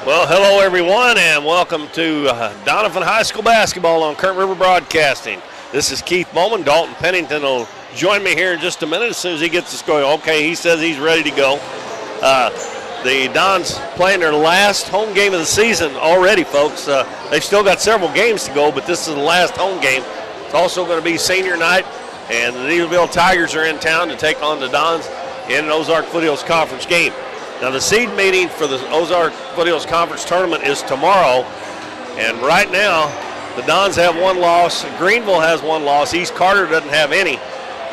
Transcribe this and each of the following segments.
Well, hello everyone, and welcome to Doniphan High School basketball on Current River Broadcasting. This is Keith Bowman. Dalton Pennington will join me here in just a minute as soon as he gets us going. Okay, he says he's ready to go. The Dons playing their last home game of the season already, folks. They've still got several games to go, but this is the last home game. It's also going to be senior night, and the Neelyville Tigers are in town to take on the Dons in an Ozark Foothills Conference game. Now, the seed meeting for the Ozark Foothills Conference Tournament is tomorrow, and right now, the Dons have one loss. Greenville has one loss. East Carter doesn't have any,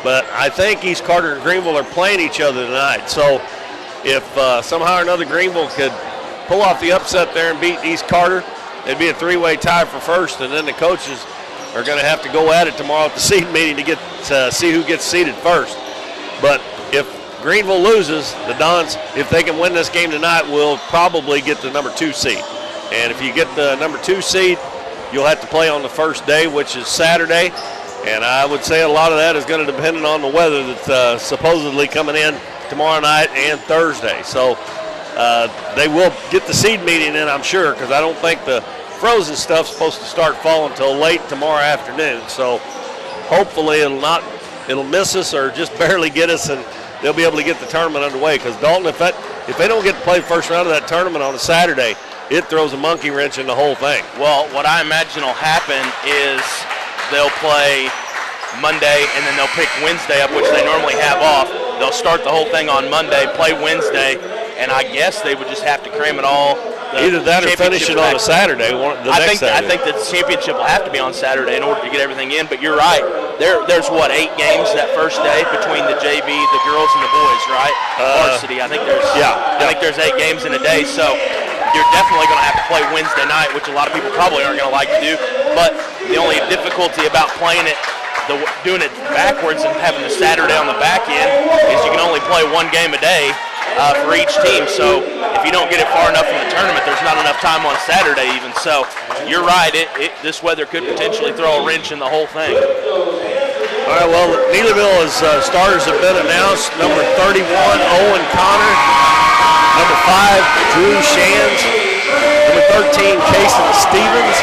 but I think East Carter and Greenville are playing each other tonight. So if somehow or another Greenville could pull off the upset there and beat East Carter, it'd be a three-way tie for first, and then the coaches are going to have to go at it tomorrow at the seed meeting to get see who gets seeded first. But if Greenville loses, the Dons, if they can win this game tonight, will probably get the number 2 seed. And if you get the number 2 seed, you'll have to play on the first day, which is Saturday. And I would say a lot of that is going to depend on the weather that's supposedly coming in tomorrow night and Thursday. So they will get the seed meeting in, I'm sure, because I don't think the frozen stuff's supposed to start falling until late tomorrow afternoon. So hopefully it'll miss us or just barely get us, and they'll be able to get the tournament underway. Because Dalton, if they don't get to play the first round of that tournament on a Saturday, it throws a monkey wrench in the whole thing. Well, what I imagine will happen is they'll play Monday and then they'll pick Wednesday up, which they normally have off. They'll start the whole thing on Monday, play Wednesday, and I guess they would just have to cram it all. Either that or finish it on a Saturday. I think the championship will have to be on Saturday in order to get everything in. But you're right. There's 8 games that first day between the JV, the girls, and the boys, right? Varsity. I think there's 8 games in a day. So you're definitely going to have to play Wednesday night, which a lot of people probably aren't going to like to do. But the only difficulty about playing it, doing it backwards and having the Saturday on the back end, is you can only play 1 game a day for each team. So if you don't get it far enough in the tournament, there's not enough time on Saturday even. So you're right, this weather could potentially throw a wrench in the whole thing. All right, well, Neelyville's starters have been announced. Number 31, Owen Connor. Number 5, Drew Shands. Number 13, Kason Stevens.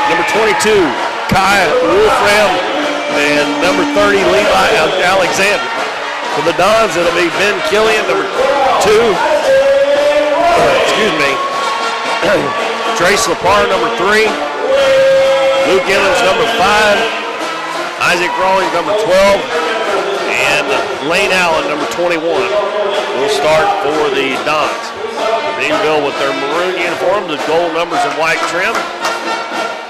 Number 22, Kai Wolfram. And number 30, Levi Alexander. For the Dons, it'll be Ben Killian, number 2. Trace Lepar, number 3. Luke Emmons, number 5. Isaac Rawlings, number 12. And Lane Allen, number 21. Will start for the Dons. Neelyville with their maroon uniforms, the gold numbers and white trim.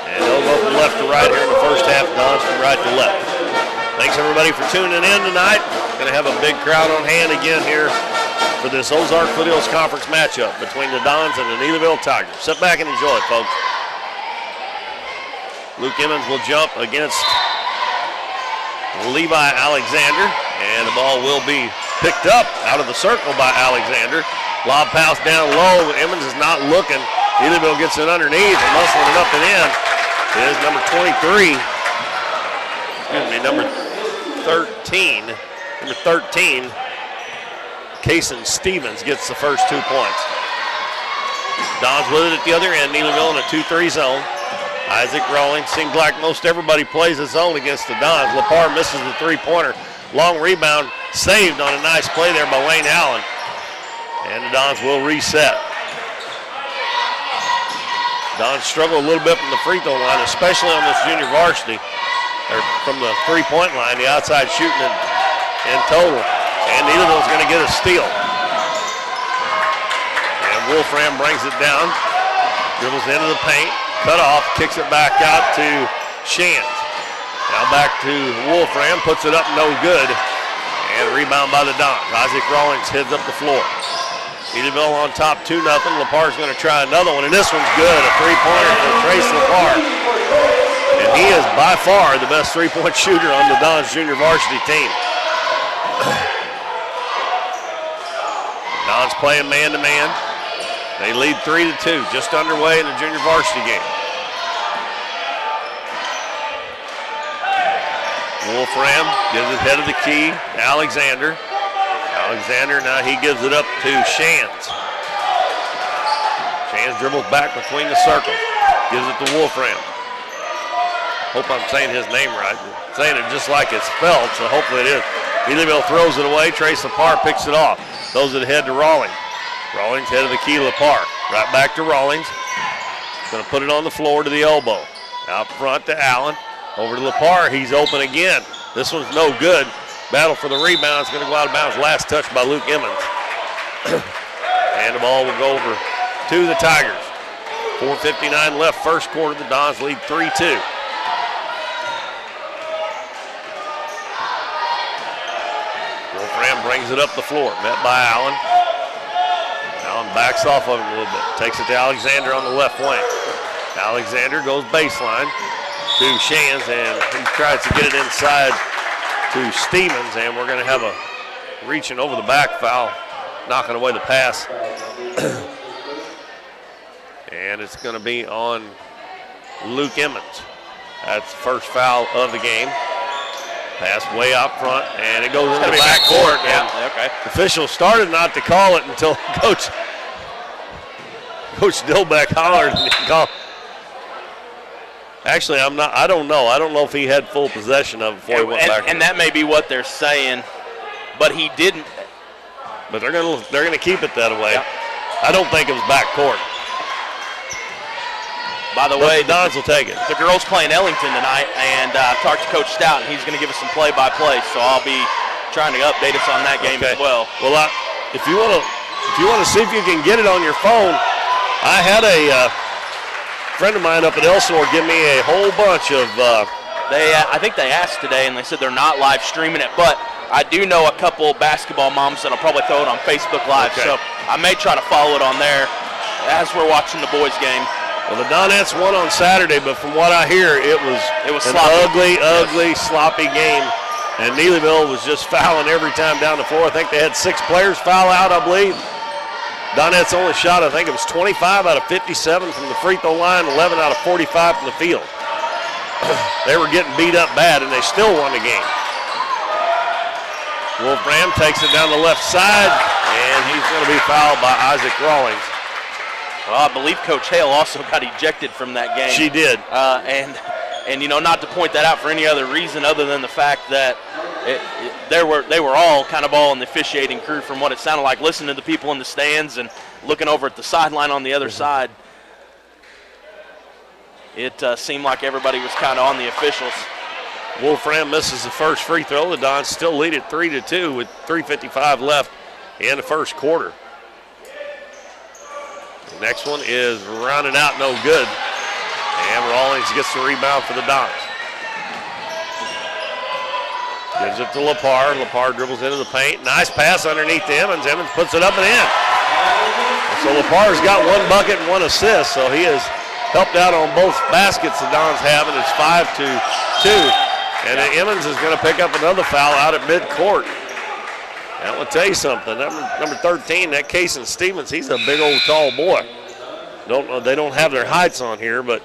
And they'll go from left to right here in the first half. Dons from right to left. Thanks everybody for tuning in tonight. Going to have a big crowd on hand again here for this Ozark Foothills Conference matchup between the Dons and the Neelyville Tigers. Sit back and enjoy it, folks. Luke Emmons will jump against Levi Alexander, and the ball will be picked up out of the circle by Alexander. Lob pass down low. Emmons is not looking. Neelyville gets it underneath and muscling it up and in. It is number 23. Number 13. Number 13, Kason Stevens gets the first 2 points. Dons with it at the other end. Neelyville in a 2-3 zone. Isaac Rawlings. Seems like most everybody plays a zone against the Dons. Lepar misses the 3-pointer. Long rebound saved on a nice play there by Lane Allen. And the Dons will reset. Dons struggle a little bit from the free throw line, especially on this junior varsity. Or from the 3-point line, the outside shooting in total. And Neelyville's going to get a steal. And Wolfram brings it down, dribbles into the paint, cut off, kicks it back out to Shands. Now back to Wolfram, puts it up, no good. And rebound by the Dons. Isaac Rawlings heads up the floor. Neelyville on top 2-0. Lepar's going to try another one, and this one's good. A 3-pointer for Trace Lepar. And he is by far the best 3-point shooter on the Dons junior varsity team. Dons playing man-to-man. They lead 3-2, just underway in the junior varsity game. Wolfram gives it head of the key. Alexander. Now he gives it up to Shands. Shands dribbles back between the circles. Gives it to Wolfram. Hope I'm saying his name right. I'm saying it just like it's spelled, so hopefully it is. Neelyville throws it away. Trace Lepar picks it off. Throws it ahead to Rawlings. Rawlings head of the key, Lepar. Right back to Rawlings. Going to put it on the floor to the elbow. Out front to Allen. Over to Lepar. He's open again. This one's no good. Battle for the rebound. It's going to go out of bounds. Last touch by Luke Emmons. And the ball will go over to the Tigers. 4:59 left, first quarter. The Dons lead 3-2. Wolfram brings it up the floor. Met by Allen. Allen backs off of him a little bit. Takes it to Alexander on the left wing. Alexander goes baseline to Shands, and he tries to get it inside to Stevens, and we're going to have a reaching over the back foul, knocking away the pass. And it's going to be on Luke Emmons. That's the first foul of the game. Pass way out front, and it goes into the back court. Yeah, okay. Officials started not to call it until Coach Dilbeck hollered and he called. Actually, I don't know. I don't know if he had full possession of it before he went back. And that may be what they're saying, but he didn't. But they're gonna keep it that way. Yeah. I don't think it was back court. By the way, the Dons will take it. The girls playing Ellington tonight, and I've talked to Coach Stout, and he's going to give us some play-by-play. So I'll be trying to update us on that game as well. Well, if you want to see if you can get it on your phone, I had a friend of mine up at Elsinore give me a whole bunch of. I think they asked today, and they said they're not live streaming it, but I do know a couple basketball moms that'll probably throw it on Facebook Live. Okay. So I may try to follow it on there as we're watching the boys' game. Well, the Donettes won on Saturday, but from what I hear, it was an sloppy. ugly, sloppy game. And Neelyville was just fouling every time down the floor. I think they had 6 players foul out, I believe. Donettes only shot, I think it was 25 out of 57 from the free throw line, 11 out of 45 from the field. They were getting beat up bad, and they still won the game. Wolfram takes it down the left side, and he's going to be fouled by Isaac Rawlings. Well, I believe Coach Hale also got ejected from that game. She did. And you know, not to point that out for any other reason other than the fact that they were all kind of all in the officiating crew from what it sounded like, listening to the people in the stands and looking over at the sideline on the other side. It seemed like everybody was kind of on the officials. Wolfram misses the first free throw. The Dons still lead it 3-2 with 3:55 left in the first quarter. The next one is rounded out, no good. And Rawlings gets the rebound for the Dons. Gives it to Lepar. Lepar dribbles into the paint. Nice pass underneath to Emmons. Emmons puts it up and in. So Lepar's got 1 bucket and 1 assist, so he has helped out on both baskets the Dons have, and it's 5-2. And then Emmons is going to pick up another foul out at midcourt. That will tell you something. Number 13, that Cason Stevens, he's a big old tall boy. They don't have their heights on here, but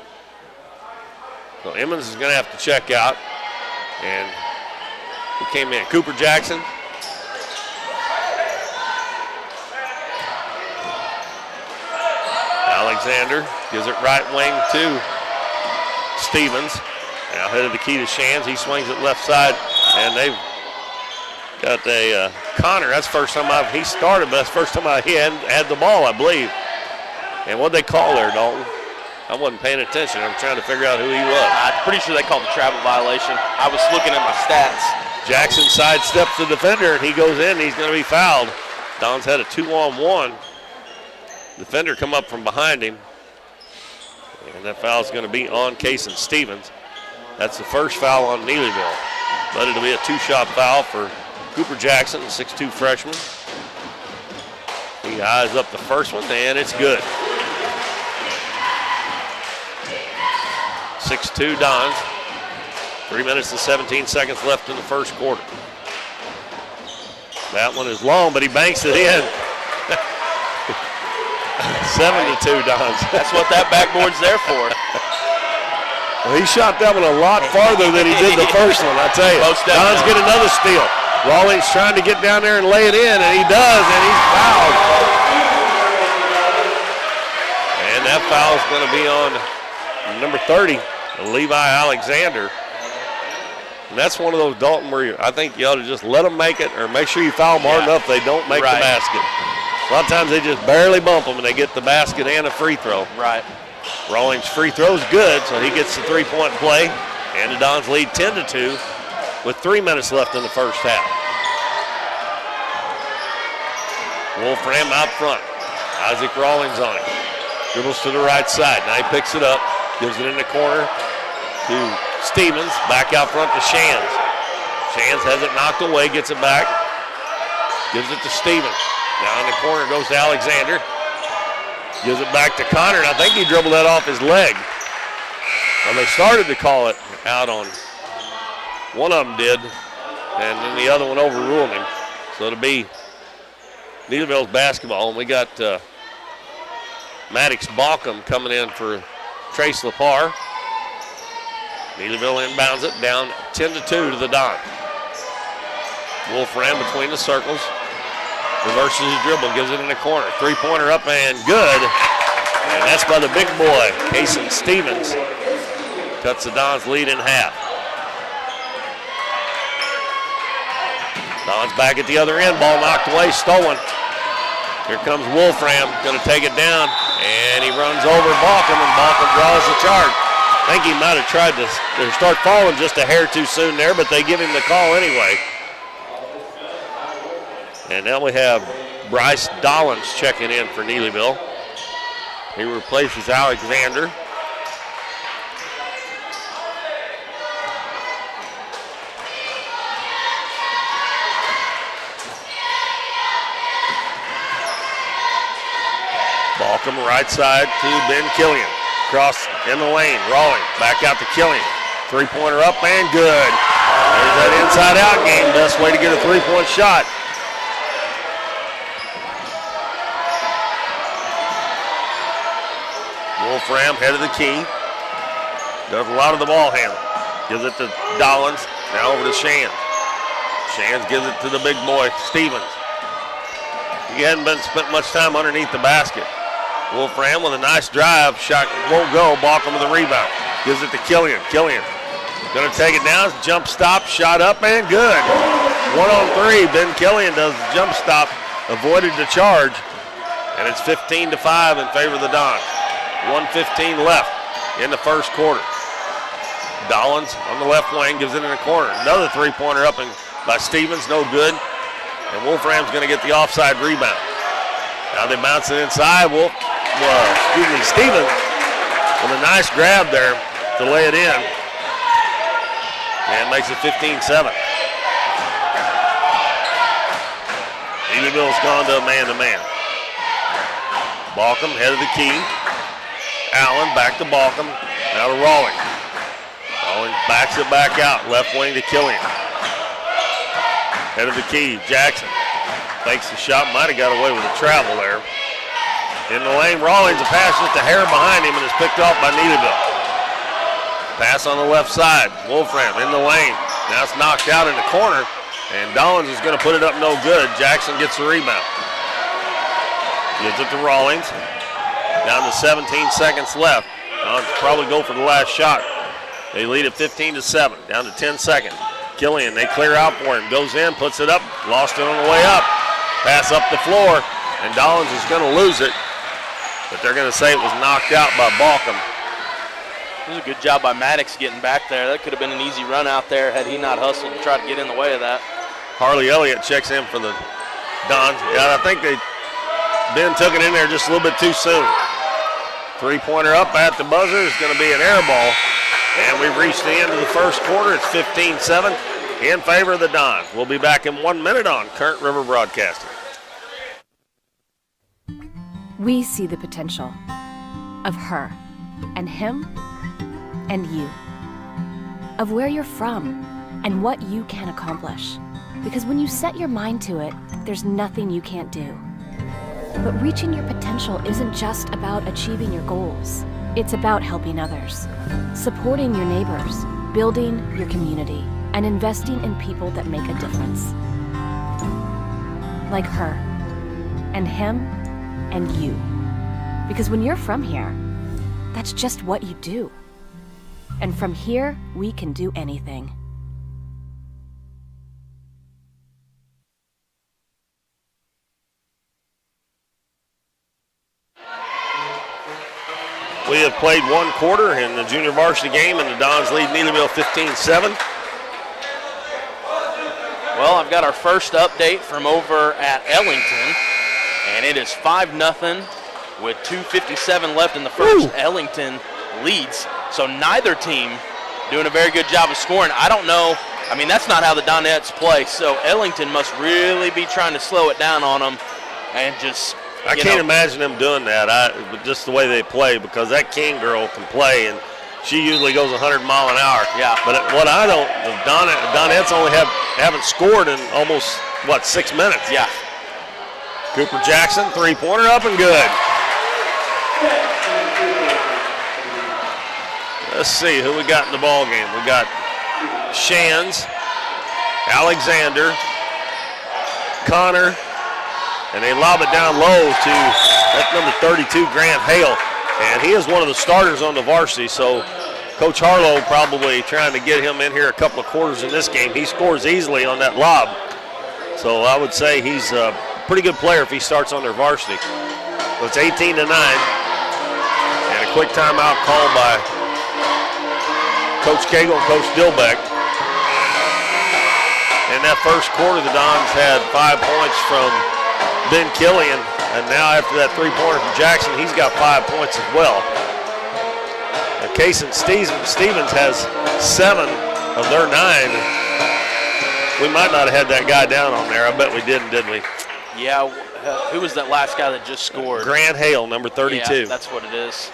so Emmons is going to have to check out. And who came in? Cooper Jackson. Alexander gives it right wing to Stevens. Now headed the key to Shands. He swings it left side, and they've got a Connor. That's the first time he started, but that's the first time he hadn't had the ball, I believe. And what'd they call there, Dalton? I wasn't paying attention. I'm trying to figure out who he was. I'm pretty sure they called a travel violation. I was looking at my stats. Jackson sidesteps the defender, and he goes in. He's going to be fouled. Don's had a 2-on-1. Defender come up from behind him. And that foul is going to be on Cason Stevens. That's the first foul on Neelyville. But it'll be a 2-shot foul for Cooper Jackson, the 6'2 freshman. He eyes up the first one, and it's good. 6-2 Dons. 3 minutes and 17 seconds left in the first quarter. That one is long, but he banks it in. 7-2 Dons. That's what that backboard's there for. Well, he shot that one a lot farther than he did the first one, I tell you. Dons get another steal. Rawlings trying to get down there and lay it in, and he does, and he's fouled. And that foul is going to be on number 30, Levi Alexander. And that's one of those, Dalton, where I think you ought to just let them make it, or make sure you foul them hard enough they don't make the basket. A lot of times they just barely bump them and they get the basket and a free throw. Right. Rawlings' free throw's good, so he gets the three-point play. And the Dons lead 10-2 with 3 minutes left in the first half. Wolfram out front. Isaac Rawlings on it. Dribbles to the right side. Now he picks it up, gives it in the corner to Stevens. Back out front to Shands. Shands has it knocked away, gets it back. Gives it to Stevens. Down in the corner goes to Alexander. Gives it back to Connor, and I think he dribbled that off his leg. Well, they started to call it out on, one of them did, and then the other one overruled him. So it'll be Neelyville's basketball, and we got Maddox Balkum coming in for Trace Lepar. Neelyville inbounds it down 10-2 to the Don. Wolfram between the circles. Reverses his dribble, gives it in the corner. Three-pointer up and good. And that's by the big boy, Kason Stevens. Cuts the Dons lead in half. Dons back at the other end. Ball knocked away, stolen. Here comes Wolfram, going to take it down. And he runs over Balkum, and Balkum draws the charge. I think he might have tried to start falling just a hair too soon there, but they give him the call anyway. And now we have Bryce Dollins checking in for Neelyville. He replaces Alexander. Balkum right side to Ben Killian. Cross in the lane, Rawlings back out to Killian. Three-pointer up and good. There's that inside-out game. Best way to get a three-point shot. Wolfram, head of the key. Does a lot of the ball handling. Gives it to Dollins. Now over to Shands. Shands gives it to the big boy, Stevens. He hadn't been spent much time underneath the basket. Wolfram with a nice drive. Shot won't go. Balkum with the rebound. Gives it to Killian. Killian going to take it down. Jump stop. Shot up and good. 1-on-3. Ben Killian does the jump stop. Avoided the charge. And it's 15-5 in favor of the Dons. 1:15 left in the first quarter. Dollins on the left wing gives it in the corner. Another three-pointer up and by Stevens, no good. And Wolfram's going to get the offside rebound. Now they bounce it inside. Stevens with a nice grab there to lay it in. And makes it 15-7. Neelyville's gone to a man-to-man. Balkum, head of the key. Allen back to Balkum. Now to Rawlings. Rawlings backs it back out. Left wing to Killian. Head of the key, Jackson. Takes the shot. Might have got away with a travel there. In the lane, Rawlings, a pass just a hair behind him and is picked off by Neelyville. Pass on the left side. Wolfram in the lane. Now it's knocked out in the corner. And Dollins is going to put it up no good. Jackson gets the rebound. Gives it to Rawlings. Down to 17 seconds left. Dons probably go for the last shot. They lead at 15-7. Down to 10 seconds. Killian, they clear out for him. Goes in, puts it up. Lost it on the way up. Pass up the floor. And Dollins is going to lose it. But they're going to say it was knocked out by Balkum. It was a good job by Maddox getting back there. That could have been an easy run out there had he not hustled to try to get in the way of that. Harley Elliott checks in for the Dons. Yeah, I think Ben took it in there just a little bit too soon. Three-pointer up at the buzzer is going to be an air ball. And we've reached the end of the first quarter. It's 15-7 in favor of the Dons. We'll be back in 1 minute on Current River Broadcasting. We see the potential of her and him and you, of where you're from and what you can accomplish. Because when you set your mind to it, there's nothing you can't do. But reaching your potential isn't just about achieving your goals. It's about helping others, supporting your neighbors, building your community, and investing in people that make a difference. Like her, and him, and you. Because when you're from here, That's just what you do. And from here, we can do anything. We have played one quarter in the junior varsity game, and the Dons lead Neelyville 15-7. Well, I've got our first update from over at Ellington, and it is 5-0 with 2:57 left in the first. Ooh. Ellington leads, so neither team doing a very good job of scoring. I don't know. I mean, that's not how the Donettes play, so Ellington must really be trying to slow it down on them and just – I can't imagine them doing that, just the way they play, because that King girl can play, and she usually goes 100 mile an hour. Yeah. But what I don't, the Donettes only haven't scored in almost, 6 minutes. Yeah. Cooper Jackson, three-pointer up and good. Let's see who we got in the ball game. We got Shands, Alexander, Connor, and they lob it down low to that number 32, Grant Hale. And he is one of the starters on the varsity, so Coach Harlow probably trying to get him in here a couple of quarters in this game. He scores easily on that lob. So I would say he's a pretty good player if he starts on their varsity. So it's 18-9. And a quick timeout called by Coach Cagle and Coach Dilbeck. In that first quarter, the Dons had 5 points from Ben Killian, and now after that three-pointer from Jackson, he's got 5 points as well. Now, Kaysen Stevens has 7 of their 9. We might not have had that guy down on there. I bet we didn't we? Yeah, who was that last guy that just scored? Grant Hale, number 32. Yeah, that's what it is.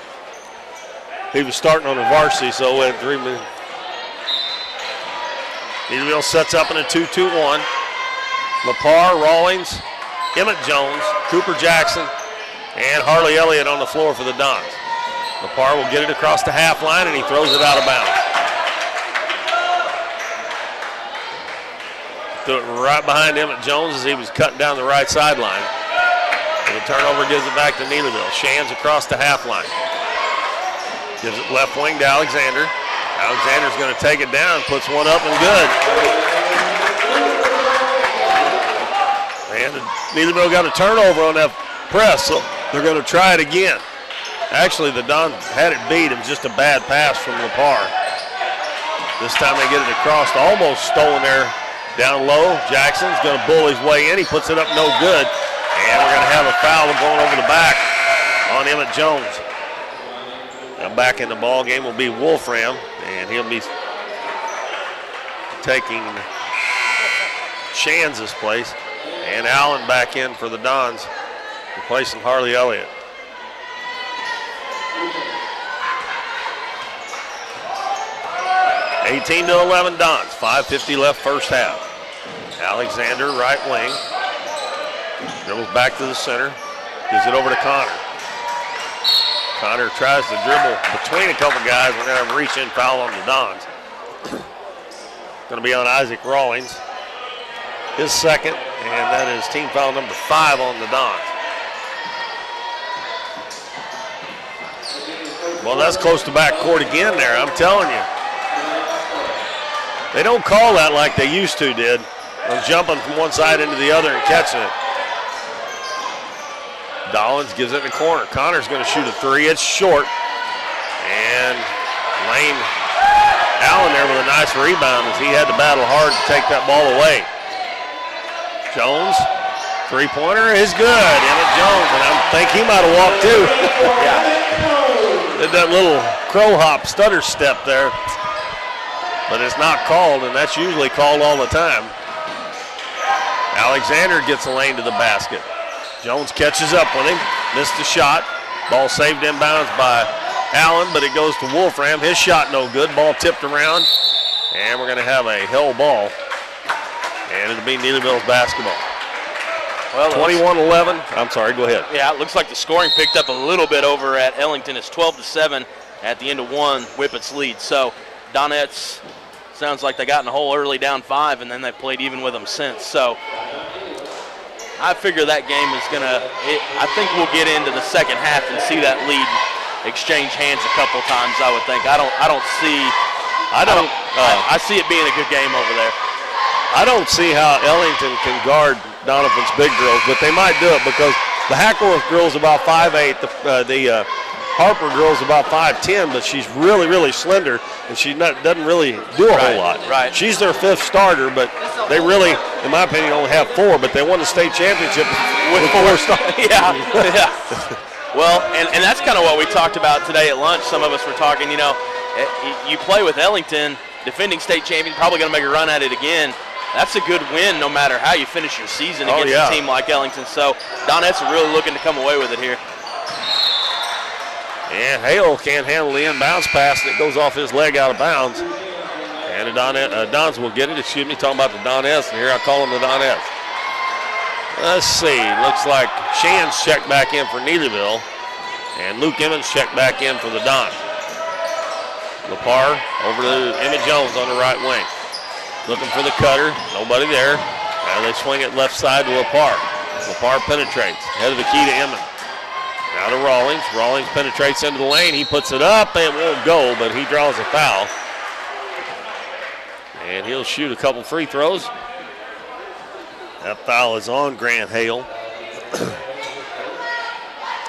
He was starting on the varsity, so we had 3 minutes. Neelyville sets up in a 2-2-1. Lepar, Rawlings, Emmett Jones, Cooper Jackson, and Harley Elliott on the floor for the Dons. Lepar will get it across the half line, and he throws it out of bounds. Threw it right behind Emmett Jones as he was cutting down the right sideline. And the turnover gives it back to Neelyville. Shands across the half line. Gives it left wing to Alexander. Alexander's going to take it down, puts one up and good. And Neelyville got a turnover on that press, so they're going to try it again. Actually, the Dons had it beat. It was just a bad pass from Lepar. This time they get it across, almost stolen there down low. Jackson's going to bull his way in. He puts it up no good. And we're going to have a foul going over the back on Emmett Jones. Now back in the ball game will be Wolfram, and he'll be taking Shands' place. And Allen back in for the Dons, replacing Harley Elliott. (18 to 11 Dons, 5:50 left first half. Alexander, right wing, dribbles back to the center, gives it over to Connor. Connor tries to dribble between a couple guys. We're going to have a reach-in foul on the Dons. Going to be on Isaac Rawlings. His second, and that is team foul number 5 on the Dons. Well, that's close to backcourt again there, I'm telling you. They don't call that like they used to did, of jumping from one side into the other and catching it. Dollins gives it in the corner. Connor's going to shoot a 3. It's short. And Lane Allen there with a nice rebound as he had to battle hard to take that ball away. Jones, three-pointer is good. Emmett Jones, and I think he might have walked too. Yeah. Did that little crow hop stutter step there. But it's not called, and that's usually called all the time. Alexander gets a lane to the basket. Jones catches up with him, missed the shot. Ball saved inbounds by Allen, but it goes to Wolfram. His shot no good. Ball tipped around, and we're going to have a hell ball. And it'll be Neelyville's basketball. Well, 21-11. I'm sorry, go ahead. Yeah, it looks like the scoring picked up a little bit over at Ellington. It's 12-7 at the end of one, Whippet's lead. So Donettes sounds like they got in a hole early down 5, and then they've played even with them since. So I figure that game is going to, I think we'll get into the second half and see that lead exchange hands a couple times, I would think. I see it being a good game over there. I don't see how Ellington can guard Doniphan's big girls, but they might do it because the Hackworth girl's about 5'8", the Harper girl's about 5'10", but she's really, really slender, and she doesn't really do a whole lot. Right. She's their 5th starter, but they really, in my opinion, only have 4, but they won the state championship with 4 starters. Yeah. Well, and that's kind of what we talked about today at lunch. Some of us were talking, you play with Ellington, defending state champion, probably going to make a run at it again. That's a good win no matter how you finish your season against a team like Ellington. So Donette's really looking to come away with it here. And Hale can't handle the inbounds pass that goes off his leg out of bounds. And the Dons will get it. Excuse me, talking about the Donettes. And here I call them the Donettes. Let's see. Looks like Shan's checked back in for Neelyville. And Luke Emmons checked back in for the Dons. Lepar over to Emmett Jones on the right wing. Looking for the cutter. Nobody there. Now they swing it left side to Lepar. Lepar penetrates. Head of the key to Emmett. Now to Rawlings. Rawlings penetrates into the lane. He puts it up and won't go, but he draws a foul. And he'll shoot a couple free throws. That foul is on Grant Hale.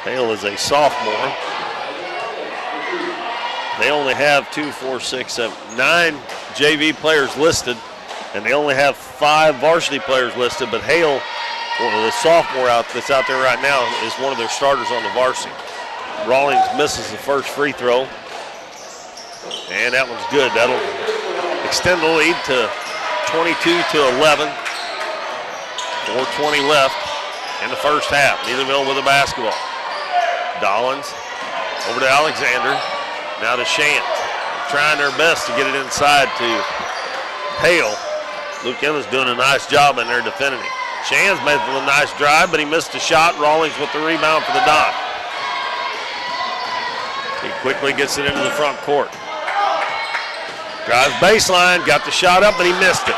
Hale is a sophomore. They only have 9 JV players listed, and they only have 5 varsity players listed, but Hale, the sophomore that's out there right now, is one of their starters on the varsity. Rawlings misses the first free throw, and that one's good. That'll extend the lead to 22-11. 4:20 left in the first half. Neelyville with the basketball. Dollins over to Alexander. Now to Shant. Trying their best to get it inside to Hale. Luke Emmons doing a nice job in there defending him. Shan's made a nice drive, but he missed a shot. Rawlings with the rebound for the Don. He quickly gets it into the front court. Drives baseline, got the shot up, but he missed it.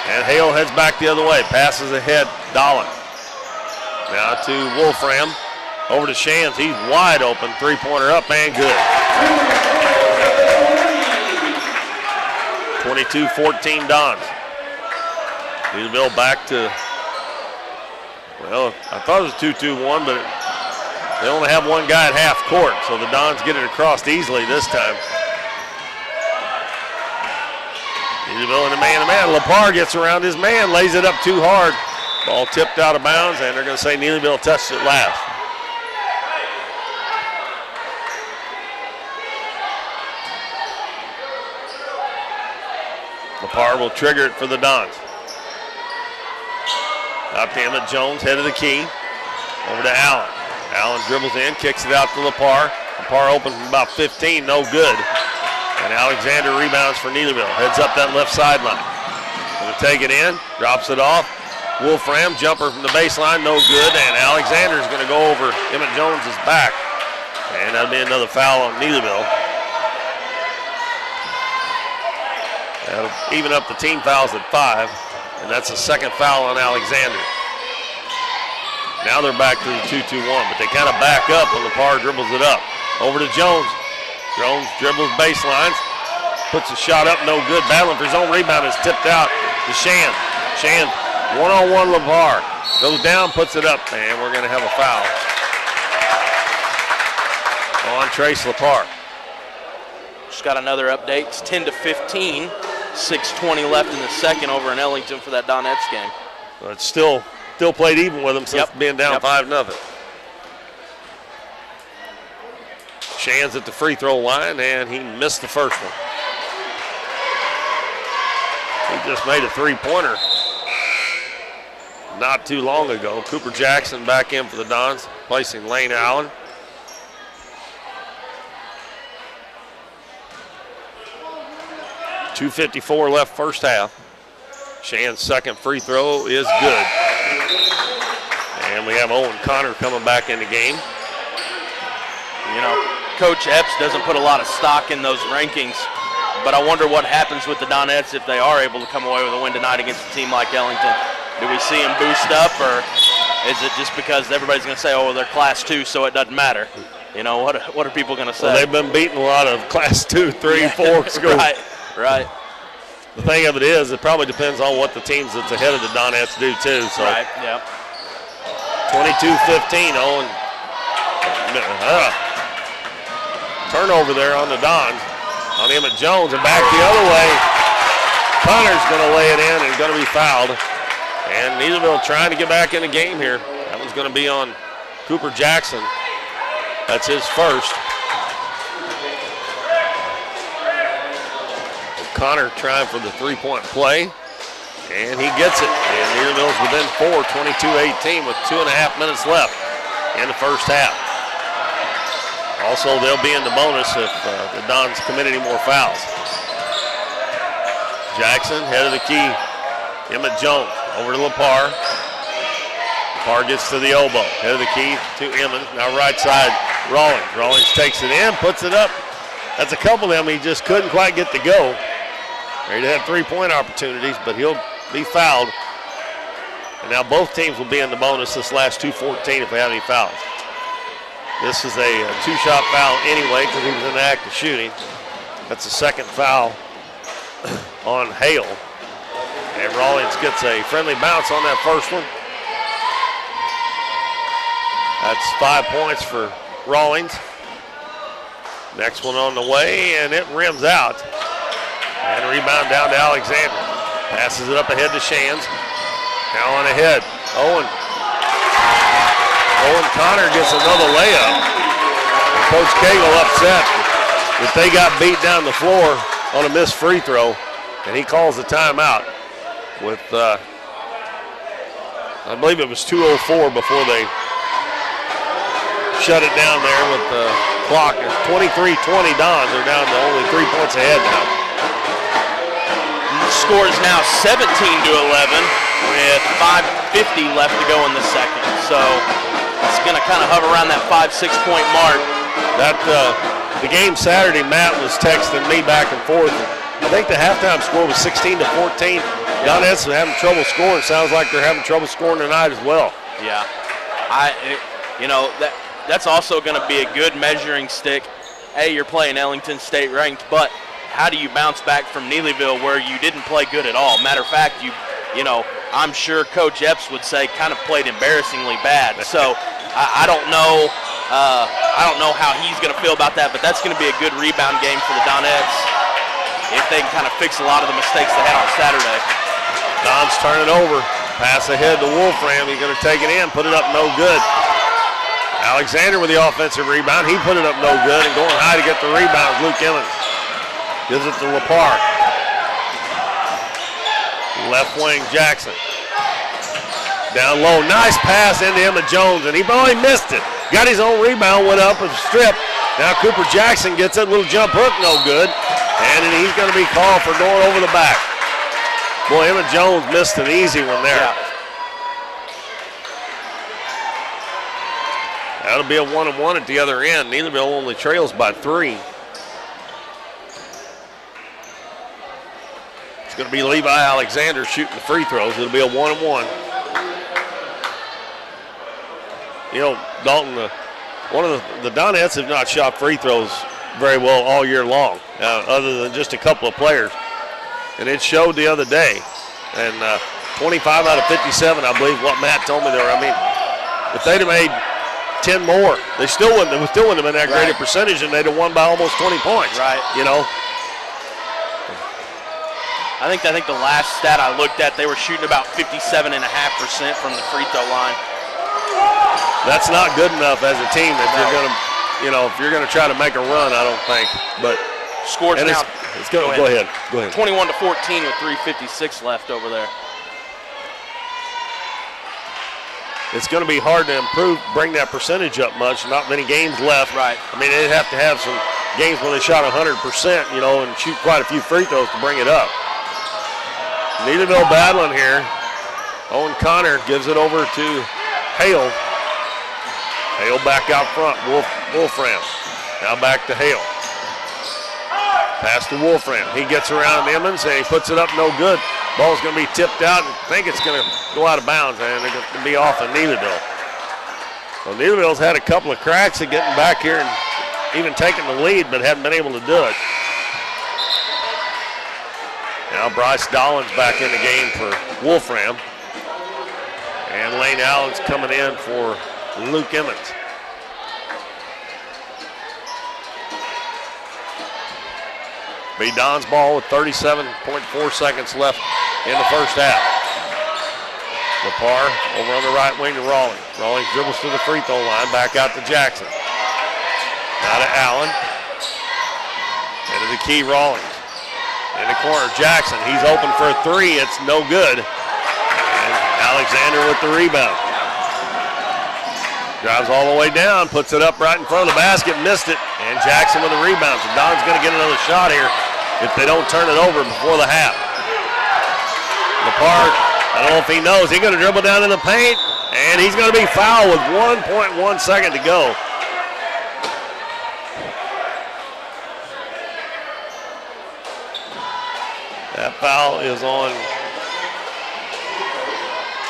And Hale heads back the other way. Passes ahead, Dolan. Now to Wolfram. Over to Shans. He's wide open. Three-pointer up and good. 22-14 Dons. Neelyville back to, well, I thought it was 2-2-1, but they only have one guy at half court, so the Dons get it across easily this time. Neelyville in a man-to-man. Lepar gets around his man, lays it up too hard. Ball tipped out of bounds, and they're going to say Neelyville touched it last. Lepar will trigger it for the Dons. Out to Emmett Jones, head of the key. Over to Allen. Allen dribbles in, kicks it out to Lepar. Lepar open from about 15, no good. And Alexander rebounds for Neelyville. Heads up that left sideline. Going to take it in, drops it off. Wolfram, jumper from the baseline, no good. And Alexander's going to go over Emmett Jones' back. And that'll be another foul on Neelyville. That'll even up the team fouls at 5. And that's the second foul on Alexander. Now they're back to the 2-2-1, but they kind of back up when Lepar dribbles it up. Over to Jones. Jones dribbles baselines, puts a shot up, no good. Battling for his own rebound is tipped out to Shan. Shan, one-on-one Lepar. Goes down, puts it up, and we're going to have a foul on Trace Lepar. Just got another update. It's 10-15. 6:20 left in the second over in Ellington for that Donettes game. Well, it's still played even with them since being down 5-0. Shan's at the free throw line, and he missed the first one. He just made a three-pointer not too long ago. Cooper Jackson back in for the Dons, placing Lane Allen. .254 left first half. Shan's second free throw is good. And we have Owen Connor coming back in the game. You know, Coach Epps doesn't put a lot of stock in those rankings, but I wonder what happens with the Donettes if they are able to come away with a win tonight against a team like Ellington. Do we see them boost up, or is it just because everybody's going to say, oh, well, they're Class 2, so it doesn't matter? You know, what are people going to say? Well, they've been beating a lot of Class 2, 3, 4 schools. Right. The thing of it is, it probably depends on what the teams that's ahead of the Donettes do, too. So right, yep. 22-15, Owen. Turnover there on the Dons, on Emmett Jones, and back the other way. Connor's going to lay it in and going to be fouled. And Neelyville trying to get back in the game here. That one's going to be on Cooper Jackson. That's his first. Connor trying for the three-point play, and he gets it. And Neelyville's within 4, 22-18 with 2.5 minutes left in the first half. Also, they'll be in the bonus if the Dons commit any more fouls. Jackson, head of the key. Emmett Jones over to Lepar. Lepar gets to the elbow. Head of the key to Emmett. Now right side, Rawlings. Rawlings takes it in, puts it up. That's a couple of them he just couldn't quite get to go. He'd have three-point opportunities, but he'll be fouled. And now both teams will be in the bonus this last 2:14 if they have any fouls. This is a two-shot foul anyway because he was in the act of shooting. That's the second foul on Hale. And Rawlings gets a friendly bounce on that first one. That's 5 points for Rawlings. Next one on the way, and it rims out. And rebound down to Alexander. Passes it up ahead to Shands. Now on ahead, Owen. Owen Connor gets another layup. And Coach Cagle upset that they got beat down the floor on a missed free throw, and he calls the timeout with, I believe it was 2:04 before they shut it down there with the clock. It's 23-20 Dons. They're down to only 3 points ahead now. The score is now 17-11 with 5:50 left to go in the second. So it's going to kind of hover around that 5-6 point mark. That the game Saturday, Matt was texting me back and forth. I think the halftime score was 16-14. Donettes are having trouble scoring. Sounds like they're having trouble scoring tonight as well. Yeah, that's also going to be a good measuring stick. Hey, you're playing Ellington State ranked, but how do you bounce back from Neelyville where you didn't play good at all? Matter of fact, I'm sure Coach Epps would say kind of played embarrassingly bad. So I don't know. I don't know how he's going to feel about that, but that's going to be a good rebound game for the Donettes if they can kind of fix a lot of the mistakes they had on Saturday. Don's turning over. Pass ahead to Wolfram. He's going to take it in, put it up no good. Alexander with the offensive rebound. He put it up no good, and going high to get the rebound is Luke Emmons. Gives it to Lepar. Left wing Jackson. Down low. Nice pass into Emmett Jones, and he probably missed it. Got his own rebound, went up and stripped. Now Cooper Jackson gets that little jump hook, no good. And he's going to be called for going over the back. Boy, Emmett Jones missed an easy one there. Yeah. That'll be a 1-and-1 at the other end. Neelyville only trails by 3. It's going to be Levi Alexander shooting the free throws. It'll be a 1-and-1. Dalton, one of the Donettes have not shot free throws very well all year long, other than just a couple of players. And it showed the other day. And 25 out of 57, I believe what Matt told me there. I mean, if they'd have made 10 more, they still wouldn't have been that great a percentage, and they'd have won by almost 20 points. Right. I think the last stat I looked at, they were shooting about 57.5% from the free throw line. That's not good enough as a team if you're gonna try to make a run, I don't think. But scores now. Go ahead. 21-14 with 3:56 left over there. It's going to be hard to bring that percentage up much. Not many games left. Right. I mean, they'd have to have some games where they shot 100%, and shoot quite a few free throws to bring it up. Neelyville battling here. Owen Connor gives it over to Hale. Hale back out front. Wolfram. Now back to Hale. Pass to Wolfram. He gets around Emmons and he puts it up no good. Ball's going to be tipped out, and I think it's going to go out of bounds, and it's going to be off of Neelyville. Well, Neelyville's had a couple of cracks at getting back here and even taking the lead, but haven't been able to do it. Now Bryce Dollins back in the game for Wolfram. And Lane Allen's coming in for Luke Emmons. Be Don's ball with 37.4 seconds left in the first half. Lepar over on the right wing to Rawlings. Rawlings dribbles to the free throw line, back out to Jackson. Now to Allen. Into the key, Rawlings. In the corner, Jackson. He's open for a three. It's no good. And Alexander with the rebound. Drives all the way down, puts it up right in front of the basket, missed it. And Jackson with the rebound. So Don's going to get another shot here if they don't turn it over before the half. Lepar, I don't know if he knows. He's going to dribble down in the paint, and he's going to be fouled with 1.1 second to go. That foul is on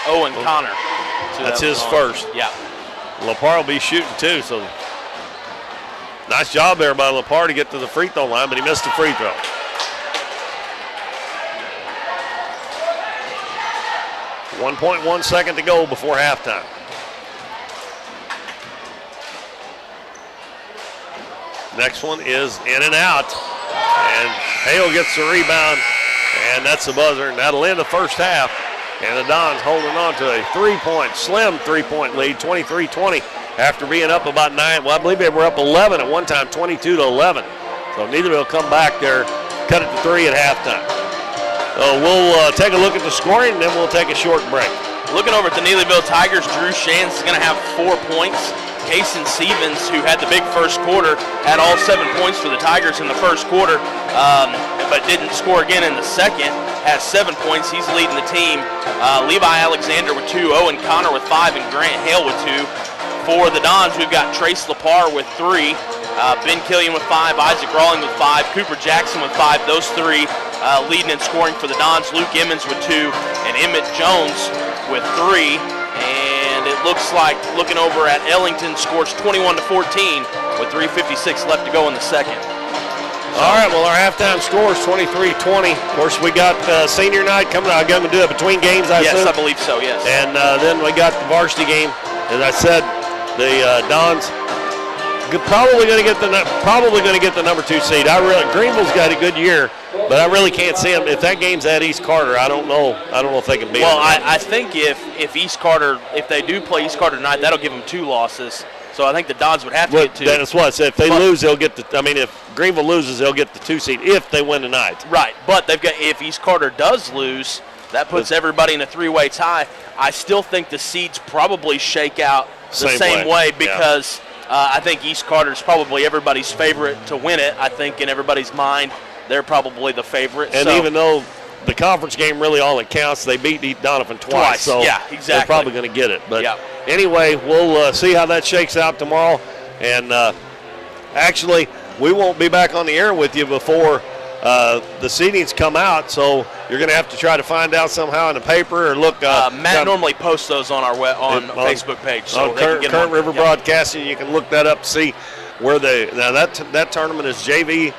Owen Connor. So that's his first. Yeah. Lepar will be shooting too, so nice job there by Lepar to get to the free throw line, but he missed the free throw. .1 second to go before halftime. Next one is in and out, and Hale gets the rebound, and that's the buzzer, and that'll end the first half. And the Dons holding on to a slim three-point lead, 23-20, after being up about 9. Well, I believe they were up 11 at one time, 22-11. So Neelyville will come back there, cut it to 3 at halftime. So we'll take a look at the scoring, and then we'll take a short break. Looking over at the Neelyville Tigers, Drew Shantz is going to have 4 points. Kaysen Stevens, who had the big first quarter, had all 7 points for the Tigers in the first quarter, but didn't score again in the second. Has 7 points. He's leading the team. Levi Alexander with 2, Owen Connor with 5, and Grant Hale with 2. For the Dons, we've got Trace Lepar with 3, Ben Killian with 5, Isaac Rawling with 5, Cooper Jackson with 5. Those 3 leading in scoring for the Dons. Luke Emmons with 2, and Emmett Jones with 3. And it looks like, looking over at Ellington, scores 21-14 with 3:56 left to go in the second. All right, well, our halftime score is 23-20. Of course, we got senior night coming up. I'm going to do it between games, I assume? Yes, I believe so, yes. And then we got the varsity game. As I said, the Dons probably going to get the number 2 seed. Greenville's got a good year, but I really can't see them. If that game's at East Carter, I don't know if they can beat them. Well, I think if East Carter, if they do play East Carter tonight, that'll give them 2 losses. So I think the Dons would have to get 2. That's what I said. If they lose, they'll get the. I mean, if Greenville loses, they'll get the 2 seed if they win tonight. Right, but they've got. If East Carter does lose, that puts everybody in a 3-way tie. I still think the seeds probably shake out the same way because I think East Carter is probably everybody's favorite to win it. I think in everybody's mind, they're probably the favorite. And even though the conference game really all it counts, they beat Doniphan twice. So yeah, exactly. They're probably going to get it. But anyway, we'll see how that shakes out tomorrow. And actually, we won't be back on the air with you before the seedings come out. So you're going to have to try to find out somehow in the paper or look. Matt normally posts those on our Facebook page. So on Current River Broadcasting, you can look that up, see where that tournament is JV,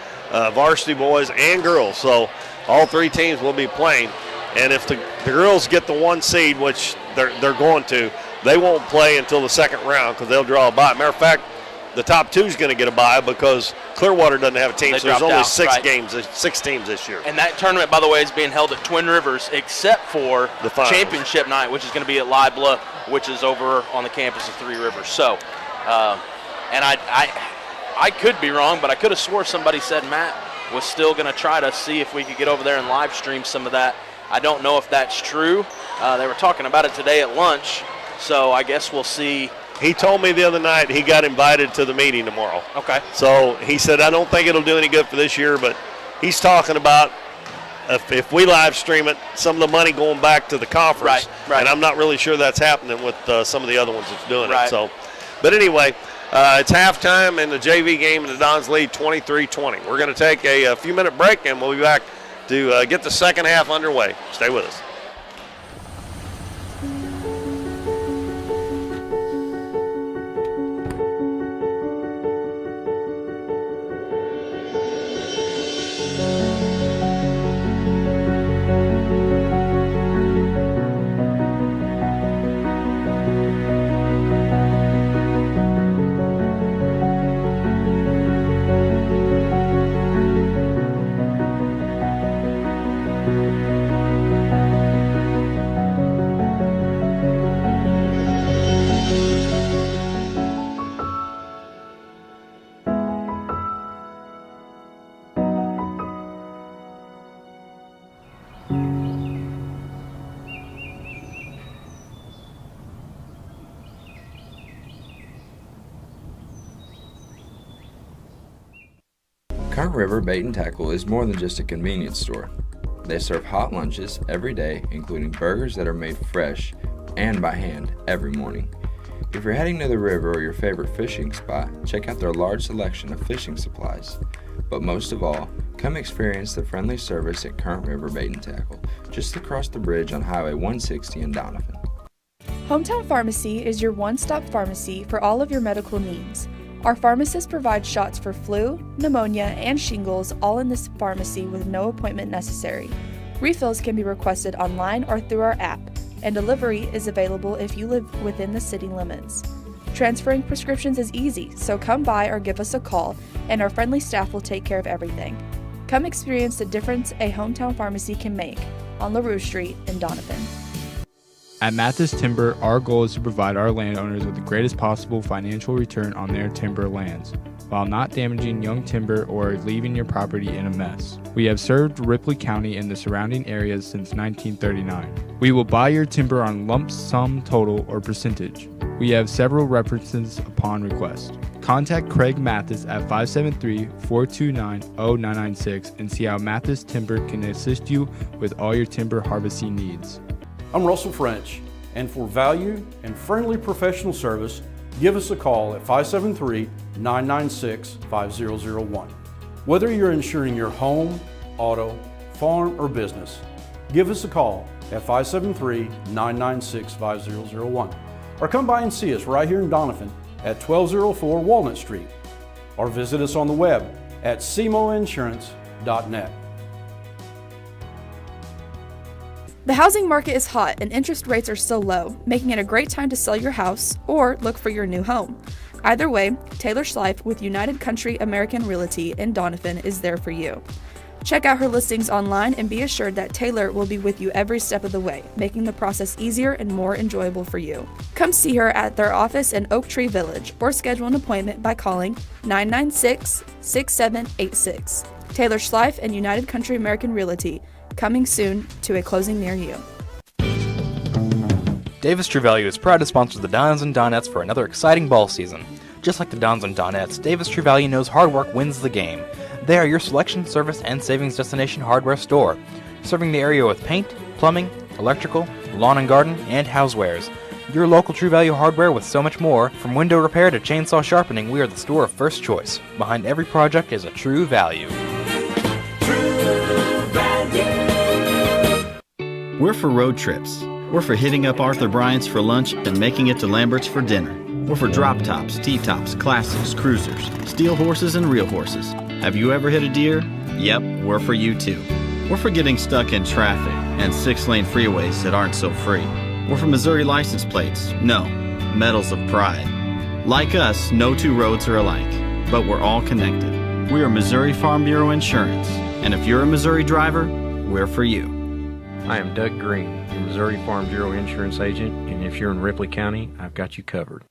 varsity boys and girls. So all 3 teams will be playing. And if the girls get the 1 seed, which they're going to, they won't play until the second round because they'll draw a bye. Matter of fact, the top 2 is going to get a bye because Clearwater doesn't have a team, so there's only 6 teams this year. And that tournament, by the way, is being held at Twin Rivers except for the championship night, which is going to be at Libla, which is over on the campus of 3 Rivers. So, and I could be wrong, but I could have swore somebody said Matt was still going to try to see if we could get over there and live stream some of that. I don't know if that's true. They were talking about it today at lunch, so I guess we'll see. He told me the other night he got invited to the meeting tomorrow. Okay. So he said, I don't think it'll do any good for this year, but he's talking about if we live stream it, some of the money going back to the conference. Right. And I'm not really sure that's happening with some of the other ones that's doing it. So, but anyway, it's halftime in the JV game, and the Dons lead 23-20. We're going to take a few-minute break, and we'll be back to get the second half underway. Stay with us. Current River Bait and Tackle is more than just a convenience store. They serve hot lunches every day, including burgers that are made fresh and by hand every morning. If you're heading to the river or your favorite fishing spot, check out their large selection of fishing supplies. But most of all, come experience the friendly service at Current River Bait and Tackle, just across the bridge on Highway 160 in Doniphan. Hometown Pharmacy is your one-stop pharmacy for all of your medical needs. Our pharmacists provide shots for flu, pneumonia, and shingles all in this pharmacy with no appointment necessary. Refills can be requested online or through our app, and delivery is available if you live within the city limits. Transferring prescriptions is easy, so come by or give us a call, and our friendly staff will take care of everything. Come experience the difference a hometown pharmacy can make on LaRue Street in Doniphan. At Mathis Timber, our goal is to provide our landowners with the greatest possible financial return on their timber lands, while not damaging young timber or leaving your property in a mess. We have served Ripley County and the surrounding areas since 1939. We will buy your timber on lump sum total or percentage. We have several references upon request. Contact Craig Mathis at 573-429-0996 and see how Mathis Timber can assist you with all your timber harvesting needs. I'm Russell French, and for value and friendly professional service, give us a call at 573-996-5001. Whether you're insuring your home, auto, farm, or business, give us a call at 573-996-5001. Or come by and see us right here in Doniphan at 1204 Walnut Street, or visit us on the web at cmoinsurance.net. The housing market is hot and interest rates are still low, making it a great time to sell your house or look for your new home. Either way, Taylor Schleif with United Country American Realty in Doniphan is there for you. Check out her listings online and be assured that Taylor will be with you every step of the way, making the process easier and more enjoyable for you. Come see her at their office in Oak Tree Village or schedule an appointment by calling 996-6786. Taylor Schleif and United Country American Realty, coming soon to a closing near you. Davis True Value is proud to sponsor the Dons and Donettes for another exciting ball season. Just like the Dons and Donettes, Davis True Value knows hard work wins the game. They are your selection, service, and savings destination hardware store, serving the area with paint, plumbing, electrical, lawn and garden, and housewares. Your local True Value hardware with so much more. From window repair to chainsaw sharpening, we are the store of first choice. Behind every project is a True Value. We're for road trips. We're for hitting up Arthur Bryant's for lunch and making it to Lambert's for dinner. We're for drop tops, T-tops, classics, cruisers, steel horses, and real horses. Have you ever hit a deer? Yep, we're for you too. We're for getting stuck in traffic and 6-lane freeways that aren't so free. We're for Missouri license plates. No, medals of pride. Like us, no two roads are alike, but we're all connected. We are Missouri Farm Bureau Insurance, and if you're a Missouri driver, we're for you. I am Doug Green, your Missouri Farm Bureau Insurance Agent, and if you're in Ripley County, I've got you covered.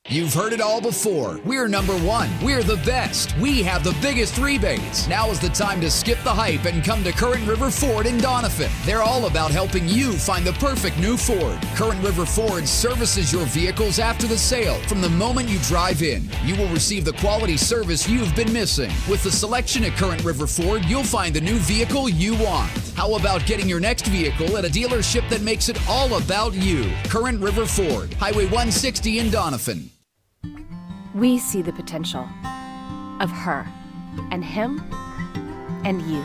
You've heard it all before. We're number one. We're the best. We have the biggest rebates. Now is the time to skip the hype and come to Current River Ford in Doniphan. They're all about helping you find the perfect new Ford. Current River Ford services your vehicles after the sale. From the moment you drive in, you will receive the quality service you've been missing. With the selection at Current River Ford, you'll find the new vehicle you want. How about getting your next vehicle at a dealership that makes it all about you? Current River Ford, Highway 160 in Doniphan. We see the potential of her and him and you,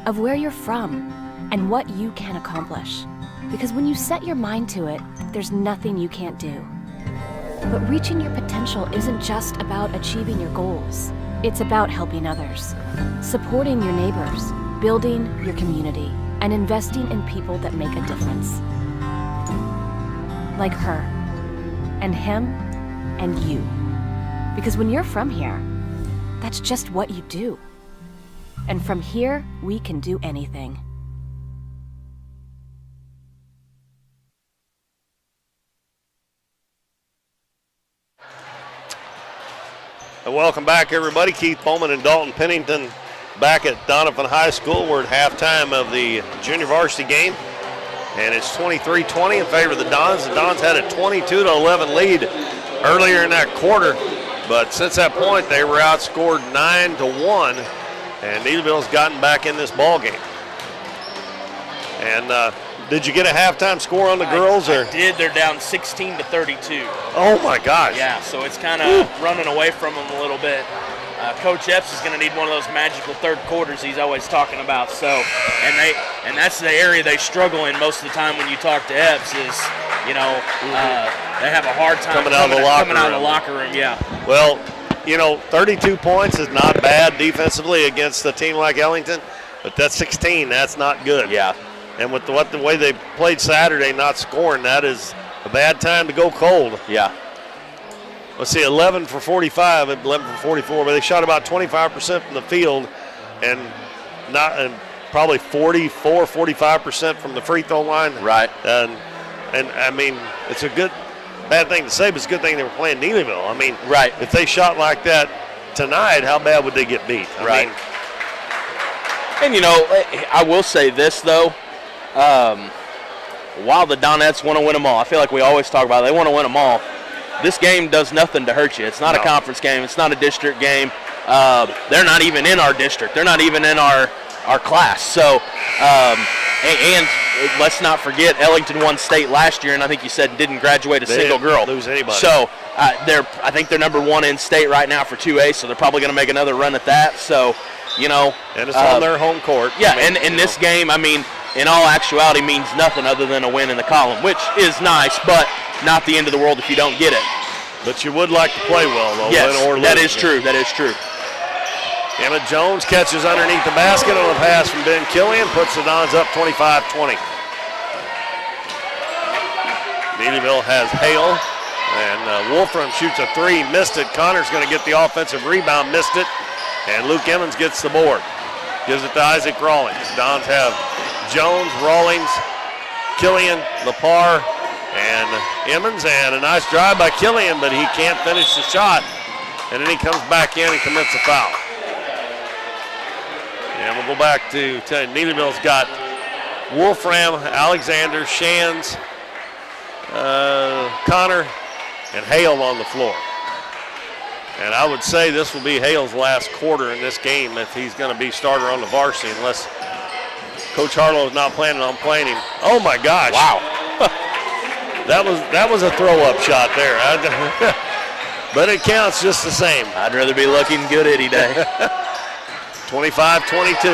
of where you're from and what you can accomplish. Because when you set your mind to it, there's nothing you can't do. But reaching your potential isn't just about achieving your goals. It's about helping others, supporting your neighbors, building your community, and investing in people that make a difference. Like her and him and you. Because when you're from here, that's just what you do. And from here, we can do anything. And welcome back, everybody. Keith Bowman and Dalton Pennington back at Doniphan High School. We're at halftime of the junior varsity game. And it's 23-20 in favor of the Dons. The Dons had a 22-11 lead earlier in that quarter. But since that point, they were outscored 9-1, and Neelyville's gotten back in this ball game. And did you get a halftime score on the girls? I did. They're down 16-32. Oh my gosh! Yeah, so it's kind of running away from them a little bit. Coach Epps is going to need one of those magical third quarters he's always talking about. So, and that's the area they struggle in most of the time when you talk to Epps is, they have a hard time coming out of the locker room. Yeah. Well, 32 points is not bad defensively against a team like Ellington, but that's 16. That's not good. Yeah. And with the way they played Saturday, not scoring, that is a bad time to go cold. Yeah. Let's see, 11 for 45, 11 for 44, but they shot about 25% from the field and probably 45% from the free throw line. Right. And I mean, it's a bad thing to say, but it's a good thing they were playing Neelyville. I mean, right. If they shot like that tonight, how bad would they get beat? I mean, and I will say this though, while the Donettes want to win them all, I feel like we always talk about it, they want to win them all. This game does nothing to hurt you. It's not a conference game. It's not a district game. They're not even in our district. They're not even in our class. So, and let's not forget, Ellington won state last year, and I think you said didn't graduate a single girl. Lose anybody. So, I think they're number 1 in state right now for 2A, so they're probably going to make another run at that. So, And it's on their home court. Yeah, and this game, I mean, in all actuality means nothing other than a win in the column, which is nice, but not the end of the world if you don't get it. But you would like to play well, though. Yes, win or lose. That is true. That is true. Emmett Jones catches underneath the basket on a pass from Ben Killian, puts the Dons up 25-20. Neelyville has Hale, and Wolfram shoots a 3, missed it. Connor's going to get the offensive rebound, missed it, and Luke Emmons gets the board. Gives it to Isaac Rawlings. Dons have Jones, Rawlings, Killian, Lepar, and Emmons, and a nice drive by Killian, but he can't finish the shot, and then he comes back in and commits a foul. And we'll go back to Neelyville's got Wolfram, Alexander, Shands, Connor, and Hale on the floor. And I would say this will be Hale's last quarter in this game if he's going to be starter on the varsity, unless Coach Harlow is not planning on playing him. Oh my gosh! Wow, that was a throw-up shot there. But it counts just the same. I'd rather be looking good any day. 25-22.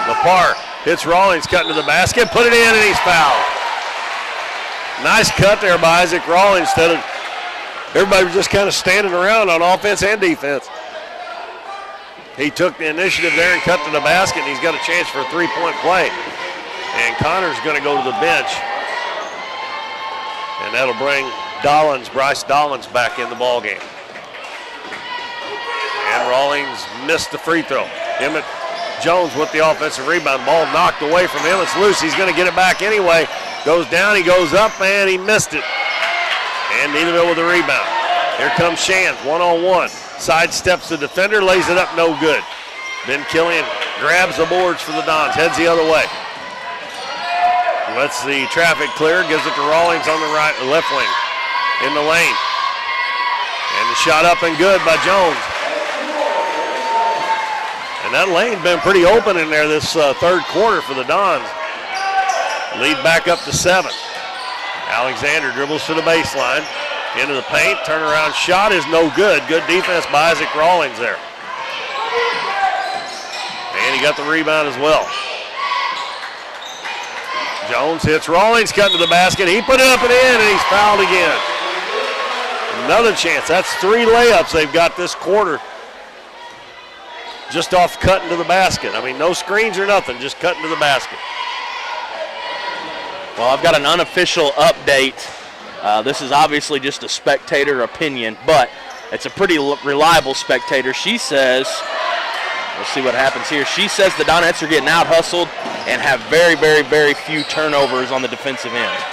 Lepar hits Rawlings, cutting to the basket, put it in, and he's fouled. Nice cut there by Isaac Rawlings. Instead of everybody was just kind of standing around on offense and defense. He took the initiative there and cut to the basket, and he's got a chance for a three-point play. And Connor's going to go to the bench. And that'll bring Bryce Dollins back in the ballgame. And Rawlings missed the free throw. Emmett Jones with the offensive rebound. Ball knocked away from him. It's loose. He's going to get it back anyway. Goes down, he goes up, and he missed it. And Neelyville with the rebound. Here comes Shands, one-on-one. Sidesteps the defender, lays it up, no good. Ben Killian grabs the boards for the Dons, heads the other way. Lets the traffic clear, gives it to Rawlings on the left wing. In the lane. And the shot up and good by Jones. And that lane's been pretty open in there this third quarter for the Dons. Lead back up to 7. Alexander dribbles to the baseline. Into the paint, turnaround shot is no good. Good defense by Isaac Rawlings there. And he got the rebound as well. Jones hits Rawlings, cut to the basket. He put it up and in, and he's fouled again. Another chance. That's 3 layups they've got this quarter. Just off cutting to the basket. I mean, no screens or nothing, just cutting to the basket. Well, I've got an unofficial update. This is obviously just a spectator opinion, but it's a pretty reliable spectator. She says, we'll see what happens here. She says the Donettes are getting out-hustled and have very, very, very few turnovers on the defensive end.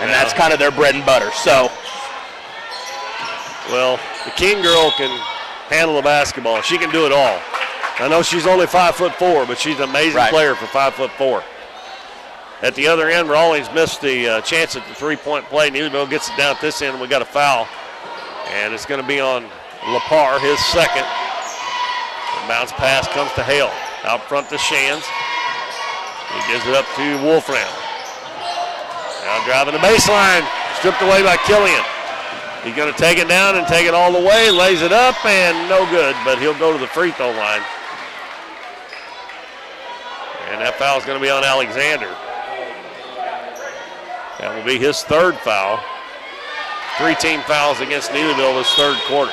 And that's kind of their bread and butter. So, well, the King girl can handle the basketball. She can do it all. I know she's only 5'4", but she's an amazing player for 5'4". At the other end, Rawlings missed the chance at the three-point play. Neelyville gets it down at this end, and we got a foul. And it's going to be on Lepar, his second. The bounce pass comes to Hale. Out front to Shands. He gives it up to Wolfram. Now driving the baseline. Stripped away by Killian. He's going to take it down and take it all the way. Lays it up and no good, but he'll go to the free throw line. And that foul is going to be on Alexander. That will be his third foul. 3 team fouls against Neelyville this third quarter.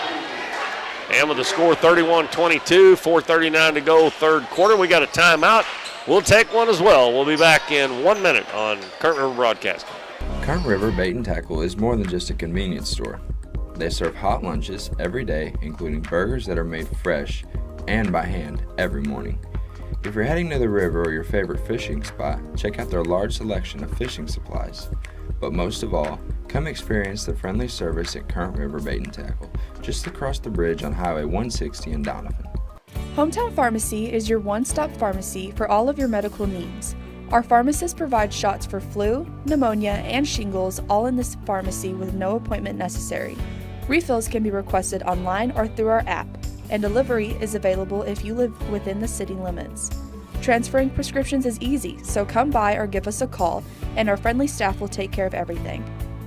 And with the score 31-22, 4:39 to go third quarter, we got a timeout. We'll take one as well. We'll be back in 1 minute on Current River Broadcasting. Current River Bait and Tackle is more than just a convenience store. They serve hot lunches every day, including burgers that are made fresh and by hand every morning. If you're heading to the river or your favorite fishing spot, check out their large selection of fishing supplies. But most of all, come experience the friendly service at Current River Bait and Tackle, just across the bridge on Highway 160 in Doniphan. Hometown Pharmacy is your one-stop pharmacy for all of your medical needs. Our pharmacist provides shots for flu, pneumonia, and shingles all in this pharmacy with no appointment necessary. Refills can be requested online or through our app, and delivery is available if you live within the city limits. Transferring prescriptions is easy, so come by or give us a call, and our friendly staff will take care of everything.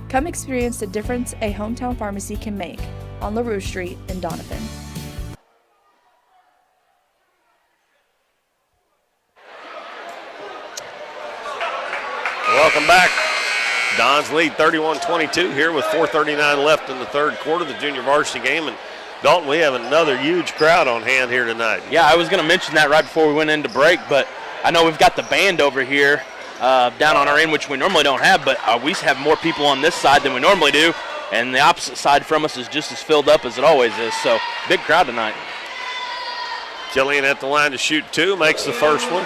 Come experience the difference a hometown pharmacy can make on LaRue Street in Doniphan. Welcome back. Dons lead 31-22 here with 4:39 left in the third quarter of the junior varsity game. And Dalton, we have another huge crowd on hand here tonight. Yeah, I was going to mention that right before we went into break, but I know we've got the band over here down on our end, which we normally don't have, but we have more people on this side than we normally do, and the opposite side from us is just as filled up as it always is, so big crowd tonight. Killian at the line to shoot 2, makes the first one.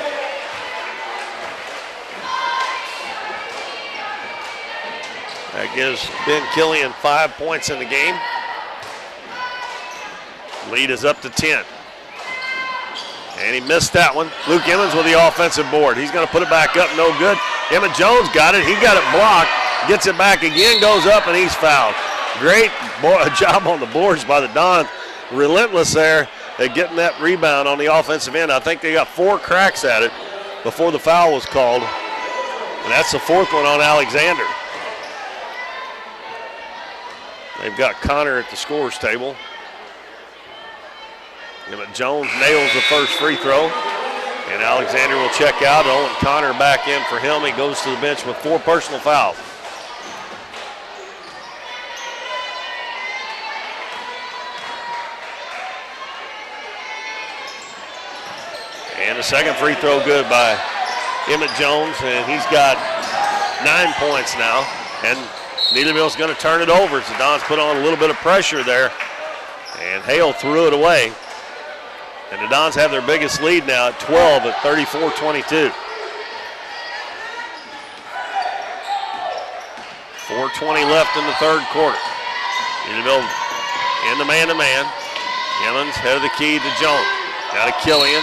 That gives Ben Killian 5 points in the game. Lead is up to 10. And he missed that one. Luke Emmons with the offensive board. He's going to put it back up, no good. Emmett Jones got it. He got it blocked. Gets it back again, goes up, and he's fouled. Great job on the boards by the Dons. Relentless there at getting that rebound on the offensive end. I think they got 4 cracks at it before the foul was called. And that's the 4th one on Alexander. They've got Connor at the scorer's table. Emmett Jones nails the first free throw, and Alexander will check out. Owen Connor back in for him. He goes to the bench with 4 personal fouls. And the second free throw good by Emmett Jones, and he's got 9 points now. And Neelyville's going to turn it over. So Don's put on a little bit of pressure there, and Hale threw it away. And the Dons have their biggest lead now at 12 at 34-22. 4:20 left in the third quarter. Neelyville in the man-to-man. Emmons head of the key to Jones. Got a Killian.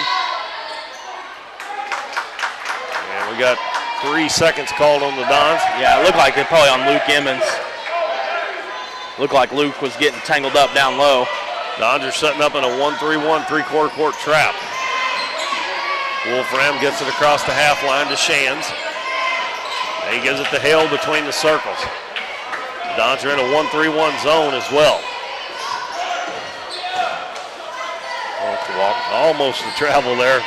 And we got 3 seconds called on the Dons. Yeah, it looked like it probably on Luke Emmons. Looked like Luke was getting tangled up down low. Dons are setting up in a 1-3-1 3/4 court trap. Wolfram gets it across the half line to Shands. And he gives it to Hale between the circles. Dons are in a 1-3-1 zone as well. Almost the travel there.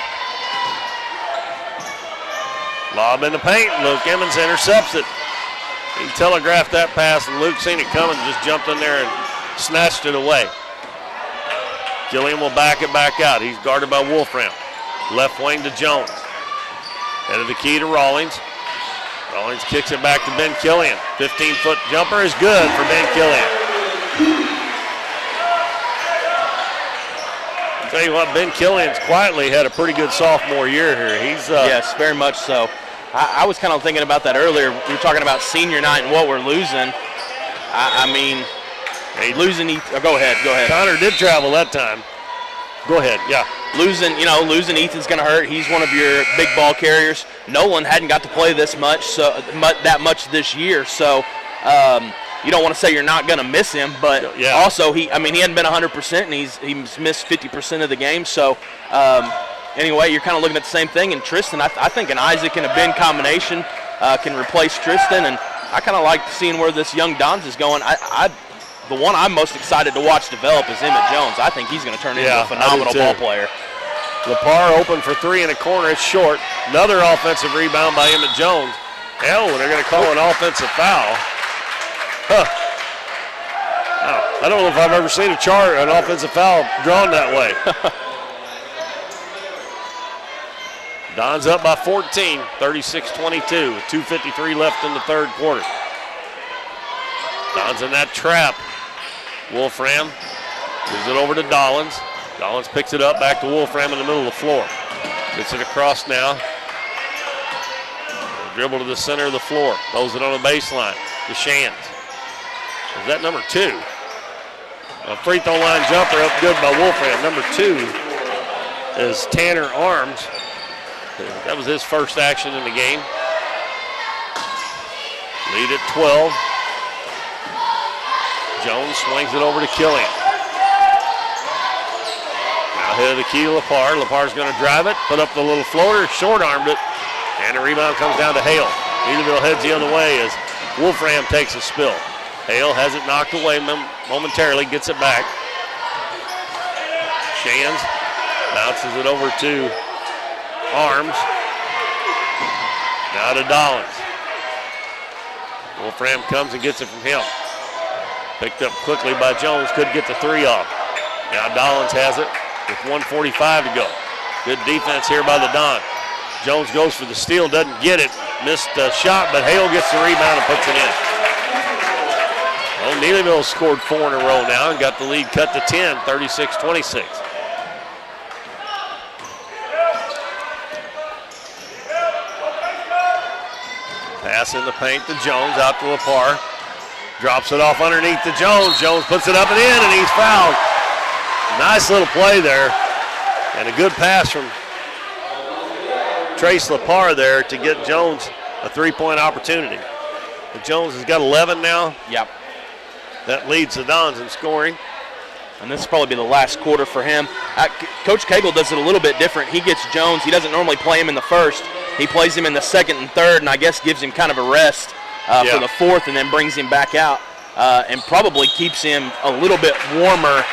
Lob in the paint. Luke Emmons intercepts it. He telegraphed that pass, and Luke seen it coming, just jumped in there and snatched it away. Killian will back it back out. He's guarded by Wolfram. Left wing to Jones. Head of the key to Rawlings. Rawlings kicks it back to Ben Killian. 15-foot jumper is good for Ben Killian. I'll tell you what, Ben Killian's quietly had a pretty good sophomore year here. He's yes, very much so. I was kind of thinking about that earlier. We were talking about senior night and what we're losing. I mean, losing. Go ahead. Connor did travel that time. Go ahead. Yeah. Losing Ethan's going to hurt. He's one of your big ball carriers. Nolan hadn't got to play this much, that much this year. So, you don't want to say you're not going to miss him, but also he hadn't been 100%, and he's missed 50% of the game. So anyway, you're kind of looking at the same thing. And Tristan, I think an Isaac and a Ben combination can replace Tristan, and I kind of like seeing where this young Dons is going. The one I'm most excited to watch develop is Emmett Jones. I think he's going to turn into a phenomenal ball player. Lepar open for three in the corner. It's short. Another offensive rebound by Emmett Jones. Oh, they're going to call an offensive foul. I don't know if I've ever seen an offensive foul drawn that way. Don's up by 14, 36-22, with 2:53 left in the third quarter. Don's in that trap. Wolfram gives it over to Dollins. Dollins picks it up, back to Wolfram in the middle of the floor. Gets it across now. Dribble to the center of the floor. Throws it on the baseline. DeShans. Is that number 2? A free throw line jumper up good by Wolfram. Number 2 is Tanner Arms. That was his first action in the game. Lead at 12. Jones swings it over to Killian. Now head of the key to Lepar. Lepar's going to drive it, put up the little floater, short-armed it, and the rebound comes down to Hale. Neelyville heads the other way as Wolfram takes a spill. Hale has it knocked away momentarily, gets it back. Shans bounces it over to Arms. Now to Dollins. Wolfram comes and gets it from him. Picked up quickly by Jones, couldn't get the three off. Now Dollins has it with 1:45 to go. Good defense here by the Don. Jones goes for the steal, doesn't get it. Missed a shot, but Hale gets the rebound and puts it in. Well, Neelyville scored 4 in a row now and got the lead cut to 10, 36-26. Pass in the paint to Jones, out to Lepar. Drops it off underneath to Jones. Jones puts it up and in, and he's fouled. Nice little play there. And a good pass from Trace Lepar there to get Jones a three-point opportunity. But Jones has got 11 now. Yep. That leads the Dons in scoring. And this will probably be the last quarter for him. Coach Cagle does it a little bit different. He gets Jones. He doesn't normally play him in the first. He plays him in the second and third, and I guess gives him kind of a rest for the fourth, and then brings him back out and probably keeps him a little bit warmer,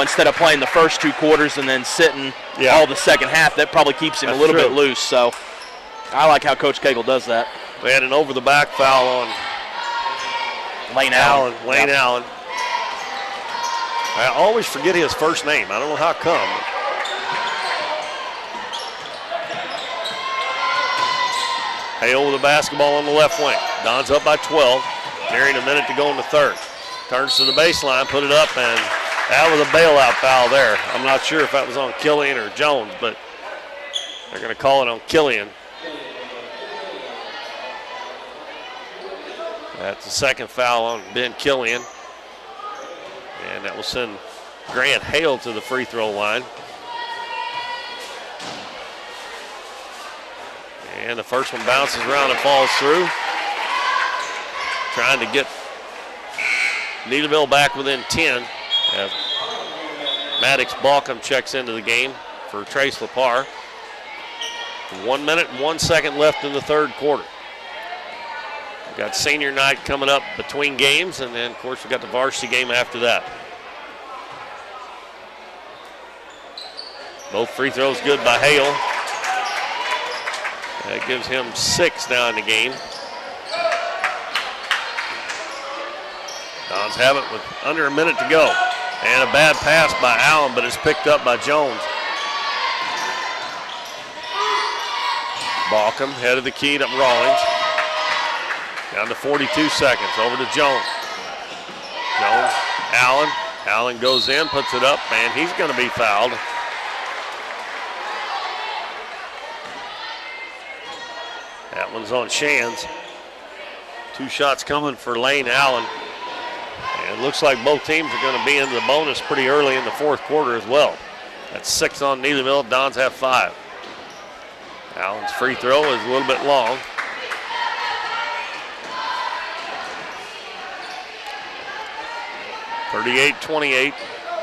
instead of playing the first 2 quarters and then sitting all the second half. That probably keeps him a little bit loose. So I like how Coach Cagle does that. We had an over-the-back foul on Lane Allen. Allen. I always forget his first name. I don't know how come. Hale with the basketball on the left wing. Don's up by 12. Nearing a minute to go in the third. Turns to the baseline, put it up, and that was a bailout foul there. I'm not sure if that was on Killian or Jones, but they're going to call it on Killian. That's the second foul on Ben Killian. And that will send Grant Hale to the free throw line. And the first one bounces around and falls through. Trying to get Neelyville back within 10. Maddox Balcom checks into the game for Trace Lepar. 1 minute and 1 second left in the third quarter. We've got senior night coming up between games, and then, of course, we've got the varsity game after that. Both free throws good by Hale. That gives him 6 now in the game. Dons have it with under a minute to go. And a bad pass by Allen, but it's picked up by Jones. Balcom, head of the key to Rawlings. Down to 42 seconds, over to Jones. Jones, Allen. Allen goes in, puts it up, and he's going to be fouled. That one's on Shans. 2 shots coming for Lane Allen. And it looks like both teams are going to be into the bonus pretty early in the fourth quarter as well. That's 6 on Neelyville. Dons have 5. Allen's free throw is a little bit long. 38-28.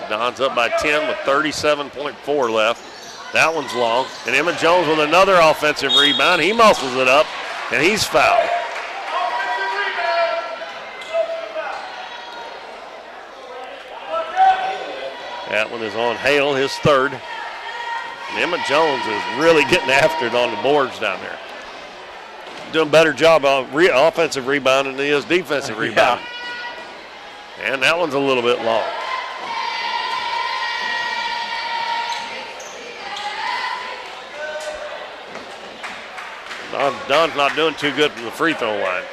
Don's up by 10 with 37.4 left. That one's long. And Emmett Jones with another offensive rebound. He muscles it up, and he's fouled. That one is on Hale, his third. And Emmett Jones is really getting after it on the boards down there. Doing a better job on offensive rebounding than he is defensive rebounding. And that one's a little bit long. Don's not doing too good from the free throw line.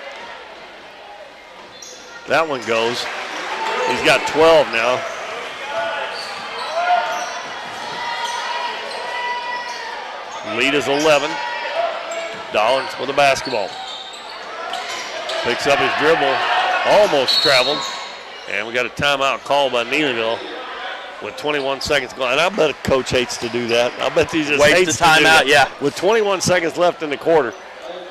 That one goes. He's got 12 now. Lead is 11. Dollars with the basketball. Picks up his dribble. Almost traveled. And we got a timeout called by Neelyville with 21 seconds gone. And I bet a coach hates to do that. I bet he just hates the timeout, yeah. With 21 seconds left in the quarter,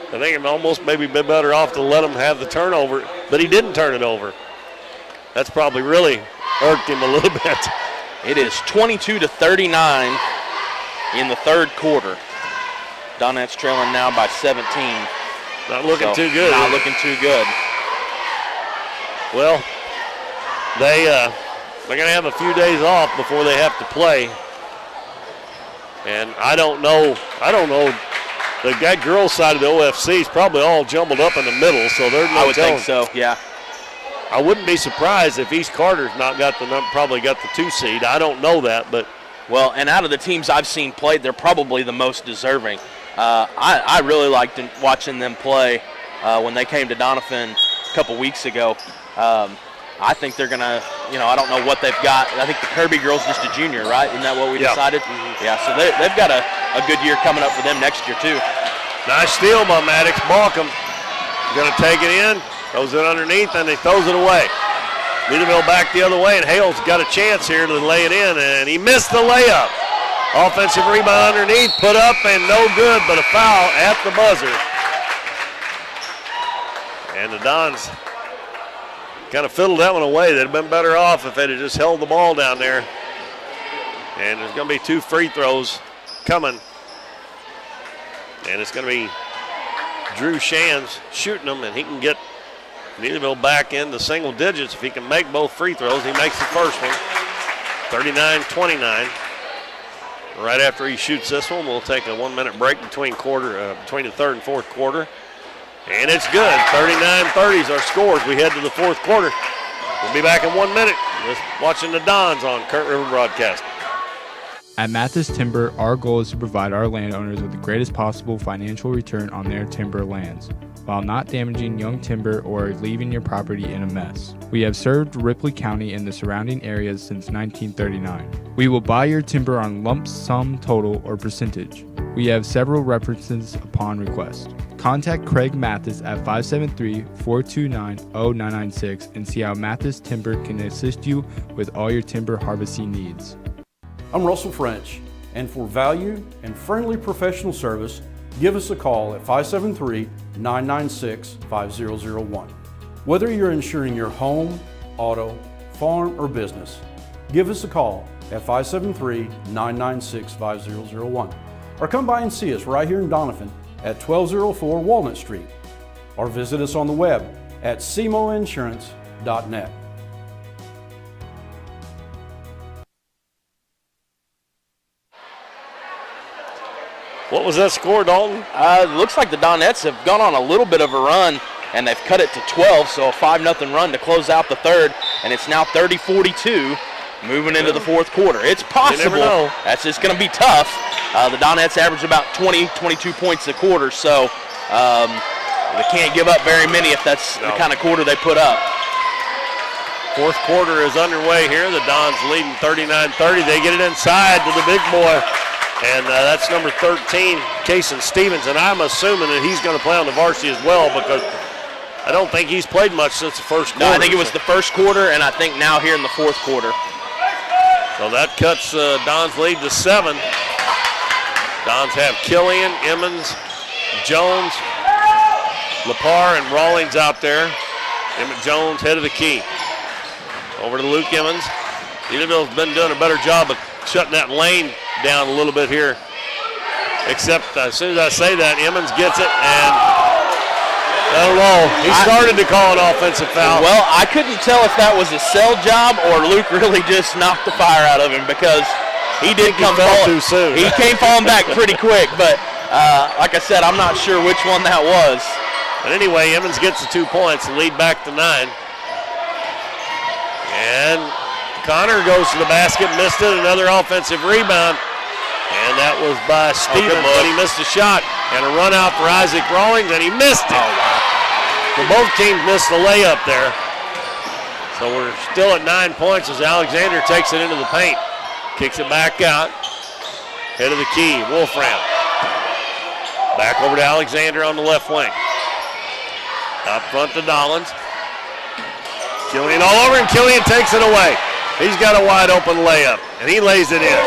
I think it almost maybe been better off to let him have the turnover, but he didn't turn it over. That's probably really irked him a little bit. It is 22-39 in the third quarter. Donet's trailing now by 17. Not looking too good. Not looking too good. Well, they're going to have a few days off before they have to play. And I don't know. That girls' side of the OFC is probably all jumbled up in the middle, so there's no I would think so, yeah. I wouldn't be surprised if East Carter's not got probably got the 2 seed. I don't know that, but. Well, and out of the teams I've seen played, they're probably the most deserving. I really liked watching them play when they came to Doniphan a couple weeks ago. I think they're going to, I don't know what they've got. I think the Kirby girl's just a junior, right? Isn't that what we decided? Mm-hmm. Yeah, so they've got a good year coming up for them next year, too. Nice steal by Maddox. Balcom going to take it in, throws it underneath, and he throws it away. Neelyville back the other way, and Hale's got a chance here to lay it in, and he missed the layup. Offensive rebound underneath, put up, and no good, but a foul at the buzzer. And the Dons kind of fiddled that one away. They'd have been better off if they'd have just held the ball down there. And there's going to be 2 free throws coming. And it's going to be Drew Shands shooting them, and he can get Neelyville back into single digits. If he can make both free throws, he makes the first one. 39-29. Right after he shoots this one, we'll take a 1-minute break between the third and fourth quarter. And it's good. 39-30 is our scores. We head to the fourth quarter. We'll be back in 1 minute. Just watching the Dons on Current River Broadcast. At Mathis Timber, our goal is to provide our landowners with the greatest possible financial return on their timber lands, while not damaging young timber or leaving your property in a mess. We have served Ripley County and the surrounding areas since 1939. We will buy your timber on lump sum total or percentage. We have several references upon request. Contact Craig Mathis at 573-429-0996 and see how Mathis Timber can assist you with all your timber harvesting needs. I'm Russell French, and for value and friendly professional service, give us a call at 573-996-5001. Whether you're insuring your home, auto, farm, or business, give us a call at 573-996-5001. Or come by and see us right here in Doniphan at 1204 Walnut Street. Or visit us on the web at cmoinsurance.net. What was that score, Dalton? It looks like the Donettes have gone on a little bit of a run, and they've cut it to 12, so a 5-0 run to close out the third, and it's now 30-42 moving into the fourth quarter. It's possible. You never know. That's just going to be tough. The Donettes average about 20, 22 points a quarter, so they can't give up very many if that's the kind of quarter they put up. Fourth quarter is underway here. The Dons leading 39-30. They get it inside to the big boy. And that's number 13, Kason Stevens, and I'm assuming that he's going to play on the varsity as well because I don't think he's played much since the first quarter. No, I think it was the first quarter, and I think now here in the fourth quarter. So that cuts Don's lead to 7. Dons have Killian, Emmons, Jones, Lepar, and Rawlings out there. Emmett Jones head of the key. Over to Luke Emmons. Neelyville's been doing a better job of shutting that lane down a little bit here. Except as soon as I say that, Emmons gets it, and I don't know. He started to call an offensive foul. Well, I couldn't tell if that was a sell job or Luke really just knocked the fire out of him, because he did come too soon. He came falling back pretty quick, but like I said, I'm not sure which one that was. But anyway, Emmons gets the 2 points and lead back to 9. And Connor goes to the basket, missed it, another offensive rebound. And that was by Stevens, but he missed a shot. And a run out for Isaac Rawlings, and he missed it. Oh, wow. So both teams missed the layup there. So we're still at 9 points as Alexander takes it into the paint. Kicks it back out. Head of the key, Wolfram. Back over to Alexander on the left wing. Up front to Dollins. Killian all over, and Killian takes it away. He's got a wide open layup, and he lays it in.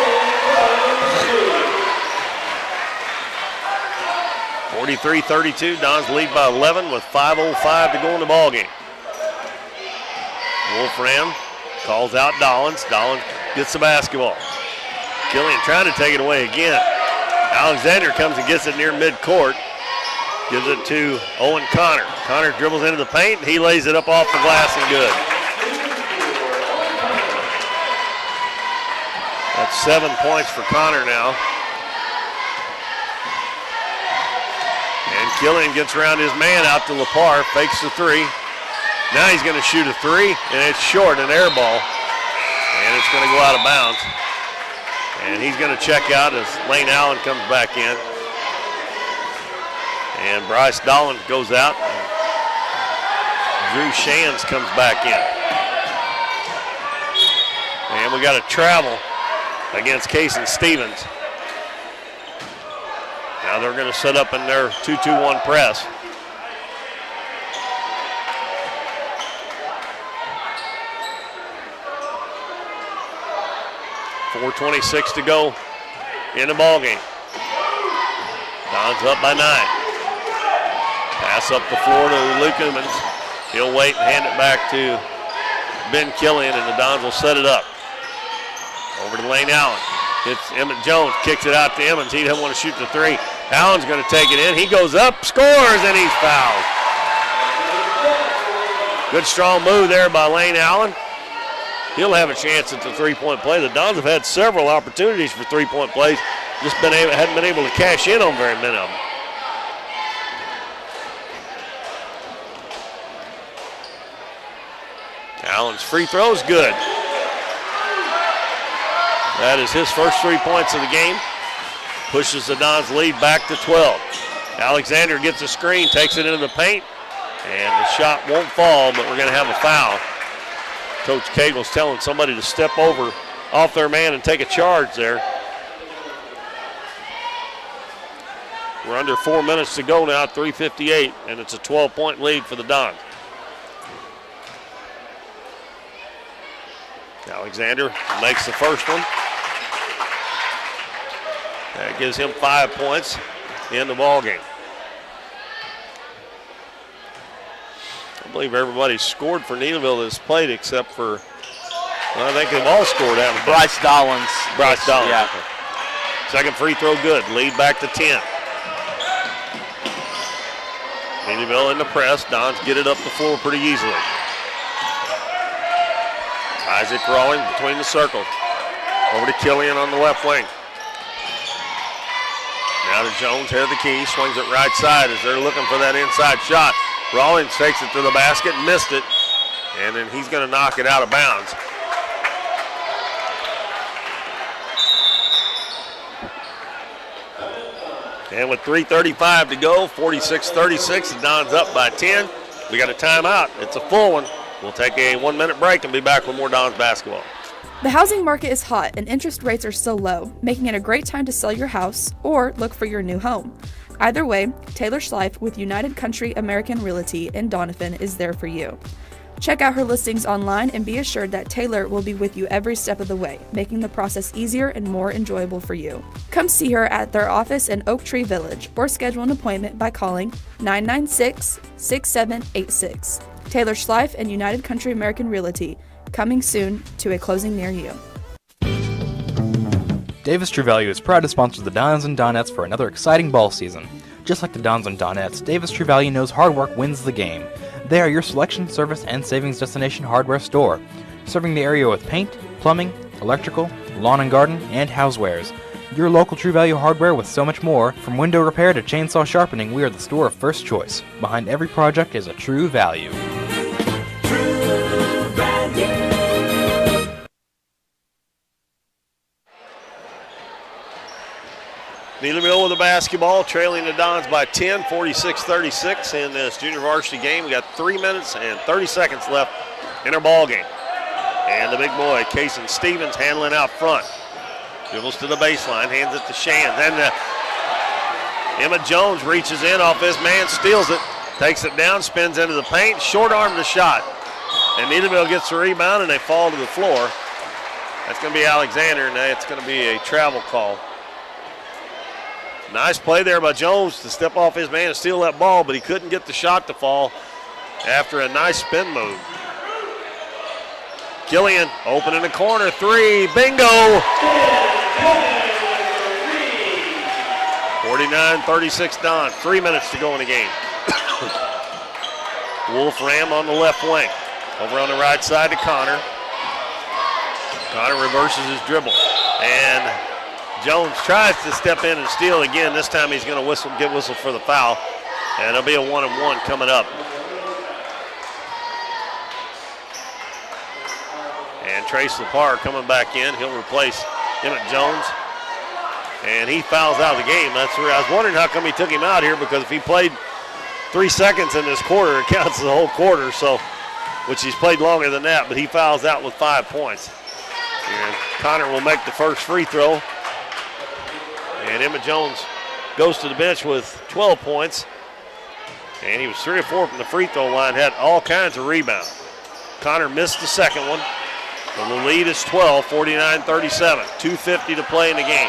43-32, Dons lead by 11 with 5:05 to go in the ballgame. Wolfram calls out Dollins. Dollins gets the basketball. Killian trying to take it away again. Alexander comes and gets it near midcourt. Gives it to Owen Connor. Connor dribbles into the paint, and he lays it up off the glass and good. That's 7 points for Connor now. And Killian gets around his man out to Lepar, fakes the three. Now he's going to shoot a three, and it's short, an air ball. And it's going to go out of bounds. And he's going to check out as Lane Allen comes back in. And Bryce Dolan goes out. Drew Shands comes back in. And we got a travel against Kaysen Stevens. Now they're going to set up in their 2-2-1 press. .426 to go in the ballgame. Don's up by 9. Pass up the floor to Luke Emmons. He'll wait and hand it back to Ben Killian, and the Dons will set it up. Over to Lane Allen. It's Emmett Jones, kicks it out to Emmons. He doesn't want to shoot the three. Allen's going to take it in. He goes up, scores, and he's fouled. Good strong move there by Lane Allen. He'll have a chance at the three-point play. The Dons have had several opportunities for three-point plays, just hadn't been able to cash in on very many of them. Allen's free throw is good. That is his first 3 points of the game. Pushes the Dons lead back to 12. Alexander gets a screen, takes it into the paint, and the shot won't fall, but we're going to have a foul. Coach Cagle's telling somebody to step over off their man and take a charge there. We're under 4 minutes to go now, 3:58, and it's a 12-point lead for the Dons. Alexander makes the first one. That gives him 5 points in the ballgame. I believe everybody's scored for Neelyville that's played except for, well, I think they've all scored out. Bryce Dollins. Bryce Dollins. Yeah. Second free throw good. Lead back to 10. Neelyville in the press. Dons get it up the floor pretty easily. Isaac Rawlings between the circles. Over to Killian on the left wing. Now to Jones, head of the key, swings it right side as they're looking for that inside shot. Rawlings takes it to the basket, missed it, and then he's going to knock it out of bounds. And with 3:35 to go, 46-36, the Dons up by 10. We got a timeout. It's a full one. We'll take a 1-minute break and be back with more Dons basketball. The housing market is hot and interest rates are still low, making it a great time to sell your house or look for your new home. Either way, Taylor Schleif with United Country American Realty in Doniphan is there for you. Check out her listings online and be assured that Taylor will be with you every step of the way, making the process easier and more enjoyable for you. Come see her at their office in Oak Tree Village or schedule an appointment by calling 996-6786. Taylor Schleif and United Country American Realty, Coming soon to a closing near you. Davis True Value is proud to sponsor the Dons and Donettes for another exciting ball season. Just like the Dons and Donettes, Davis True Value knows hard work wins the game. They are your selection, service, and savings destination hardware store, serving the area with paint, plumbing, electrical, lawn and garden, and housewares. Your local True Value hardware with so much more. From window repair to chainsaw sharpening, we are the store of first choice. Behind every project is a True Value. Neelyville with the basketball, trailing the Dons by 10, 46-36 in this junior varsity game. We got 3 minutes and 30 seconds left in our ball game. And the big boy, Kason Stevens, handling out front. Dribbles to the baseline, hands it to Shands. And Emmett Jones reaches in off his man, steals it, takes it down, spins into the paint, short arm the shot. And Neelyville gets the rebound and they fall to the floor. That's going to be Alexander, and it's going to be a travel call. Nice play there by Jones to step off his man and steal that ball, but he couldn't get the shot to fall after a nice spin move. Killian open in the corner, three, bingo! 49-36 Don, 3 minutes to go in the game. Wolfram on the left wing. Over on the right side to Connor. Connor reverses his dribble. And Jones tries to step in and steal again. This time he's going to get whistled for the foul. And it'll be a 1-and-1 coming up. And Trace Lepar coming back in. He'll replace Emmett Jones. And he fouls out of the game. That's where I was wondering how come he took him out here, because if he played 3 seconds in this quarter, it counts as a whole quarter, so which he's played longer than that, but he fouls out with 5 points. And Connor will make the first free throw. And Emmett Jones goes to the bench with 12 points. And he was 3 or 4 from the free throw line, had all kinds of rebounds. Connor missed the second one. So the lead is 12, 49-37. 2:50 to play in the game.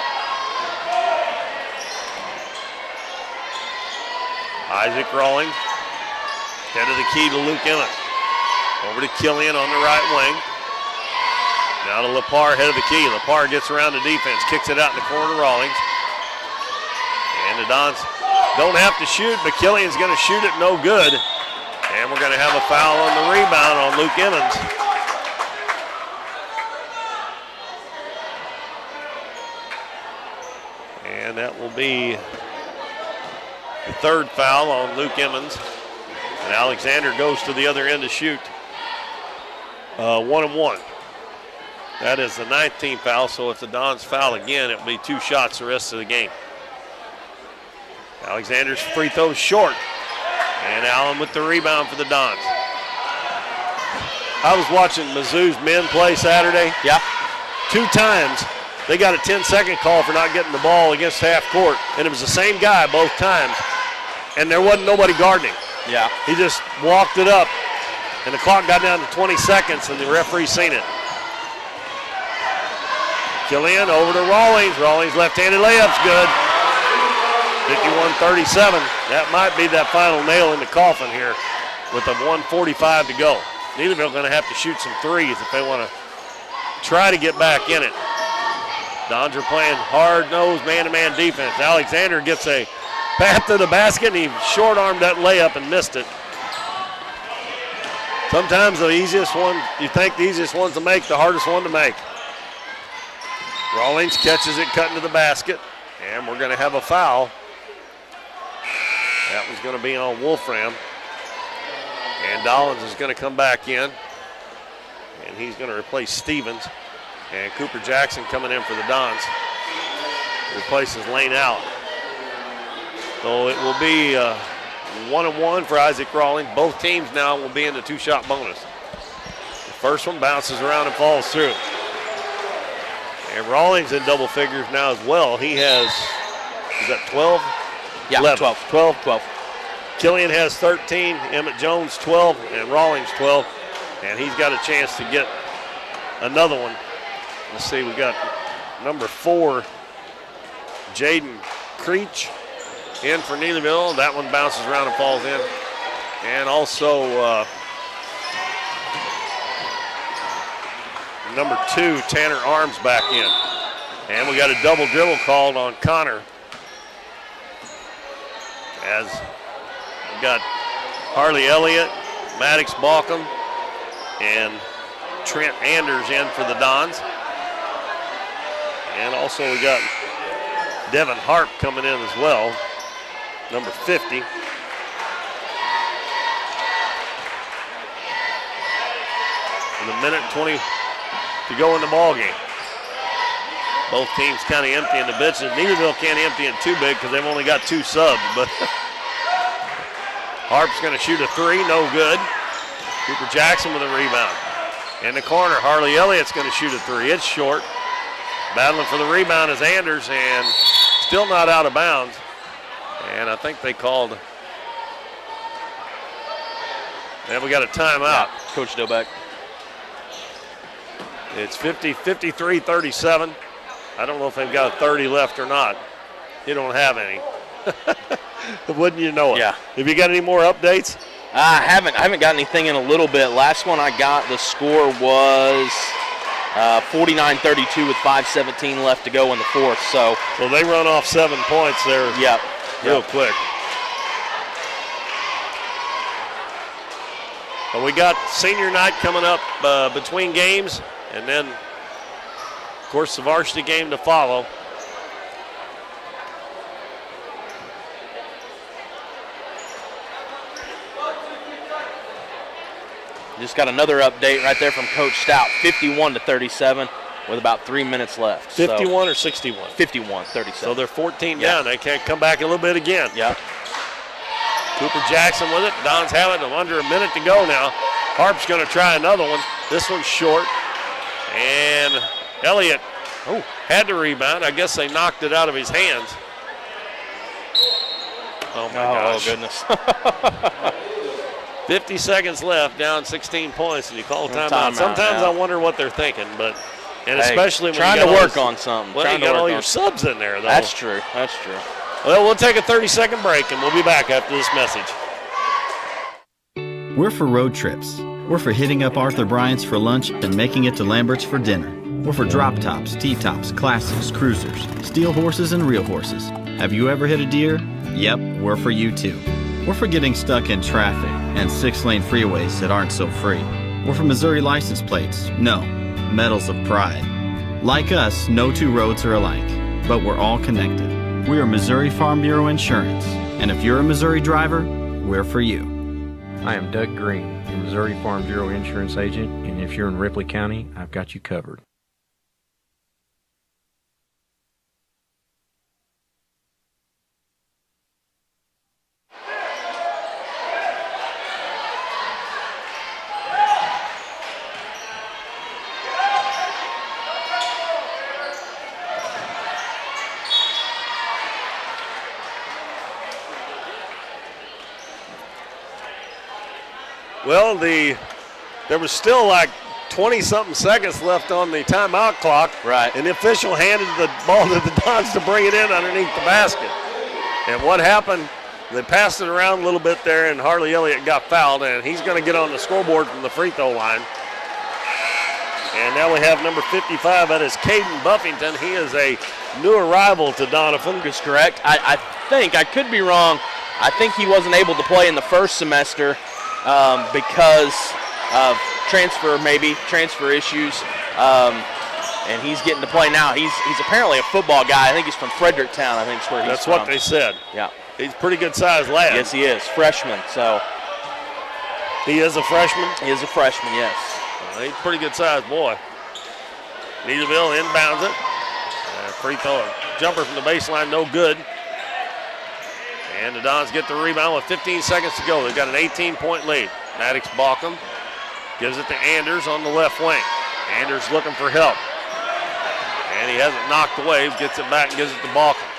Isaac Rawlings, head of the key to Luke Emmett. Over to Killian on the right wing. Now to Lepar, head of the key. Lepar gets around the defense, kicks it out in the corner to Rawlings. And the Dons don't have to shoot, but Killian's going to shoot it no good. And we're going to have a foul on the rebound on Luke Emmons. And that will be the third foul on Luke Emmons. And Alexander goes to the other end to shoot. 1-and-1. That is the 19th foul, so if the Dons foul again, it will be 2 shots the rest of the game. Alexander's free throw short. And Allen with the rebound for the Dons. I was watching Mizzou's men play Saturday. Yeah. 2 times they got a 10-second call for not getting the ball against half court, and it was the same guy both times, and there wasn't nobody guarding. Yeah. He just walked it up, and the clock got down to 20 seconds, and the referee seen it. Killian over to Rawlings. Rawlings left-handed layup's good. 51-37. That might be that final nail in the coffin here with a 1:45 to go. Neelyville going to have to shoot some threes if they want to try to get back in it. Dons are playing hard-nosed man-to-man defense. Alexander gets a path to the basket, and he short-armed that layup and missed it. Sometimes the easiest one, you think the easiest one's to make, the hardest one to make. Rawlings catches it, cutting to the basket, and we're going to have a foul. That was going to be on Wolfram. And Dollins is going to come back in, and he's going to replace Stevens. And Cooper Jackson coming in for the Dons. Replaces Lane out. So it will be 1-and-1 for Isaac Rawlings. Both teams now will be in the 2-shot bonus. The first one bounces around and falls through. And Rawlings in double figures now as well. He has, is that 12? Yeah, 11. 12. Killian has 13, Emmett Jones 12, and Rawlings 12. And he's got a chance to get another one. Let's see, we got number 4, Jaden Creech in for Neelyville. That one bounces around and falls in. number 2, Tanner Arms, back in. And we got a double dribble called on Connor. As we got Harley Elliott, Maddox Balkum, and Trent Anders in for the Dons. And also we got Devin Harp coming in as well, number 50. With a minute 20 to go in the ball game. Both teams kind of emptying the benches. Neelyville can't empty it too big because they've only got 2 subs, but Harp's going to shoot a 3, no good. Cooper Jackson with a rebound. In the corner, Harley Elliott's going to shoot a 3. It's short. Battling for the rebound is Anders, and still not out of bounds. And I think they called. And we got a timeout. Yeah, Coach Dobeck. It's 53-37. I don't know if they've got a 30 left or not. You don't have any. Wouldn't you know it? Yeah. Have you got any more updates? I haven't got anything in a little bit. Last one I got, the score was 49-32 with 5:17 left to go in the fourth. So they run off 7 points there. Yep. Real quick. But we got senior night coming up between games, and then, of course, the varsity game to follow. Just got another update right there from Coach Stout, 51-37 with about 3 minutes left. 51 or 61? 51-37. So they're 14 down. They can't come back a little bit again. Yeah. Cooper Jackson with it. Dons have it. Under a minute to go now. Harp's going to try another one. This one's short. And Elliott had the rebound. I guess they knocked it out of his hands. Oh, my gosh. Oh, goodness. 50 seconds left, down 16 points, and you call timeout. Sometimes I wonder what they're thinking, especially when trying you to work on something. Well, you got all your subs in there, though. That's true. Well, we'll take a 30-second break, and we'll be back after this message. We're for road trips. We're for hitting up Arthur Bryant's for lunch and making it to Lambert's for dinner. We're for drop tops, T-tops, classics, cruisers, steel horses, and real horses. Have you ever hit a deer? Yep, we're for you too. We're for getting stuck in traffic and 6-lane freeways that aren't so free. We're for Missouri license plates. No, medals of pride. Like us, no 2 roads are alike, but we're all connected. We are Missouri Farm Bureau Insurance, and if you're a Missouri driver, we're for you. I am Doug Green, your Missouri Farm Bureau Insurance agent, and if you're in Ripley County, I've got you covered. Well, there was still like 20-something seconds left on the timeout clock. Right. And the official handed the ball to the Dons to bring it in underneath the basket. And what happened, they passed it around a little bit there, and Harley Elliott got fouled, and he's going to get on the scoreboard from the free throw line. And now we have number 55, that is Caden Buffington. He is a new arrival to Doniphan. That's correct. I think, I could be wrong, I think he wasn't able to play in the first semester because of transfer issues, and he's getting to play now. He's apparently a football guy. I think he's from Fredericktown. I think is where he's That's from. what they said. Yeah, he's a pretty good sized lad. Yes, he is. Freshman. So he is a freshman. He is a freshman. Yes. He's a pretty good sized boy. Neelyville inbounds it. Free throw jumper from the baseline, no good. And the Dons get the rebound with 15 seconds to go. They've got an 18-point lead. Maddox Balkum gives it to Anders on the left wing. Anders looking for help. And he has it knocked away. Gets it back and gives it to Balkum.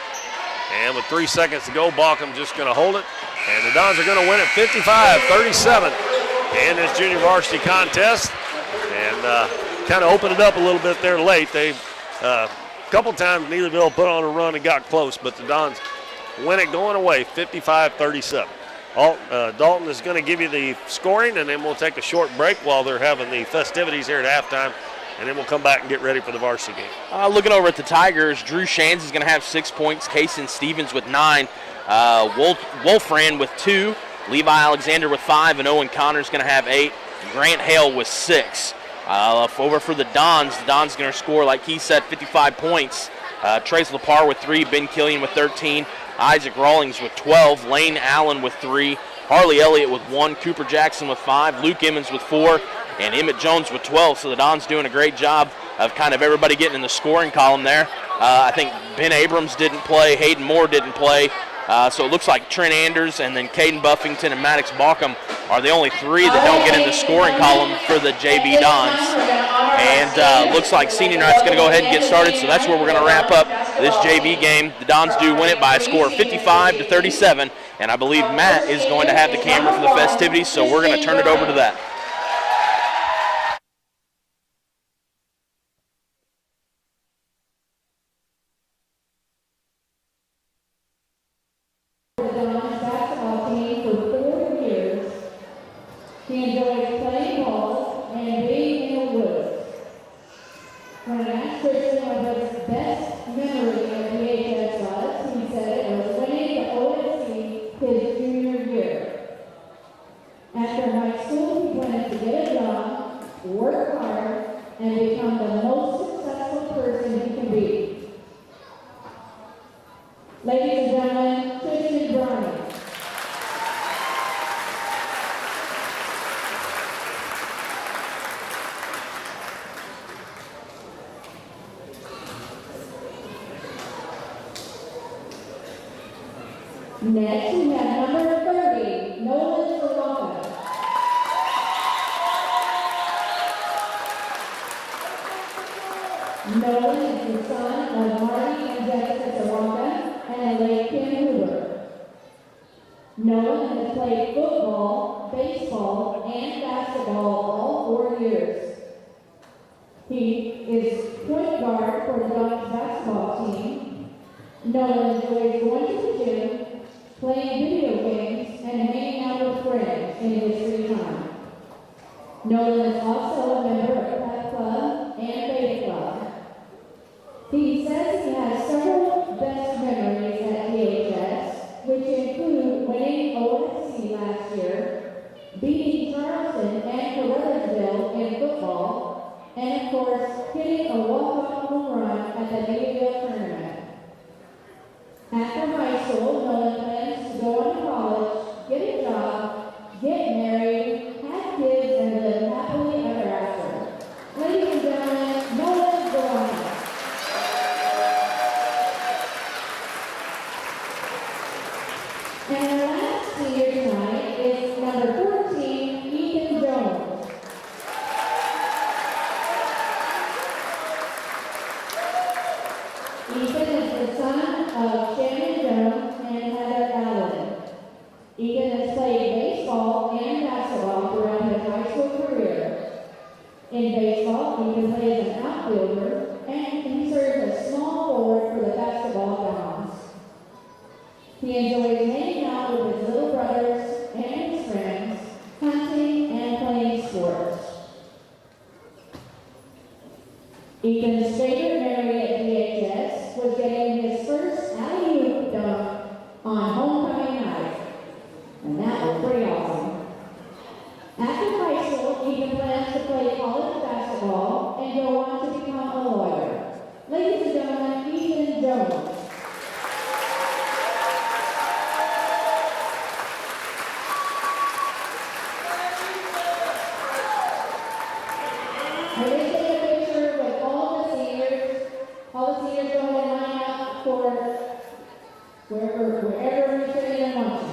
And with 3 seconds to go, Balkum just going to hold it. And the Dons are going to win it 55-37 in this junior varsity contest. And kind of opened it up a little bit there late. They a couple times Neelyville put on a run and got close, but the Dons win it going away, 55-37. Dalton is going to give you the scoring, and then we'll take a short break while they're having the festivities here at halftime and then we'll come back and get ready for the varsity game. Looking over at the Tigers, Drew Shands is going to have 6 points, Kason Stevens with 9, Wolfran with 2, Levi Alexander with 5, and Owen Connor's going to have 8, Grant Hale with 6. Over for the Dons going to score, like he said, 55 points. Trace Lepar with 3, Ben Killian with 13, Isaac Rawlings with 12, Lane Allen with 3, Harley Elliott with 1, Cooper Jackson with 5, Luke Emmons with 4, and Emmett Jones with 12. So the Dons doing a great job of kind of everybody getting in the scoring column there. I think Ben Abrams didn't play, Hayden Moore didn't play. So it looks like Trent Anders and then Caden Buffington and Maddox Baucom are the only 3 that don't get in the scoring column for the JV Dons. And looks like senior night's going to go ahead and get started, so that's where we're going to wrap up this JV game. The Dons do win it by a score of 55-37, and I believe Matt is going to have the camera for the festivities, so we're going to turn it over to that. Next, we have number 30, Nolan Soroka. Nolan is the son of Marty and Jessica Soroka and Elaine Kim Hoover. Nolan has played football, baseball, and basketball all 4 years. He is point guard for the Dons basketball team. Nolan enjoys going to the gym, playing video games, and hanging out with friends in his free time. Nolan is also a member of Pep Club and Beta Club. He says he has several best memories at DHS, which include winning OSC last year, beating Charleston and Caruthersville in football, and of course, hitting a walk-off home run at the Neelyville tournament. After high school, Nolan plans to go on to college, get a job, get married, have kids, and live happily ever after. Ladies and gentlemen, Nolan Soroka. And our last senior tonight is number 14, Ethan Jones. Ethan is the son of Shannon Jones and Heather Allen. Ethan has played baseball and basketball throughout his high school career. In baseball, Ethan plays an outfielder, and he serves as small forward for the basketball Dons. He enjoys hanging out with his little brothers and his friends, hunting and playing sports. Ethan's favorite memory at DHS was getting his first alley-oop dunk on homecoming night, and that was pretty awesome. After high school, Ethan plans to play college basketball and go on to become a lawyer. Ladies and gentlemen, Ethan Jones. We're going to take a picture with all the seniors. All the seniors go ahead and line up for wherever you're sitting and watching.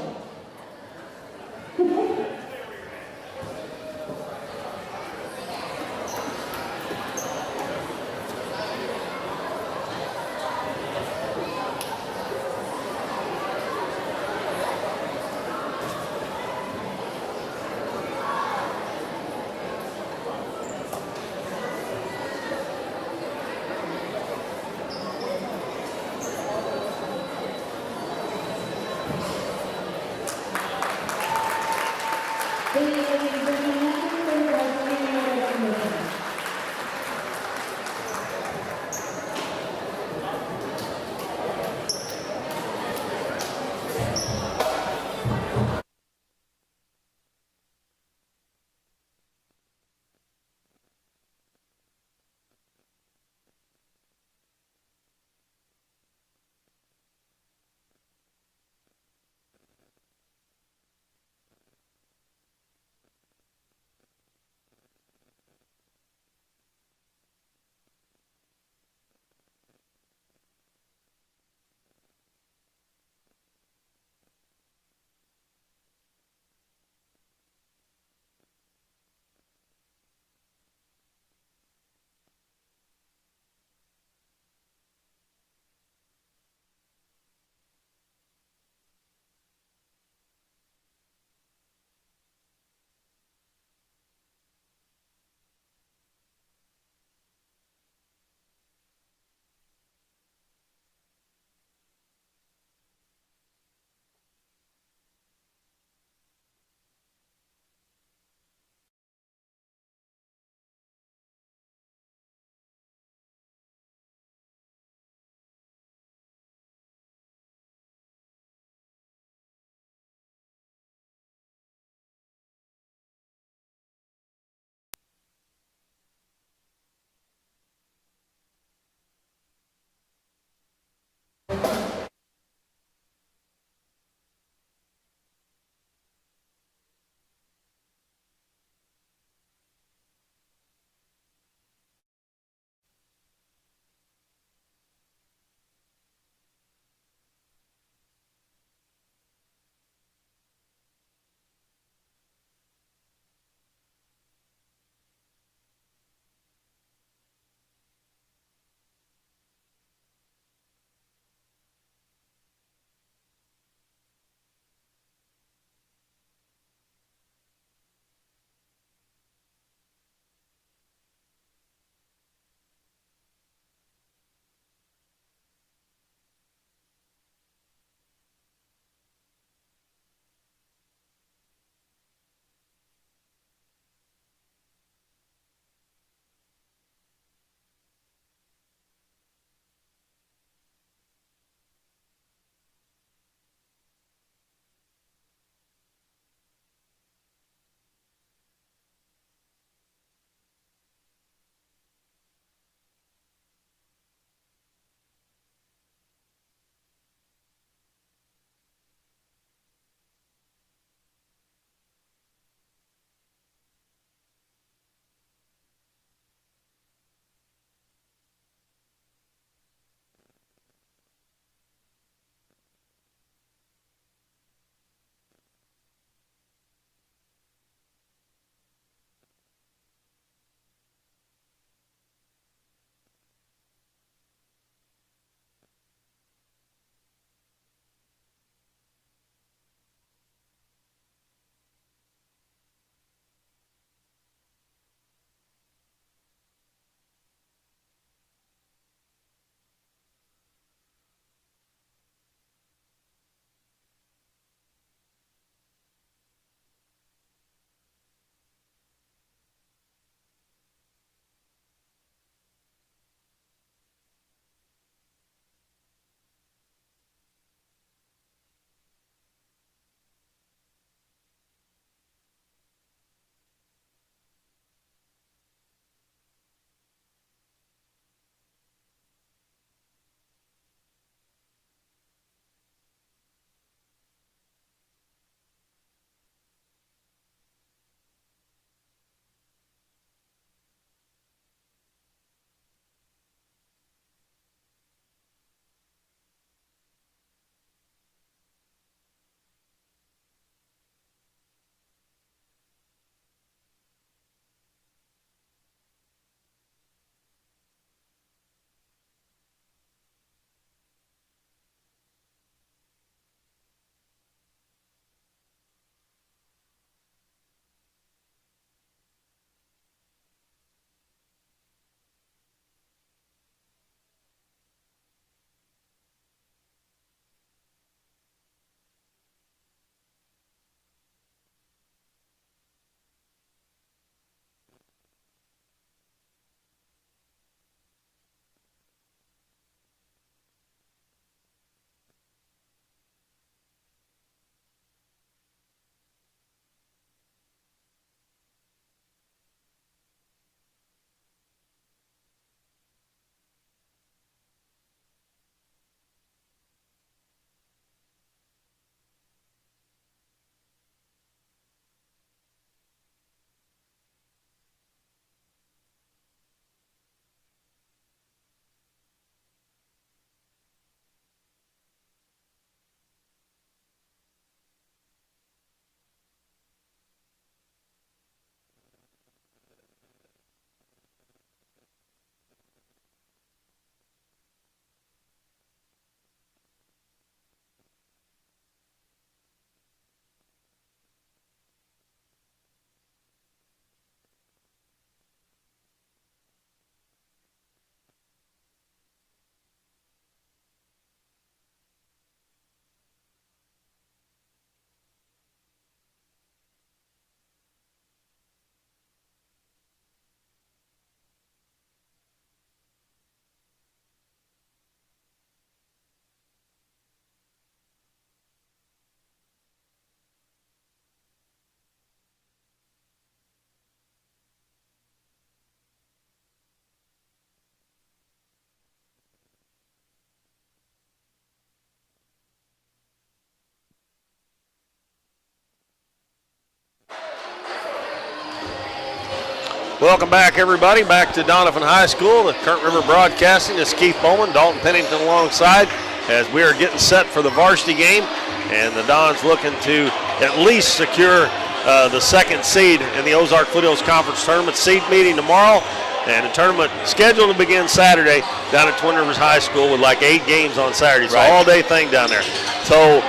Welcome back, everybody, back to Doniphan High School, the Current River Broadcasting. This is Keith Bowman, Dalton Pennington alongside as we are getting set for the varsity game. And the Dons looking to at least secure the second seed in the Ozark Foothills Conference Tournament. Seed meeting tomorrow, and the tournament scheduled to begin Saturday down at Twin Rivers High School with like 8 games on Saturday. It's an all-day thing down there. So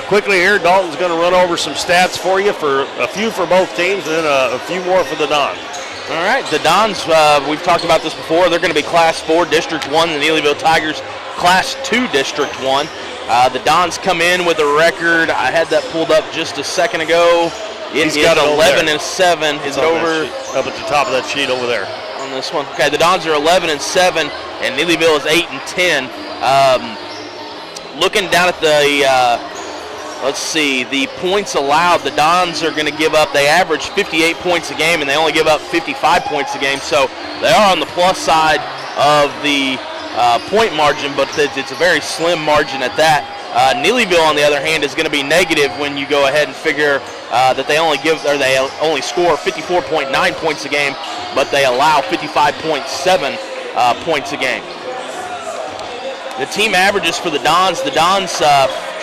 quickly here, Dalton's going to run over some stats for you, for a few for both teams and then a few more for the Dons. All right, the Dons, we've talked about this before. They're going to be Class 4, District 1. The Neelyville Tigers, Class 2, District 1. The Dons come in with a record. I had that pulled up just a second ago. It's got 11-7. Is it over? Up at the top of that sheet over there. On this one. Okay, the Dons are 11-7, and Neelyville is 8-10. Looking down at the, let's see, the points allowed, the Dons are going to give up, they average 58 points a game, and they only give up 55 points a game. So they are on the plus side of the point margin, but it's a very slim margin at that. Neelyville, on the other hand, is going to be negative when you go ahead and figure that they only score 54.9 points a game, but they allow 55.7 points a game. The team averages for the Dons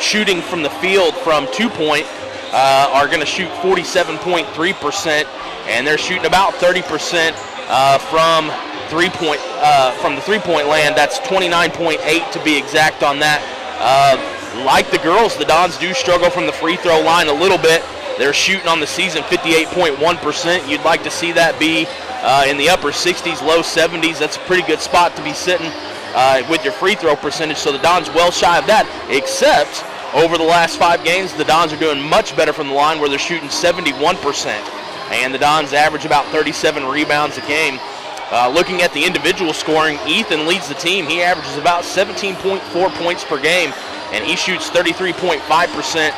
shooting from the field from 2-point are going to shoot 47.3%, and they're shooting about 30% from the three-point land. That's 29.8 to be exact on that. Like the girls, the Dons do struggle from the free throw line a little bit. They're shooting on the season 58.1%. You'd like to see that be in the upper 60s, low 70s. That's a pretty good spot to be sitting with your free throw percentage. So the Dons well shy of that, except over the last 5 games, the Dons are doing much better from the line where they're shooting 71%. And the Dons average about 37 rebounds a game. Looking at the individual scoring, Ethan leads the team. He averages about 17.4 points per game, and he shoots 33.5%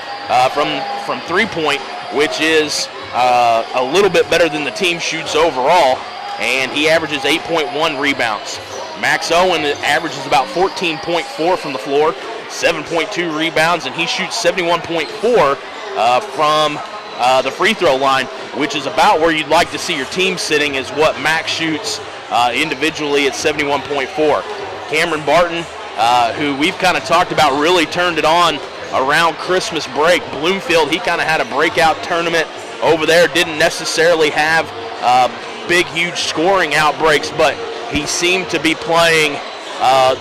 from 3-point, which is a little bit better than the team shoots overall, and he averages 8.1 rebounds. Max Owen averages about 14.4 from the floor, 7.2 rebounds, and he shoots 71.4 from the free throw line, which is about where you'd like to see your team sitting, is what Max shoots individually at 71.4. Cameron Barton, who we've kind of talked about, really turned it on around Christmas break. Bloomfield, he kind of had a breakout tournament over there, didn't necessarily have big, huge scoring outbreaks, but he seemed to be playing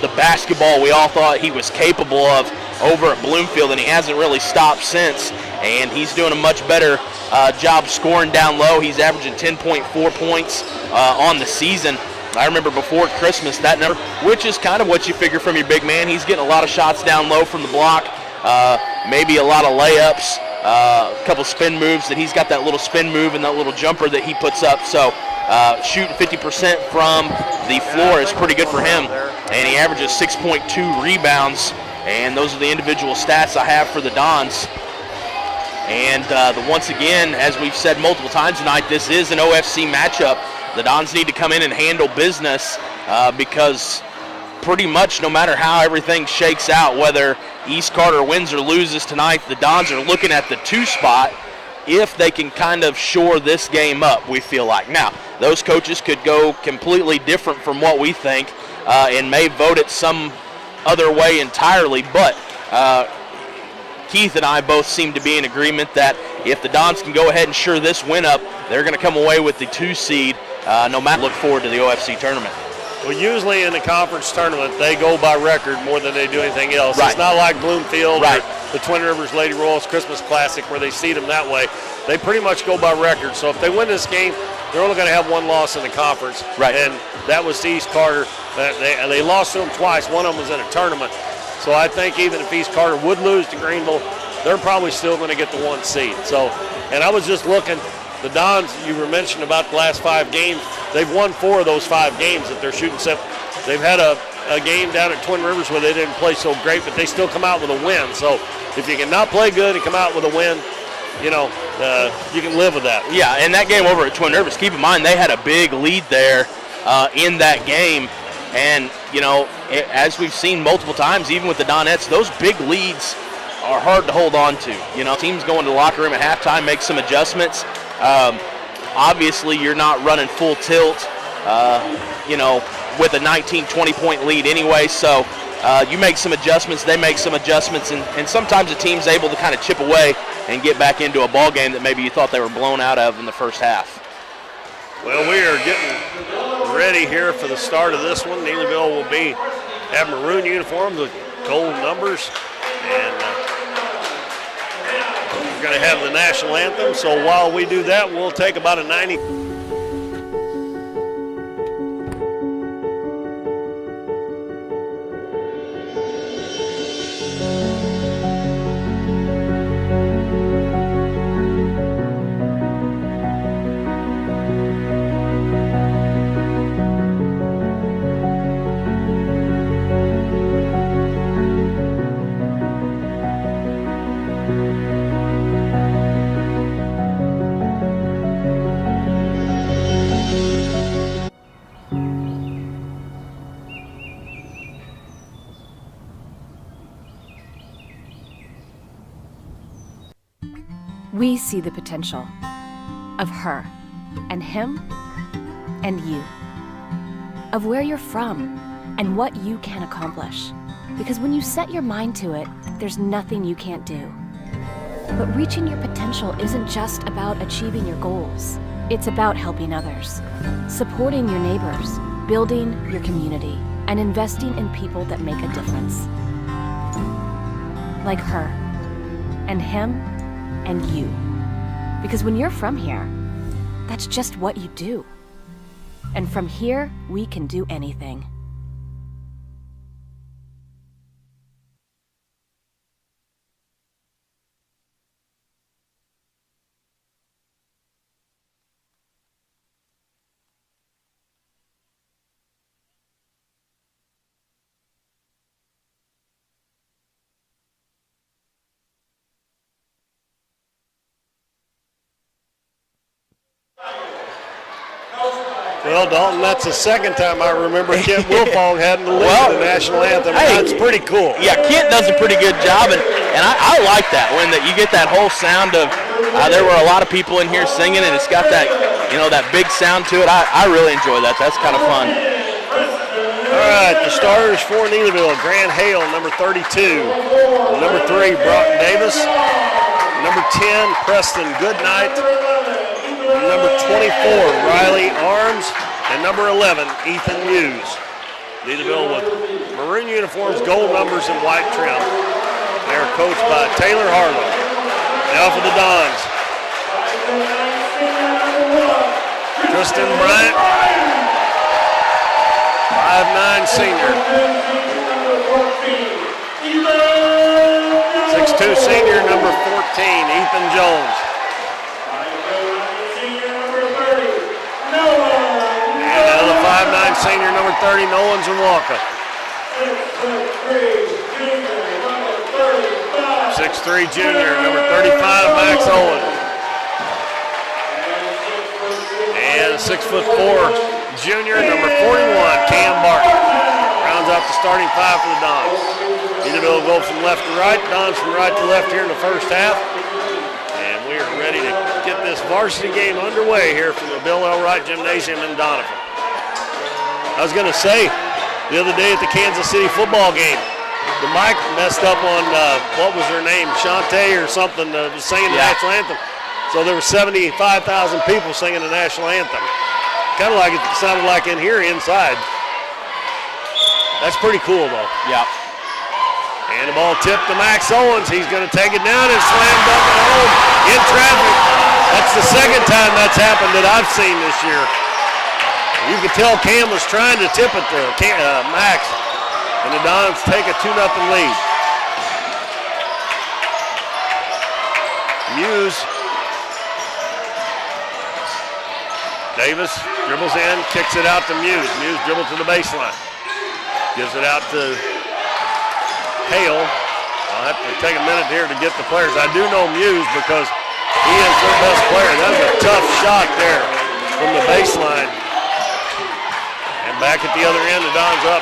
the basketball we all thought he was capable of over at Bloomfield, and he hasn't really stopped since, and he's doing a much better job scoring down low. He's averaging 10.4 points on the season. I remember before Christmas that number, which is kind of what you figure from your big man. He's getting a lot of shots down low from the block, maybe a lot of layups, a couple spin moves. That he's got that little spin move and that little jumper that he puts up. So shooting 50% from the floor is pretty good for him, and he averages 6.2 rebounds. And those are the individual stats I have for the Dons. And once again, as we've said multiple times tonight, this is an OFC matchup. The Dons need to come in and handle business because pretty much no matter how everything shakes out, whether East Carter wins or loses tonight, the Dons are looking at the 2 spot if they can kind of shore this game up, we feel like. Now, those coaches could go completely different from what we think and may vote it some other way entirely, but Keith and I both seem to be in agreement that if the Dons can go ahead and shore this win up, they're going to come away with the 2 seed, no matter. Look forward to the OFC tournament. Well, usually in the conference tournament, they go by record more than they do anything else. Right. It's not like Bloomfield right. or the Twin Rivers Lady Royals Christmas Classic where they seed them that way. They pretty much go by record. So if they win this game, they're only going to have 1 loss in the conference. Right. And that was to East Carter. They lost to them twice. One of them was in a tournament. So I think even if East Carter would lose to Greenville, they're probably still going to get the 1 seed. So, and I was just looking, the Dons, you were mentioning about the last 5 games, they've won 4 of those 5 games that they're shooting. They've had a game down at Twin Rivers where they didn't play so great, but they still come out with a win. So if you can not play good and come out with a win, you know, you can live with that. Yeah, and that game over at Twin Rivers, keep in mind they had a big lead there in that game. And, you know, as we've seen multiple times, even with the Donettes, those big leads are hard to hold on to. You know, teams go into the locker room at halftime, make some adjustments. Obviously, you're not running full tilt, with a 19, 20-point lead anyway. So you make some adjustments, they make some adjustments, and sometimes the team's able to kind of chip away and get back into a ball game that maybe you thought they were blown out of in the first half. Well, we are getting ready here for the start of this one. Neelyville will have maroon uniforms with gold numbers, and we're going to have the national anthem. So while we do that, we'll take about a 90. We see the potential of her and him and you, of where you're from and what you can accomplish. Because when you set your mind to it, there's nothing you can't do. But reaching your potential isn't just about achieving your goals. It's about helping others, supporting your neighbors, building your community, and investing in people that make a difference. Like her and him and you. Because when you're from here, that's just what you do. And from here, we can do anything. Well, Dalton, that's the second time I remember Kent Wilfong hadn't the lead in the national anthem. Hey, that's pretty cool. Yeah, Kent does a pretty good job, and I like that when you get that whole sound of there were a lot of people in here singing, and it's got that that big sound to it. I really enjoy that. That's kind of fun. All right, the starters for Neelyville: Grant Hale, number 32; number 3, Brock Davis; number 10, Preston Goodnight; number 24, Riley Arms; and number 11, Ethan Hughes. Neelyville with maroon uniforms, gold numbers, and white trim. They're coached by Taylor Harlow. Now for the Dons. Tristan Bryant, 5'9" senior. 6'2" senior, number 14, Ethan Jones. And another 5'9" senior, number 30, Nolan Zawalka. 6'3" junior, number 35, Max Owen. And 6'4" junior, number 41, Cam Barton. Rounds out the starting five for the Dons. Neelyville will go from left to right, Dons from right to left here in the first half. And we are ready to get this varsity game underway here from the Bill L. Wright Gymnasium in Doniphan. I was going to say, the other day at the Kansas City football game, the mic messed up on, what was her name, Shantae or something, singing the national anthem. So there were 75,000 people singing the national anthem. Kind of like it sounded like in here inside. That's pretty cool, though. Yeah. And the ball tipped to Max Owens. He's going to take it down and slam dunk it home in traffic. That's the second time that's happened that I've seen this year. You could tell Cam was trying to tip it to Max. And the Dons take a 2-0 lead. Muse. Davis dribbles in, kicks it out to Muse. Muse dribbles to the baseline. Gives it out to Hale. I'll have to take a minute here to get the players. I do know Muse because he is their best player. That was a tough shot there from the baseline. And back at the other end, the Dons up.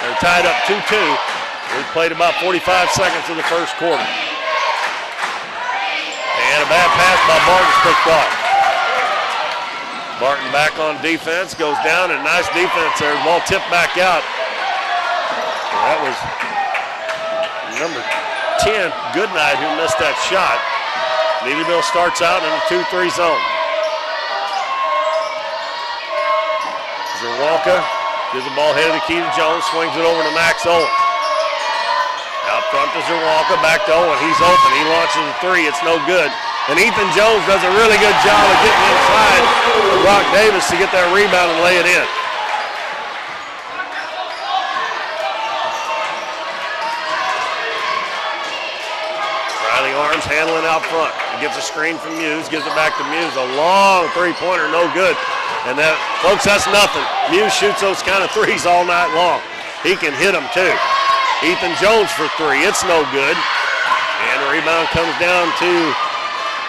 They're tied up 2-2. We've played about 45 seconds of the first quarter. And a bad pass by Barton's picked off. Barton back on defense, goes down, and nice defense there. Ball tipped back out. That was number 10, Goodnight, who missed that shot. Neelyville starts out in a 2-3 zone. Zerwalka gives the ball head of the key to Jones, swings it over to Max Owen. Out front to Zerwalka, back to Owen. He's open. He launches a three. It's no good. And Ethan Jones does a really good job of getting inside to Brock Davis to get that rebound and lay it in. Riley Arms handling out front. He gets a screen from Muse, gives it back to Muse. A long three-pointer, no good. And that, folks, that's nothing. Muse shoots those kind of threes all night long. He can hit them too. Ethan Jones for three. It's no good. And the rebound comes down to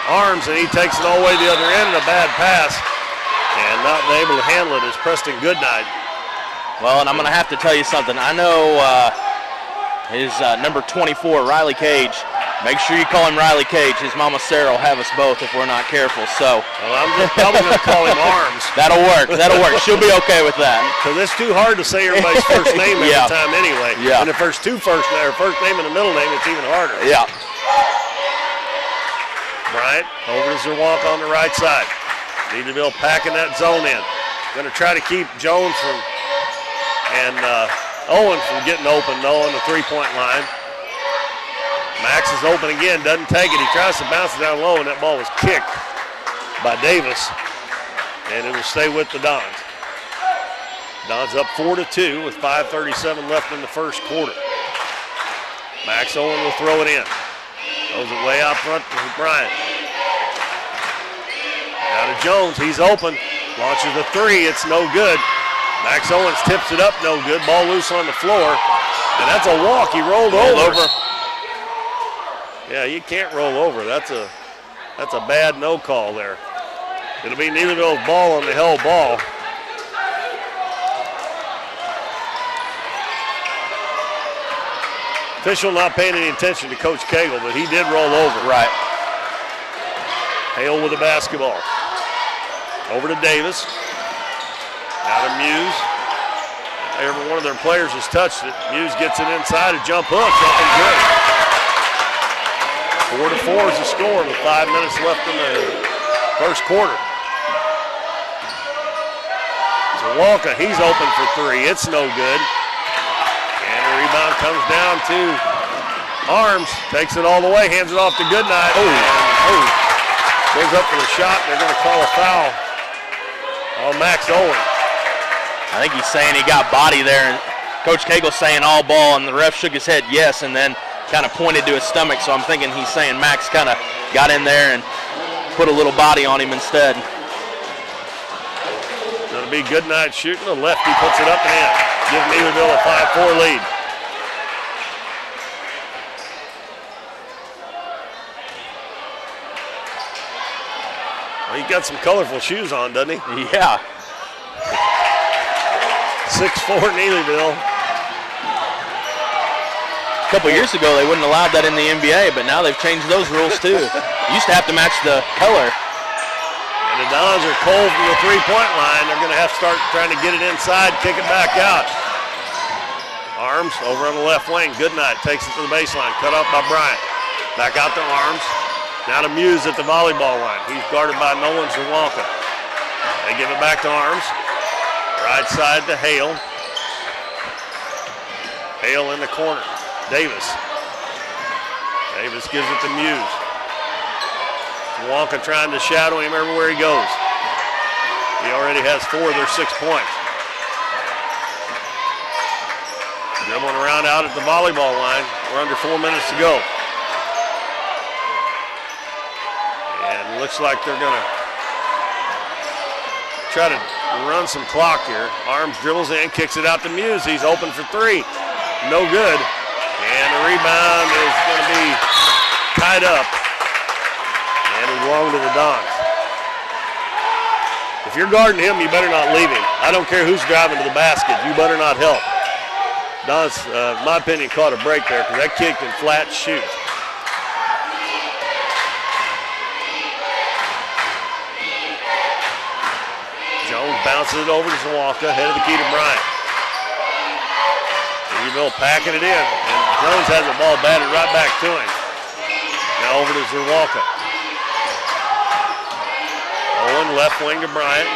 Arms, and he takes it all the way to the other end, and a bad pass. And not able to handle it is Preston Goodnight. Well, and I'm going to have to tell you something. I know his number 24, Riley Cage. Make sure you call him Riley Cage. His mama Sarah will have us both if we're not careful. So, well, I'm just probably going to call him Arms. That'll work. That'll work. She'll be okay with that. Because it's too hard to say everybody's first name every time anyway. Yeah. And the first name and the middle name, it's even harder. Yeah. Bryant over to Zerwalk on the right side. Neelyville packing that zone in. Going to try to keep Jones and Owen from getting open, though, on the three-point line. Max is open again, doesn't take it. He tries to bounce it down low, and that ball was kicked by Davis, and it will stay with the Dons. Dons up 4-2 with 5:37 left in the first quarter. Max Owen will throw it in. Throws it way out front to Bryant. Now to Jones, he's open. Launches a three, it's no good. Max Owens tips it up, no good. Ball loose on the floor, and that's a walk. He rolled over. Yeah, you can't roll over. That's a bad no call there. It'll be Neelyville's ball on the held ball. Official not paying any attention to Coach Cagle, but he did roll over. Right. Hale with the basketball. Over to Davis. Now to Muse. Every one of their players has touched it. Muse gets it inside, a jump hook, nothing good. 4-4 is the score with 5 minutes left in the first quarter. Zerwalka, he's open for three. It's no good. And the rebound comes down to Arms. Takes it all the way, hands it off to Goodnight. Goes up for the shot. They're going to call a foul on Max Owen. I think he's saying he got body there, and Coach Cagle's saying all ball, and the ref shook his head yes, and then kind of pointed to his stomach, so I'm thinking he's saying Max kind of got in there and put a little body on him instead. It'll be Goodnight shooting. The lefty puts it up and in. Give Neelyville a 5-4 lead. Well, he got some colorful shoes on, doesn't he? Yeah. 6'4" Neelyville. A couple years ago, they wouldn't allow that in the NBA, but now they've changed those rules too. You used to have to match the color. And the Dons are cold from the three-point line. They're going to have to start trying to get it inside, kick it back out. Arms over on the left wing. Goodnight takes it to the baseline. Cut off by Bryant. Back out to Arms. Now to Muse at the volleyball line. He's guarded by Nolan Zerwalka. They give it back to Arms. Right side to Hale. Hale in the corner. Davis gives it to Muse. Zerwalka trying to shadow him everywhere he goes. He already has 4 of their 6 points. Dribbling around out at the volleyball line. We're under 4 minutes to go. And it looks like they're going to try to run some clock here. Arms dribbles in, kicks it out to Muse. He's open for three. No good. And the rebound is going to be tied up. And it belongs to the Dons. If you're guarding him, you better not leave him. I don't care who's driving to the basket. You better not help. Dons, in my opinion, caught a break there because that kid can flat shoot. bounces it over to Zawalka, head of the key to Bryant. Neelyville packing it in, and Jones has the ball batted right back to him. Now over to Zawalka. Owen left wing to Bryant.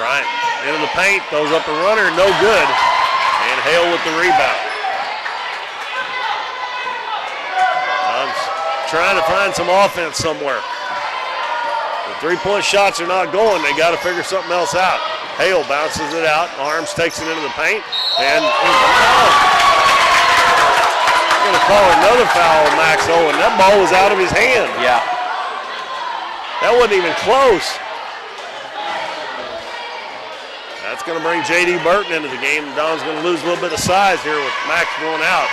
Bryant into the paint, throws up a runner, no good. And Hale with the rebound. Trying to find some offense somewhere. The three-point shots are not going. They got to figure something else out. Hale bounces it out. Arms takes it into the paint. And I'm going to call another foul on Max Owen. That ball was out of his hand. Yeah. That wasn't even close. That's going to bring J.D. Burton into the game. Don's going to lose a little bit of size here with Max going out.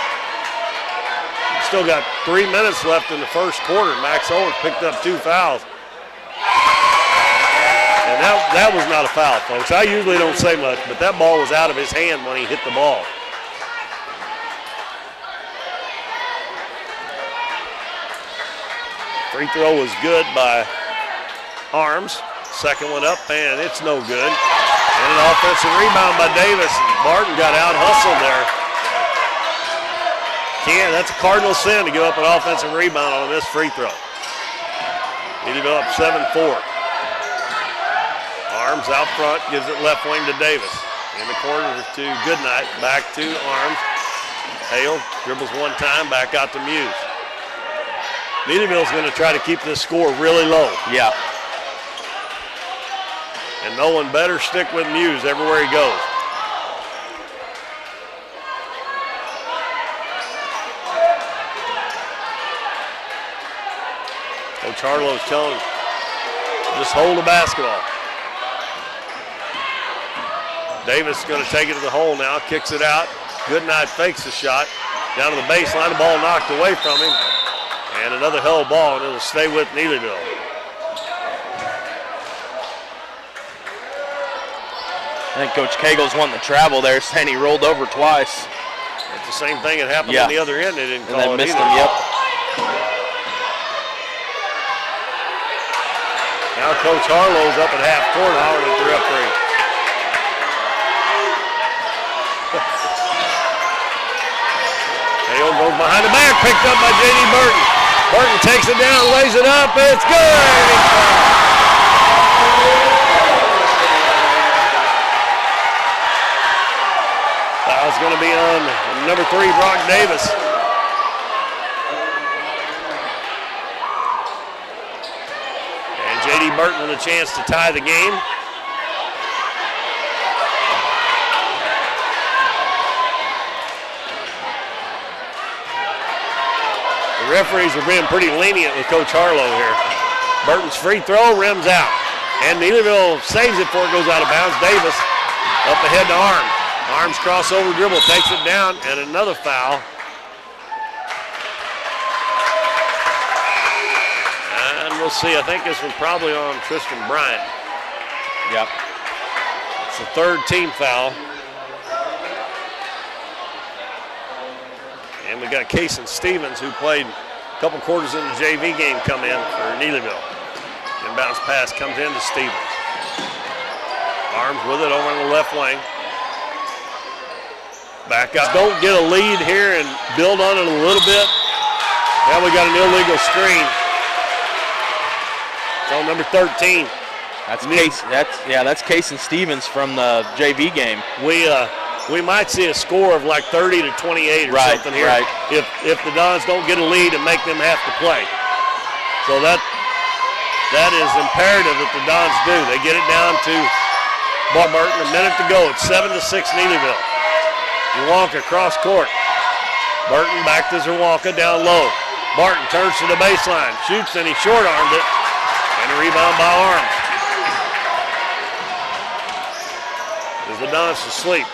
Still got 3 minutes left in the first quarter. Max Owens picked up 2 fouls. And that was not a foul, folks. I usually don't say much, but that ball was out of his hand when he hit the ball. Free throw was good by Arms. Second one up, and it's no good. And an offensive rebound by Davis. And Barton got out hustled there. That's a cardinal sin to give up an offensive rebound on this free throw. Neelyville up 7-4. Arms out front, gives it left wing to Davis. In the corner to Goodnight, back to Arms. Hale dribbles one time, back out to Muse. Neelyville's going to try to keep this score really low. Yeah. And no one better stick with Muse everywhere he goes. Coach Harlow's telling him, just hold the basketball. Davis is going to take it to the hole now, kicks it out. Goodnight fakes the shot. Down to the baseline, the ball knocked away from him. And another held ball, and it'll stay with Neelyville. I think Coach Cagle's wanting to travel there, saying he rolled over twice. It's the same thing that happened on the other end. They didn't call it and they missed either. him, yep. Now Coach Harlow's up at half court hollering at the referee. Hale goes behind the back, picked up by J.D. Burton. Burton takes it down, lays it up, it's good! Foul's going to be on number 3, Brock Davis. And J.D. Burton with a chance to tie the game. The referees are being pretty lenient with Coach Harlow here. Burton's free throw rims out. And Neelyville saves it before it goes out of bounds. Davis up ahead to Arms. Arms crossover dribble, takes it down, and another foul. And we'll see. I think this one's probably on Tristan Bryant. Yep. It's the third team foul. And we got Kason Stevens, who played a couple quarters in the JV game, come in for Neelyville. Inbounds pass comes in to Stevens. Arms with it over on the left wing. Back up. Don't get a lead here and build on it a little bit. Now we got an illegal screen. It's on number 13. That's Kason Stevens from the JV game. We might see a score of like 30 to 28 or something here if the Dons don't get a lead and make them have to play. So that is imperative that the Dons do. They get it down to Bob Burton, a minute to go. It's 7-6 Neelyville. Zawalka cross court. Burton back to Zawalka down low. Barton turns to the baseline, shoots, and he short-armed it. And a rebound by Arms. As the Dons asleep.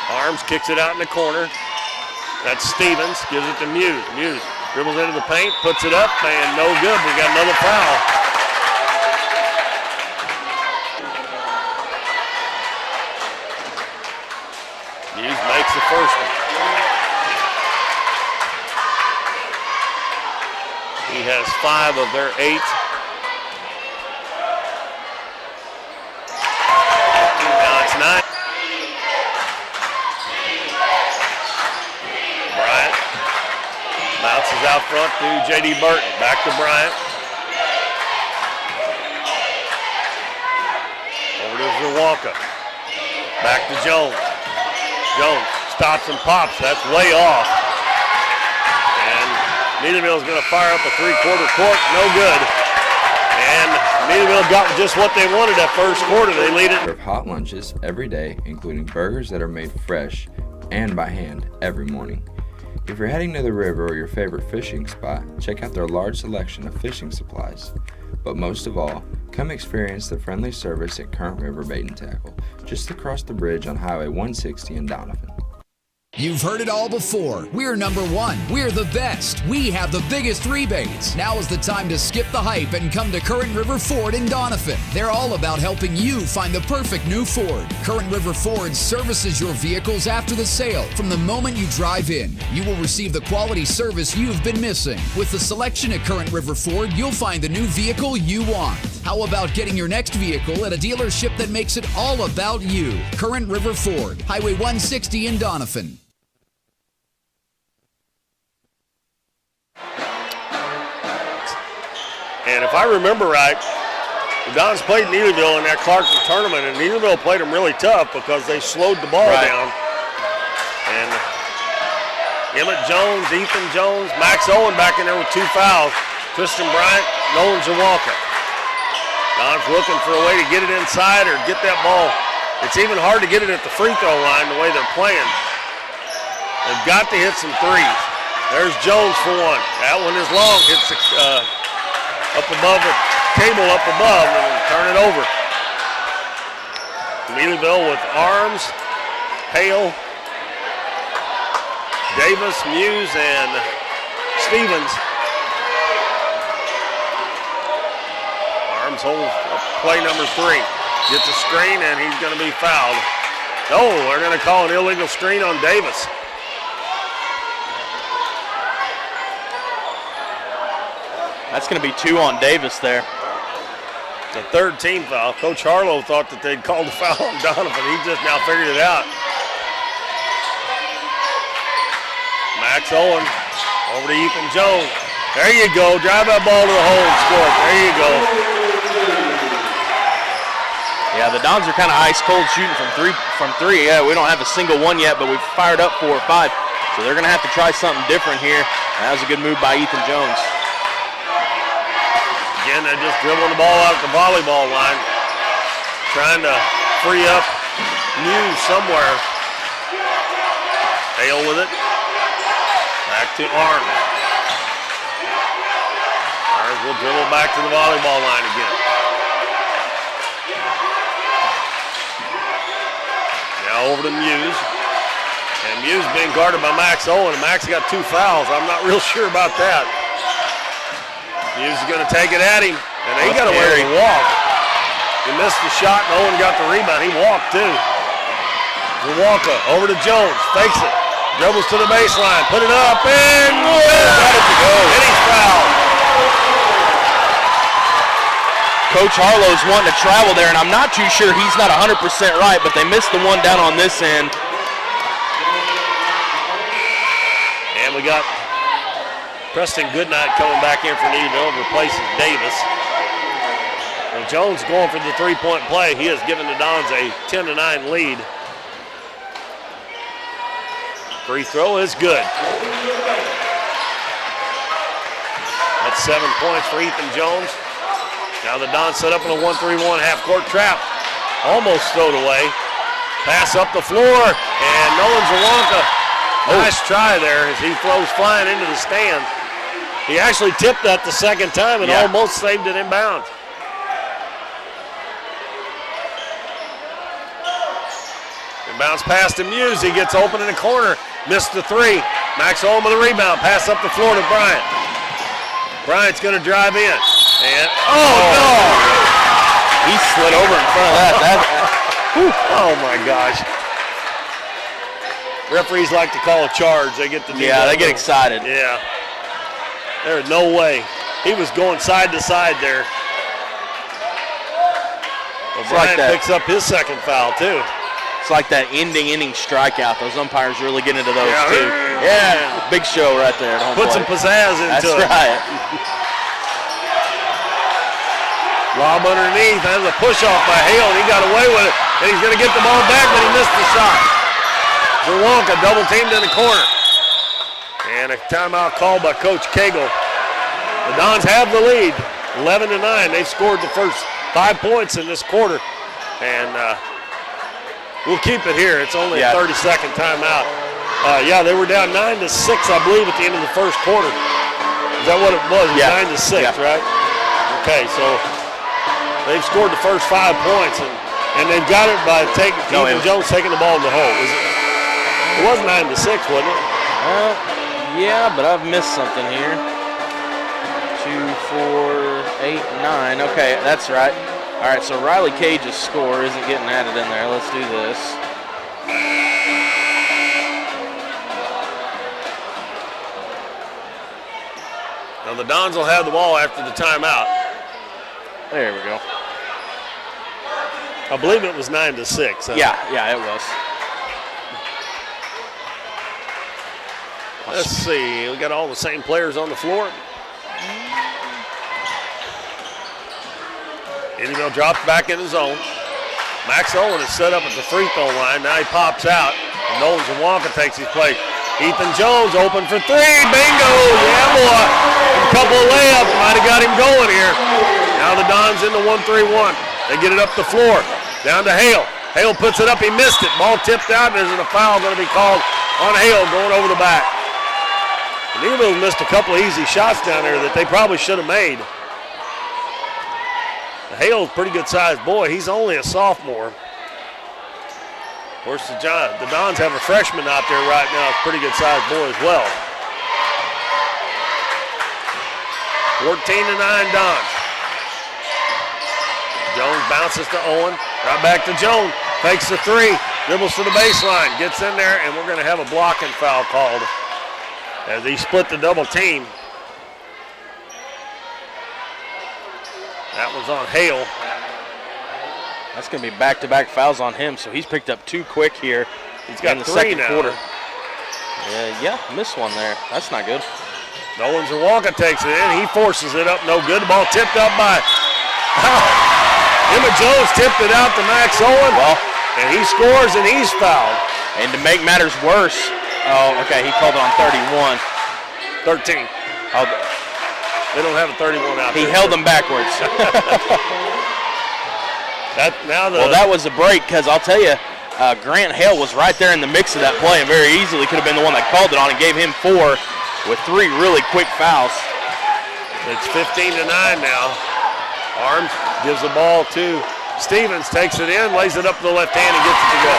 Arms kicks it out in the corner. That's Stevens, gives it to Muse. Muse dribbles into the paint, puts it up, and no good. We got another foul. Muse makes the first one. He has 5 of their 8. Bounces out front to J.D. Burton. Back to Bryant. Over to Zawonka. Back to Jones. Jones stops and pops. That's way off. And Neelyville is going to fire up a three-quarter court. No good. And Neelyville got just what they wanted that first quarter. They lead it. Serve hot lunches every day, including burgers that are made fresh and by hand every morning. If you're heading to the river or your favorite fishing spot, check out their large selection of fishing supplies. But most of all, come experience the friendly service at Current River Bait and Tackle, just across the bridge on Highway 160 in Doniphan. You've heard it all before. We're number one. We're the best. We have the biggest rebates. Now is the time to skip the hype and come to Current River Ford in Doniphan. They're all about helping you find the perfect new Ford. Current River Ford services your vehicles after the sale. From the moment you drive in, you will receive the quality service you've been missing. With the selection at Current River Ford, you'll find the new vehicle you want. How about getting your next vehicle at a dealership that makes it all about you? Current River Ford, Highway 160 in Doniphan. And if I remember right, the Dons played Neelyville in that Clarkson tournament, and Neelyville played them really tough because they slowed the ball down. And Emmett Jones, Ethan Jones, Max Owen back in there with 2 fouls. Tristan Bryant, Nolan Zawonka. Dons looking for a way to get it inside or get that ball. It's even hard to get it at the free throw line the way they're playing. They've got to hit some threes. There's Jones for one. That one is long. Hits up above the cable up above and turn it over. Neelyville with Arms, Hale, Davis, Muse, and Stevens. Arms holds play number 3. Gets a screen and he's going to be fouled. Oh, they're going to call an illegal screen on Davis. That's going to be 2 on Davis there. The 3rd team foul. Coach Harlow thought that they'd called the foul on Doniphan. He just now figured it out. Max Owen over to Ethan Jones. There you go. Drive that ball to the hole and score it. There you go. Yeah, the Dons are kind of ice cold shooting from three. Yeah, we don't have a single one yet, but we've fired up 4 or 5. So they're going to have to try something different here. That was a good move by Ethan Jones. Again, they're just dribbling the ball out at the volleyball line, trying to free up Muse somewhere. Hale with it. Back to Arms. Arms will dribble back to the volleyball line again. Now over to Muse. And Muse being guarded by Max Owen. Max got 2 fouls. I'm not real sure about that. Muse is going to take it at him, and he got away with a walk. He missed the shot, and Owen got the rebound. He walked, too. Zawonka over to Jones, fakes it, dribbles to the baseline, put it up, and got it to go. And he's fouled. Coach Harlow's wanting to travel there, and I'm not too sure he's not 100% right, but they missed the one down on this end. And we got Preston Goodnight coming back in for Neelyville, replaces Davis. And Jones going for the 3-point play. He has given the Dons a 10-9 lead. Free throw is good. That's 7 points for Ethan Jones. Now the Dons set up in a 1-3-1 half-court trap. Almost thrown away. Pass up the floor, and Nolan Zawonka. Nice try there as he throws flying into the stand. He actually tipped that the second time and almost saved it inbounds. Inbounds pass to Muse. He gets open in the corner. Missed the 3. Max Owen with a rebound. Pass up the floor to Bryant. Bryant's going to drive in. And, no! He slid over in front of that. Oh, my gosh. Referees like to call a charge. They get the they get excited. Yeah. There's no way. He was going side to side there. Well, Bryant picks up his second foul, too. It's like that ending strikeout. Those umpires really get into those too. Yeah, big show right there. Put some pizzazz into it. That's right. Lob underneath. That's a push-off by Hale, and he got away with it. And he's going to get the ball back, but he missed the shot. Zawonka double-teamed in the corner. And a timeout called by Coach Cagle. The Dons have the lead, 11-9. They've scored the first 5 points in this quarter. And we'll keep it here. It's only a 30-second timeout. They were down 9-6, I believe, at the end of the first quarter. Is that what it was? It was 9-6, right? Okay, so they've scored the first 5 points, and they've got it by Ethan Jones taking the ball in the hole. It was 9-6, wasn't it? Yeah, but I've missed something here. 2, 4, 8, 9. Okay, that's right. All right, so Riley Cage's score isn't getting added in there. Let's do this. Now the Dons will have the ball after the timeout. There we go. I believe it was 9-6. Yeah, it was. Let's see. We got all the same players on the floor. Neelyville drops back in the zone. Max Owen is set up at the free throw line. Now he pops out. Nolan Zawonka takes his place. Ethan Jones open for 3. Bingo! Yeah, boy. A couple of layups might have got him going here. Now the Dons in the 1-3-1. They get it up the floor. Down to Hale. Hale puts it up. He missed it. Ball tipped out. There's a foul going to be called on Hale going over the back. Neelyville missed a couple of easy shots down there that they probably should have made. Hale's a pretty good-sized boy. He's only a sophomore. Of course, the Dons have a freshman out there right now. A pretty good-sized boy as well. 14-9 Dons. Jones bounces to Owen. Right back to Jones. Fakes the 3. Dribbles to the baseline. Gets in there, and we're going to have a blocking foul called as he split the double team. That was on Hale. That's going to be back-to-back fouls on him, so he's picked up 2 quick here. He's got in the 3 second now. quarter. Missed one there. That's not good. Nolan Zawonka takes it in. He forces it up. No good. The ball tipped up by Emma Jones. Tipped it out to Max Owen. Well, and he scores, and he's fouled. And to make matters worse, he called it on 31. 13. They don't have a 31 out there. He held them backwards. That was a break, because I'll tell you, Grant Hale was right there in the mix of that play and very easily could have been the one that called it on and gave him 4 with 3 really quick fouls. It's 15-9 now. Arms gives the ball to Stevens, takes it in, lays it up to the left hand and gets it to go.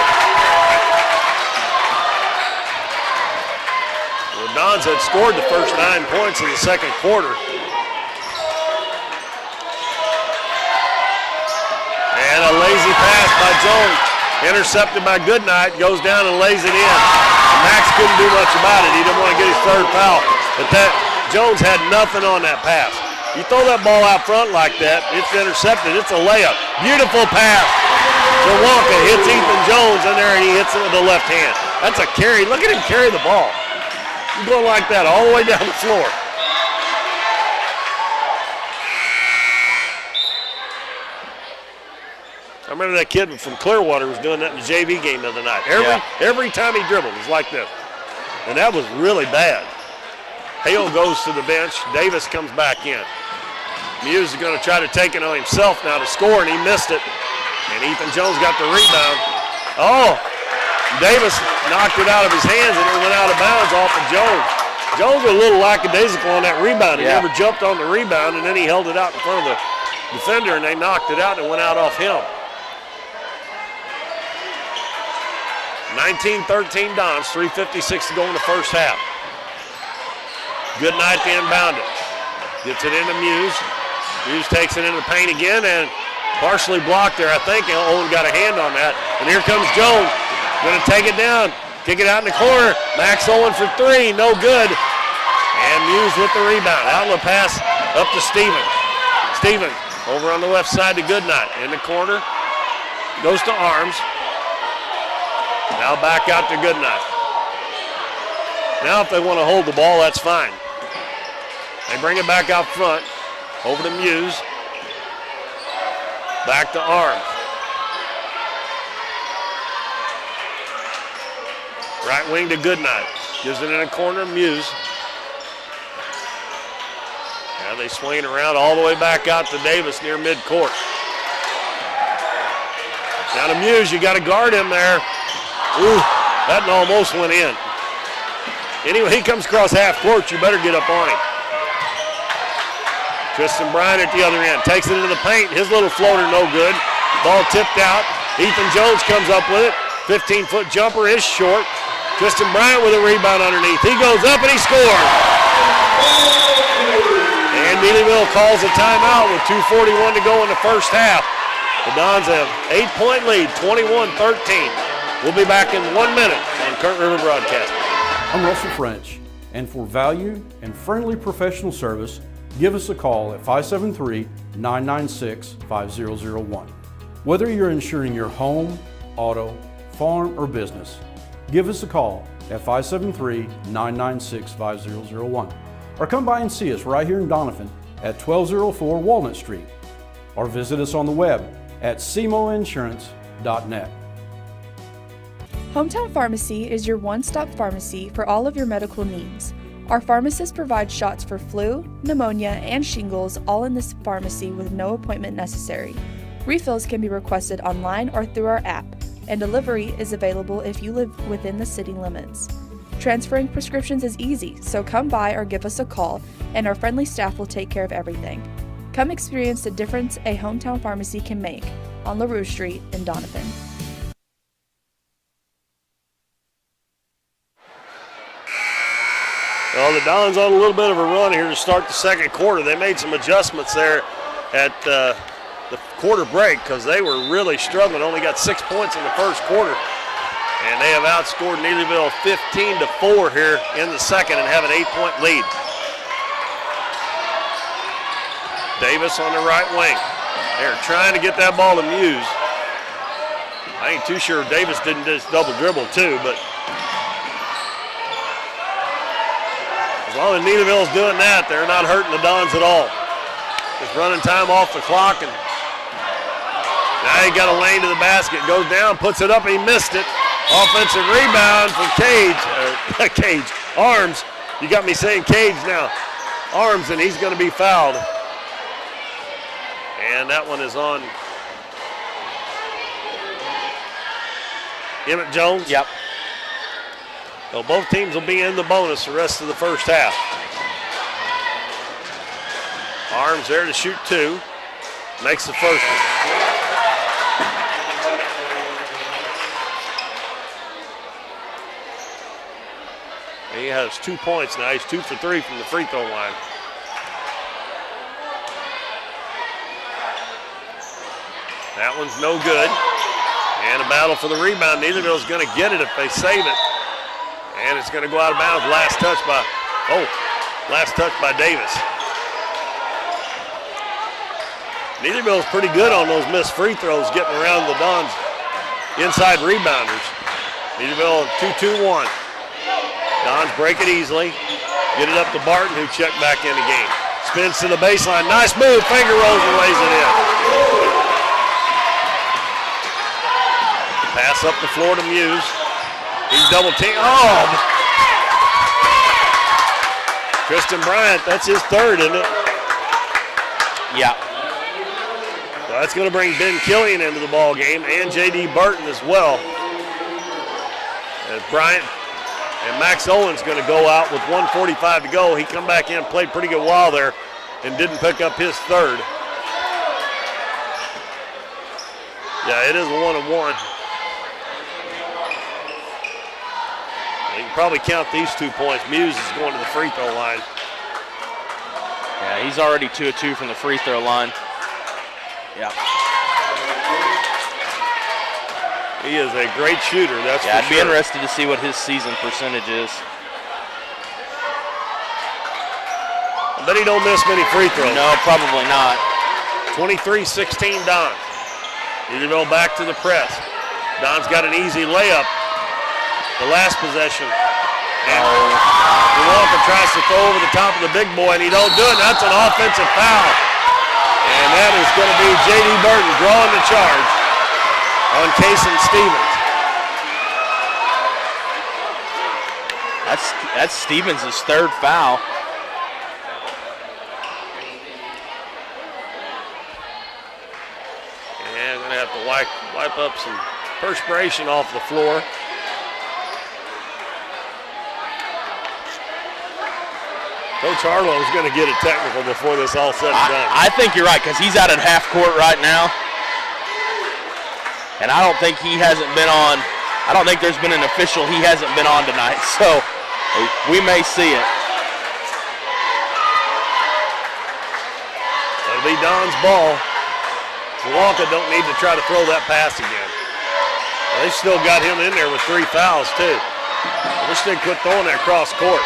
The Dons had scored the first 9 points in the second quarter. And a lazy pass by Jones, intercepted by Goodnight, goes down and lays it in. Max couldn't do much about it. He didn't want to get his 3rd foul. But Jones had nothing on that pass. You throw that ball out front like that, it's intercepted. It's a layup. Beautiful pass. Zawonka hits Ethan Jones in there, and he hits it with the left hand. That's a carry. Look at him carry the ball. He's going like that all the way down the floor. I remember that kid from Clearwater was doing that in the JV game the other night. Every time he dribbled, it was like this. And that was really bad. Hale goes to the bench. Davis comes back in. Muse is going to try to take it on himself now to score, and he missed it. And Ethan Jones got the rebound. Oh, Davis knocked it out of his hands, and it went out of bounds off of Jones. Jones was a little lackadaisical on that rebound. He never jumped on the rebound, and then he held it out in front of the defender, and they knocked it out, and it went out off him. 19-13 Dons, 3:56 to go in the first half. Goodnight to inbound it. Gets it into Muse. Muse takes it into the paint again and partially blocked there. I think Owen got a hand on that. And here comes Jones. Going to take it down. Kick it out in the corner. Max Owen for 3. No good. And Muse with the rebound. Outlet pass up to Stevens. Stevens over on the left side to Goodnight. In the corner. Goes to Arms. Now back out to Goodnight. Now if they want to hold the ball, that's fine. They bring it back out front. Over to Muse. Back to Arms. Right wing to Goodnight. Gives it in a corner, Muse. Now they swing around all the way back out to Davis near midcourt. Now to Muse, you got to guard him there. Ooh, that almost went in. Anyway, he comes across half court, you better get up on him. Tristan Bryant at the other end, takes it into the paint. His little floater, no good. Ball tipped out. Ethan Jones comes up with it. 15-foot jumper is short. Tristan Bryant with a rebound underneath. He goes up and he scores. And Neelyville calls a timeout with 2:41 to go in the first half. The Dons have 8-point lead, 21-13. We'll be back in 1 minute on Current River Broadcasting. I'm Russell French, and for value and friendly professional service, give us a call at 573-996-5001. Whether you're insuring your home, auto, farm, or business, give us a call at 573-996-5001. Or come by and see us right here in Doniphan at 1204 Walnut Street. Or visit us on the web at cmoinsurance.net. Hometown Pharmacy is your one-stop pharmacy for all of your medical needs. Our pharmacists provide shots for flu, pneumonia, and shingles all in this pharmacy with no appointment necessary. Refills can be requested online or through our app, and delivery is available if you live within the city limits. Transferring prescriptions is easy, so come by or give us a call, and our friendly staff will take care of everything. Come experience the difference a hometown pharmacy can make on LaRue Street in Doniphan. Well, the Dons on a little bit of a run here to start the second quarter. They made some adjustments there at the quarter break because they were really struggling. Only got 6 points in the first quarter. And they have outscored Neelyville 15-4 here in the second and have an 8-point lead. Davis on the right wing. They're trying to get that ball to Muse. I ain't too sure Davis didn't just double dribble too, but as long as Neelyville's doing that, they're not hurting the Dons at all. Just running time off the clock, and now he got a lane to the basket. Goes down, puts it up, and he missed it. Offensive rebound from Arms. You got me saying Cage now. Arms, and he's going to be fouled. And that one is on Emmett Jones. Yep. So both teams will be in the bonus the rest of the first half. Arms there to shoot two. Makes the first one. He has 2 points now. He's 2 for 3 from the free throw line. That one's no good. And a battle for the rebound. Neelyville's going to get it if they save it. And it's going to go out of bounds. Last touch by Davis. Neelyville's pretty good on those missed free throws, getting around the Dons' inside rebounders. Neelyville 2-2-1. Dons break it easily. Get it up to Barton, who checked back in the game. Spins to the baseline. Nice move. Finger rolls and lays it in. Pass up the floor to Muse. He's double teamed. Oh! Tristan Bryant, that's his third, isn't it? Yeah. So that's going to bring Ben Killian into the ball game and J.D. Burton as well. As Bryant and Max Owens going to go out with 1:45 to go. He come back in, played pretty good while there, and didn't pick up his third. Yeah, it is a 1-on-1. You can probably count these 2 points. Muse is going to the free throw line. Yeah, he's already 2 of 2 from the free throw line. Yeah. He is a great shooter, that's for sure. I'd be interested to see what his season percentage is. I bet he don't miss many free throws. No, probably not. 23-16 Don. Neelyville back to the press. Don's got an easy layup. the last possession. And Walker tries to throw over the top of the big boy, and he don't do it. That's an offensive foul. And that is going to be J.D. Burton drawing the charge on Kason Stevens. That's Stevens' third foul. And going to have to wipe up some perspiration off the floor. Coach Harlow's going to get a technical before this all said and done. I think you're right, because he's out at half court right now. And I don't think he hasn't been on. I don't think there's been an official he hasn't been on tonight. So we may see it. That'll be Don's ball. Walker don't need to try to throw that pass again. Well, they still got him in there with 3 fouls too. I wish they'd quit throwing that cross court.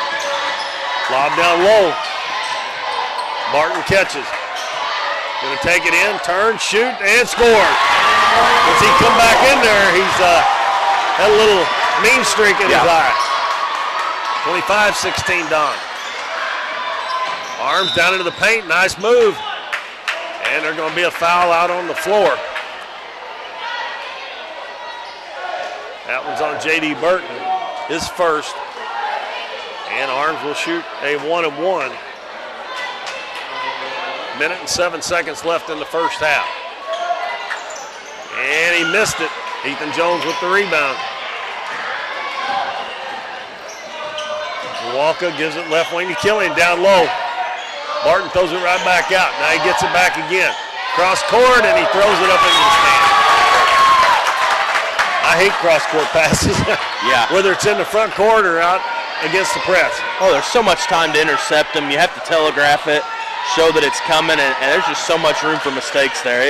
Lob down low. Barton catches. Gonna take it in, turn, shoot, and score. As he come back in there, he's had a little mean streak in his eye. 25-16 Don. Arms down into the paint, nice move. And there's gonna be a foul out on the floor. That one's on J.D. Burton, his first. And Arms will shoot a 1-of-1. Minute and 7 seconds left in the first half. And he missed it. Ethan Jones with the rebound. Walker gives it left wing to Killian down low. Barton throws it right back out. Now he gets it back again. Cross court, and he throws it up into the stand. I hate cross court passes. Yeah. Whether it's in the front court or out against the press. Oh, there's so much time to intercept them. You have to telegraph it, show that it's coming, and there's just so much room for mistakes there.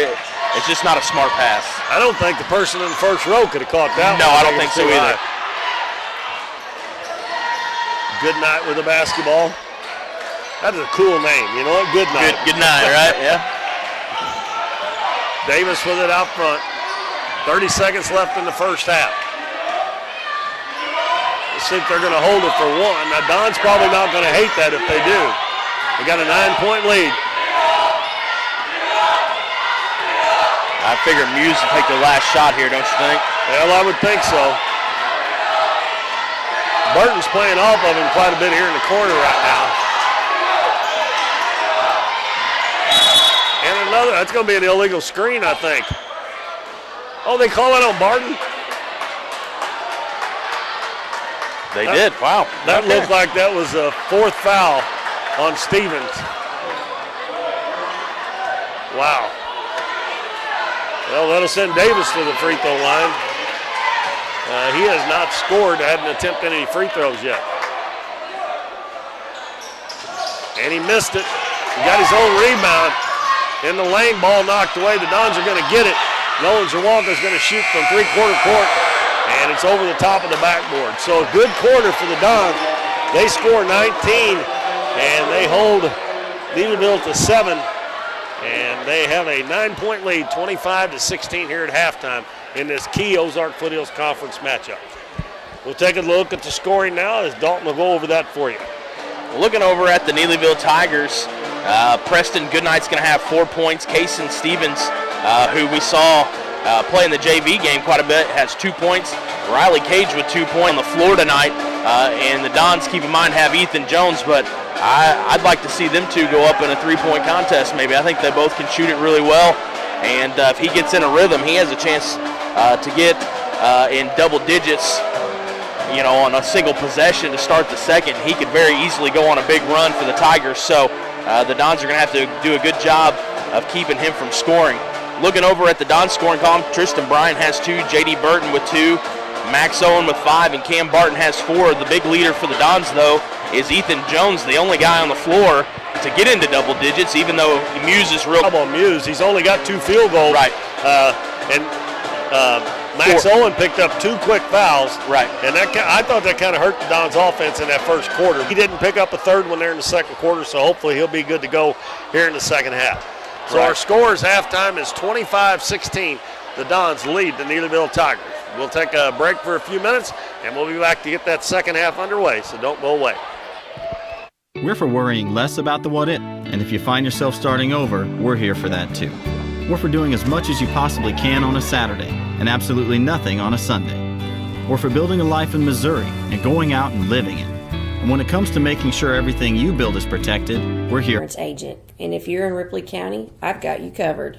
It's just not a smart pass. I don't think the person in the first row could have caught that one. No, I don't think so either. Good night with the basketball. That is a cool name. You know what? Good night. Good night, right? Yeah. Davis with it out front. 30 seconds left in the first half. Let's see if they're going to hold it for one. Now, Don's probably not going to hate that if they do. They got a 9-point lead. I figure Muse will take the last shot here, don't you think? Well, I would think so. Burton's playing off of him quite a bit here in the corner right now. And another, that's going to be an illegal screen, I think. Oh, they call it on Barton? They did, wow. That looked like that was a 4th foul on Stevens. Wow. Well, that'll send Davis to the free throw line. He has not scored, hadn't attempted any free throws yet. And he missed it. He got his own rebound. In the lane, ball knocked away. The Dons are going to get it. Nolan Zawalka's going to shoot from 3-quarter court, and it's over the top of the backboard. So a good quarter for the Dons. They score 19, and they hold Neelyville to 7, and they have a 9-point lead, 25-16 here at halftime in this key Ozark Foothills Conference matchup. We'll take a look at the scoring now as Dalton will go over that for you. Looking over at the Neelyville Tigers, Preston Goodnight's going to have 4 points. Kason Stevens, who we saw play in the JV game quite a bit, has 2 points. Riley Cage with 2 points on the floor tonight. And the Dons, keep in mind, have Ethan Jones, but I'd like to see them two go up in a 3-point contest maybe. I think they both can shoot it really well. And if he gets in a rhythm, he has a chance to get in double digits, you know, on a single possession to start the second. He could very easily go on a big run for the Tigers. So the Dons are going to have to do a good job of keeping him from scoring. Looking over at the Dons scoring column, Tristan Bryan has 2, J.D. Burton with 2, Max Owen with 5, and Cam Barton has 4. The big leader for the Dons, though, is Ethan Jones, the only guy on the floor to get into double digits, even though Muse is real. On Muse, he's only got 2 field goals. Right. And Max Owen picked up 2 quick fouls. Right. And that I thought that kind of hurt the Dons offense in that first quarter. He didn't pick up a third one there in the second quarter, so hopefully he'll be good to go here in the second half. So our scores halftime is 25-16. The Dons lead the Neelyville Tigers. We'll take a break for a few minutes, and we'll be back to get that second half underway, so don't go away. We're for worrying less about the what if, and if you find yourself starting over, we're here for that too. We're for doing as much as you possibly can on a Saturday and absolutely nothing on a Sunday. We're for building a life in Missouri and going out and living it. And when it comes to making sure everything you build is protected, we're here. Agent, and if you're in Ripley County, I've got you covered.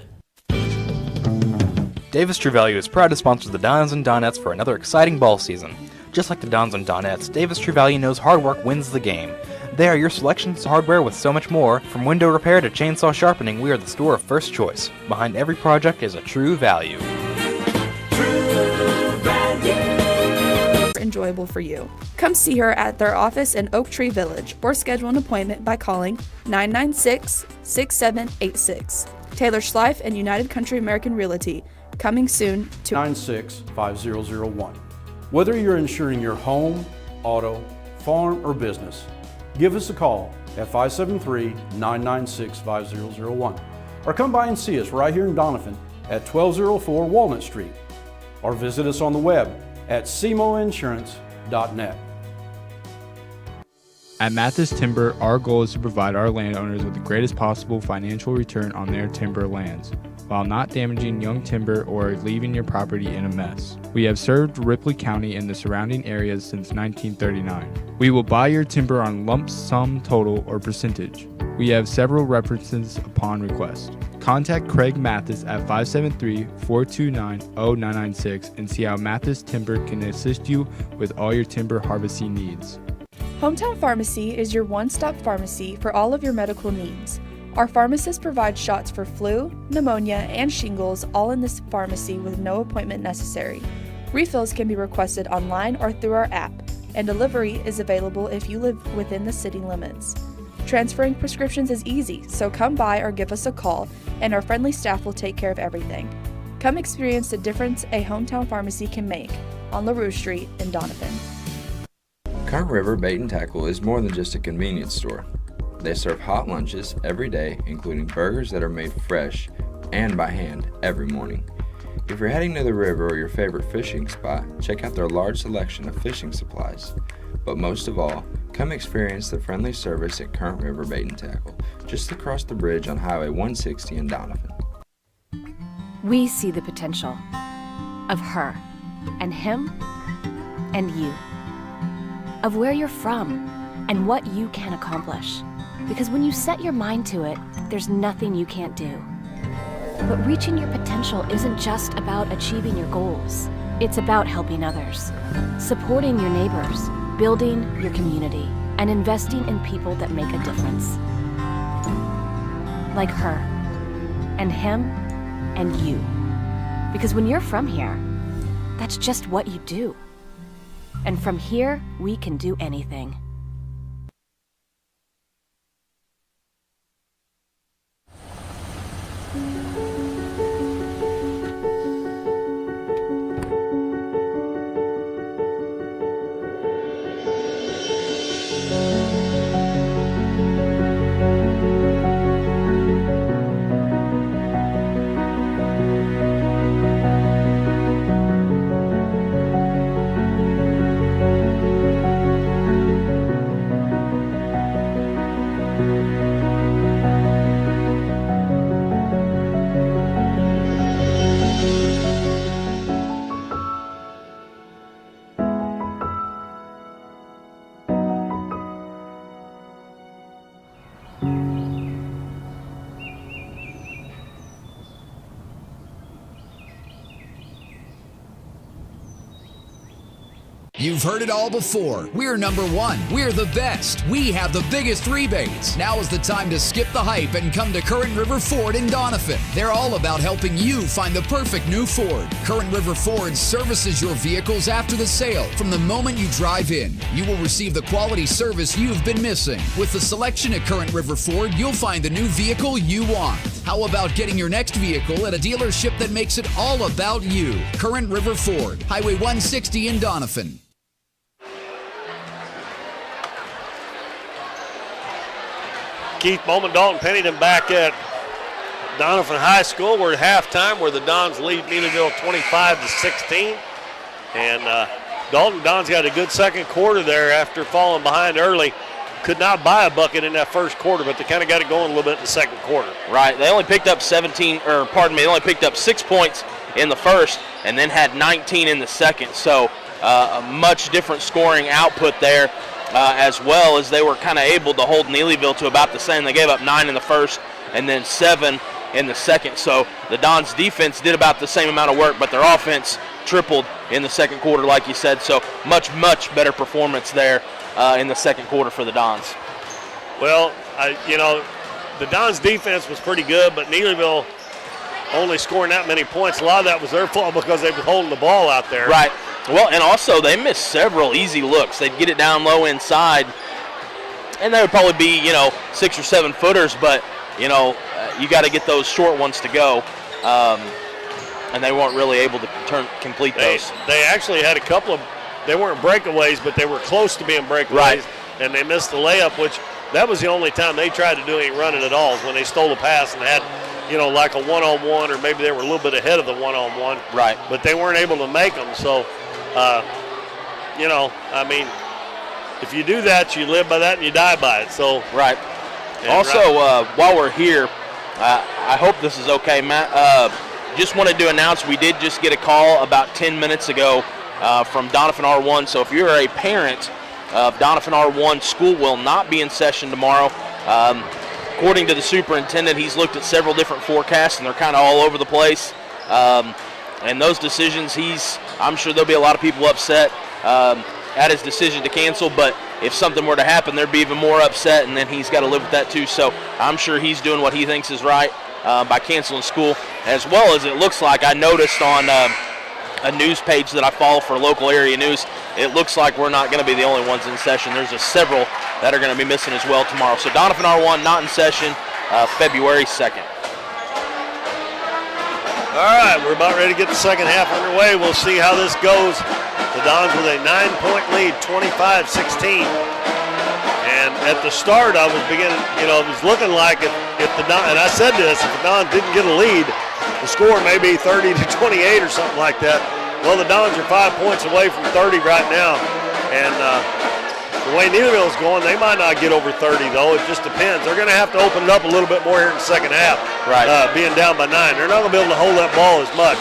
Davis True Value is proud to sponsor the Dons and Donettes for another exciting ball season. Just like the Dons and Donettes, Davis True Value knows hard work wins the game. They are your selections hardware with so much more. From window repair to chainsaw sharpening, we are the store of first choice. Behind every project is a true value. Enjoyable for you. Come see her at their office in Oak Tree Village or schedule an appointment by calling 996-6786. Taylor Schleif and United Country American Realty, coming soon to 965001. Whether you're insuring your home, auto, farm, or business, give us a call at 573-996-5001 or come by and see us right here in Doniphan at 1204 Walnut Street or visit us on the web at cmoinsurance.net. At Mathis Timber, our goal is to provide our landowners with the greatest possible financial return on their timber lands, while not damaging young timber or leaving your property in a mess. We have served Ripley County and the surrounding areas since 1939. We will buy your timber on lump sum total or percentage. We have several references upon request. Contact Craig Mathis at 573-429-0996 and see how Mathis Timber can assist you with all your timber harvesting needs. Hometown Pharmacy is your one-stop pharmacy for all of your medical needs. Our pharmacists provide shots for flu, pneumonia, and shingles all in this pharmacy with no appointment necessary. Refills can be requested online or through our app, and delivery is available if you live within the city limits. Transferring prescriptions is easy, so come by or give us a call, and our friendly staff will take care of everything. Come experience the difference a hometown pharmacy can make on LaRue Street in Doniphan. Current River Bait and Tackle is more than just a convenience store. They serve hot lunches every day, including burgers that are made fresh and by hand every morning. If you're heading to the river or your favorite fishing spot, check out their large selection of fishing supplies. But most of all, come experience the friendly service at Current River Bait and Tackle, just across the bridge on Highway 160 in Doniphan. We see the potential of her and him and you, of where you're from and what you can accomplish. Because when you set your mind to it, there's nothing you can't do. But reaching your potential isn't just about achieving your goals. It's about helping others, supporting your neighbors, building your community, and investing in people that make a difference. Like her, and him, and you. Because when you're from here, that's just what you do. And from here, we can do anything. You've heard it all before. We're number one. We're the best. We have the biggest rebates. Now is the time to skip the hype and come to Current River Ford in Doniphan. They're all about helping you find the perfect new Ford. Current River Ford services your vehicles after the sale. From the moment you drive in, you will receive the quality service you've been missing. With the selection at Current River Ford, you'll find the new vehicle you want. How about getting your next vehicle at a dealership that makes it all about you? Current River Ford, Highway 160 in Doniphan. Keith Bowman, Dalton Pennington back at Doniphan High School. We're at halftime where the Dons lead Neelyville 25-16. And Dalton Don's got a good second quarter there after falling behind early. Could not buy a bucket in that first quarter, but they kind of got it going a little bit in the second quarter. Right. They only picked up they only picked up 6 points in the first and then had 19 in the second. So a much different scoring output there, as well as they were kind of able to hold Neelyville to about the same. They gave up 9 in the first and then 7 in the second. So the Dons defense did about the same amount of work, but their offense tripled in the second quarter, like you said. So much, much better performance there in the second quarter for the Dons. Well, the Dons defense was pretty good, but Neelyville only scoring that many points. A lot of that was their fault because they were holding the ball out there. Right. Well, and also they missed several easy looks. They'd get it down low inside, and they would probably be, 6 or 7 footers, but, you got to get those short ones to go. And they weren't really able to complete those. They actually had a couple of, they weren't breakaways, but they were close to being breakaways. Right. And they missed the layup, which that was the only time they tried to do any running at all, is when they stole a pass and had, like a one-on-one, or maybe they were a little bit ahead of the one-on-one. Right. But they weren't able to make them. So, if you do that, you live by that and you die by it. So. Right. Also, while we're here, I hope this is okay, Matt. Just wanted to announce we did just get a call about 10 minutes ago from Doniphan R1. So if you're a parent of Doniphan R1, school will not be in session tomorrow. According to the superintendent, he's looked at several different forecasts, and they're kind of all over the place. And those decisions, I'm sure there'll be a lot of people upset at his decision to cancel, but if something were to happen, there'd be even more upset, and then he's got to live with that too. So I'm sure he's doing what he thinks is right by canceling school, as well as it looks like I noticed on a news page that I follow for local area news, it looks like we're not going to be the only ones in session. There's several that are going to be missing as well tomorrow. So Doniphan R1 not in session February 2nd. All right, we're about ready to get the second half underway. We'll see how this goes. The Dons with a 9-point lead, 25-16. And at the start, I was beginning, it was looking like if the Dons, and I said this, if the Dons didn't get a lead, the score may be 30-28 or something like that. Well, the Dons are 5 points away from 30 right now. And the way Neelyville's going, they might not get over 30, though. It just depends. They're going to have to open it up a little bit more here in the second half, right? Being down by 9. They're not going to be able to hold that ball as much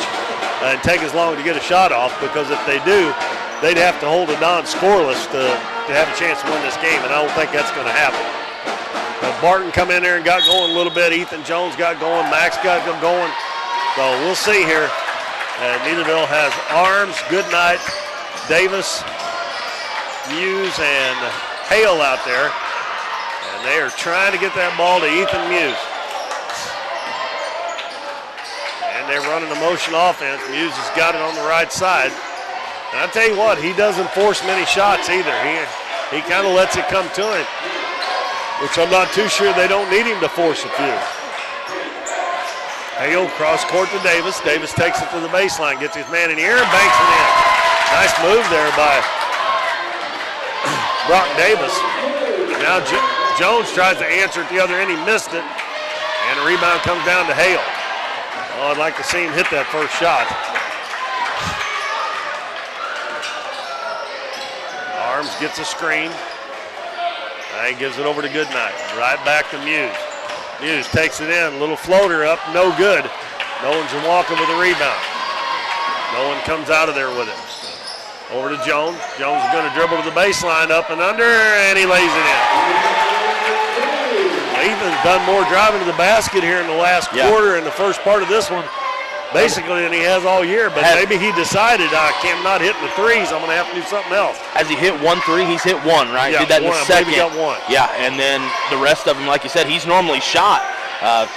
and take as long to get a shot off, because if they do, they'd have to hold the Dons scoreless to have a chance to win this game, and I don't think that's going to happen. Barton come in there and got going a little bit. Ethan Jones got going. Max got going. So we'll see here. Neelyville has Arms, Goodnight, Davis, Muse, and Hale out there. And they are trying to get that ball to Ethan Muse. And they're running a motion offense. Muse has got it on the right side. And I tell you what, he doesn't force many shots either. He kind of lets it come to him, which I'm not too sure they don't need him to force a few. Hale cross court to Davis. Davis takes it to the baseline, gets his man in the air and banks it in. Nice move there by Brock Davis. Now Jones tries to answer at the other end. He missed it. And the rebound comes down to Hale. Oh, I'd like to see him hit that first shot. Arms gets a screen. He gives it over to Goodnight. Right back to Muse. Muse takes it in. Little floater up. No good. No one's walking with a rebound. No one comes out of there with it. Over to Jones. Jones is going to dribble to the baseline, up and under, and he lays it in. Ethan's done more driving to the basket here in the last quarter and the first part of this one, basically, than he has all year. But maybe he decided, I'm not hitting the threes. I'm going to have to do something else. Has he hit 1 3? He's hit 1, right? Yeah, did that in the second. He got 1. Yeah, and then the rest of them, like you said, he's normally shot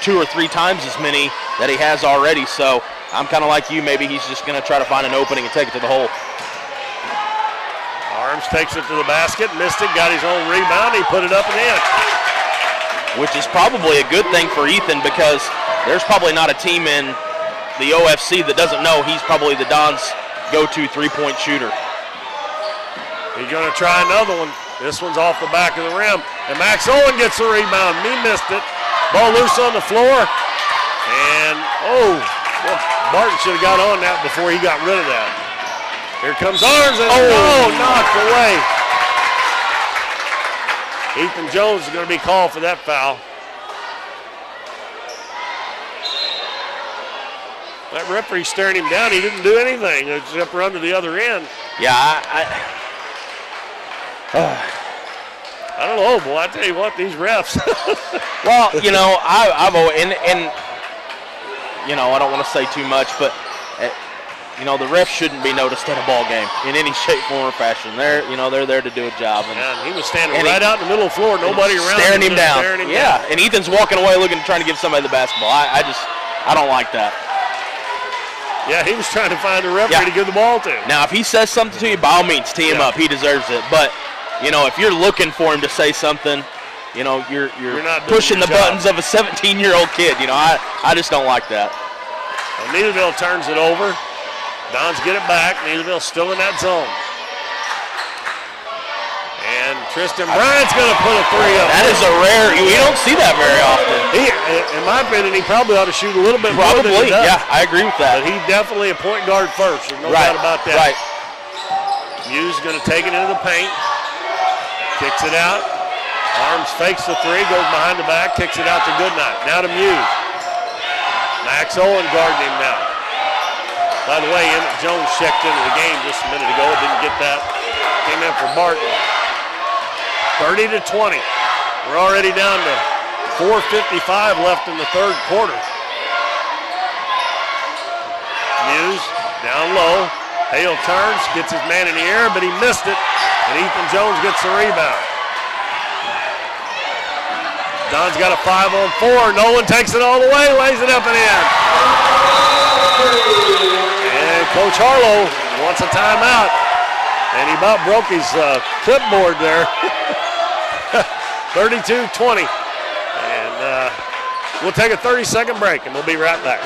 2 or 3 times as many that he has already. So I'm kind of like you. Maybe he's just going to try to find an opening and take it to the hole. Arms takes it to the basket, missed it, got his own rebound, he put it up and in. Which is probably a good thing for Ethan, because there's probably not a team in the OFC that doesn't know he's probably the Dons' go-to three-point shooter. He's going to try another one. This one's off the back of the rim, and Max Owen gets the rebound. He missed it. Ball loose on the floor, and Barton should have got on that before he got rid of that. Here comes Arms, and knocked away. Ethan Jones is going to be called for that foul. That referee staring him down. He didn't do anything except run to the other end. Yeah, I don't know, boy. I tell you what, these refs. Well, I've always, and I don't want to say too much, but the refs shouldn't be noticed at a ball game in any shape, form, or fashion. They're there to do a job. And he was standing right out in the middle of the floor, nobody around staring him down. Yeah, and Ethan's walking away trying to give somebody the basketball. I don't like that. Yeah, he was trying to find the referee to give the ball to. Now, if he says something to you, by all means, tee him up. He deserves it. But, if you're looking for him to say something, you're not pushing the buttons of a 17-year-old kid. I just don't like that. Well, Neelyville turns it over. Dons get it back. Neelyville still in that zone. And Tristan Bryant's going to put a three up. That is a rare. You don't see that very often. In my opinion, he probably ought to shoot a little bit more than he does. Yeah, I agree with that. But he's definitely a point guard first. There's no doubt about that. Right. Muse is going to take it into the paint. Kicks it out. Arms fakes the three, goes behind the back, kicks it out to Goodnight. Now to Muse. Max Owen guarding him now. By the way, Emmett Jones checked into the game just a minute ago. Didn't get that. Came in for Barton. 30-20. We're already down to 4:55 left in the third quarter. Muse down low. Hale turns, gets his man in the air, but he missed it. And Ethan Jones gets the rebound. Don's got a 5-on-4. Nolan takes it all the way, lays it up and in. And Coach Harlow wants a timeout. And he about broke his clipboard there. 32-20. And we'll take a 30-second break, and we'll be right back.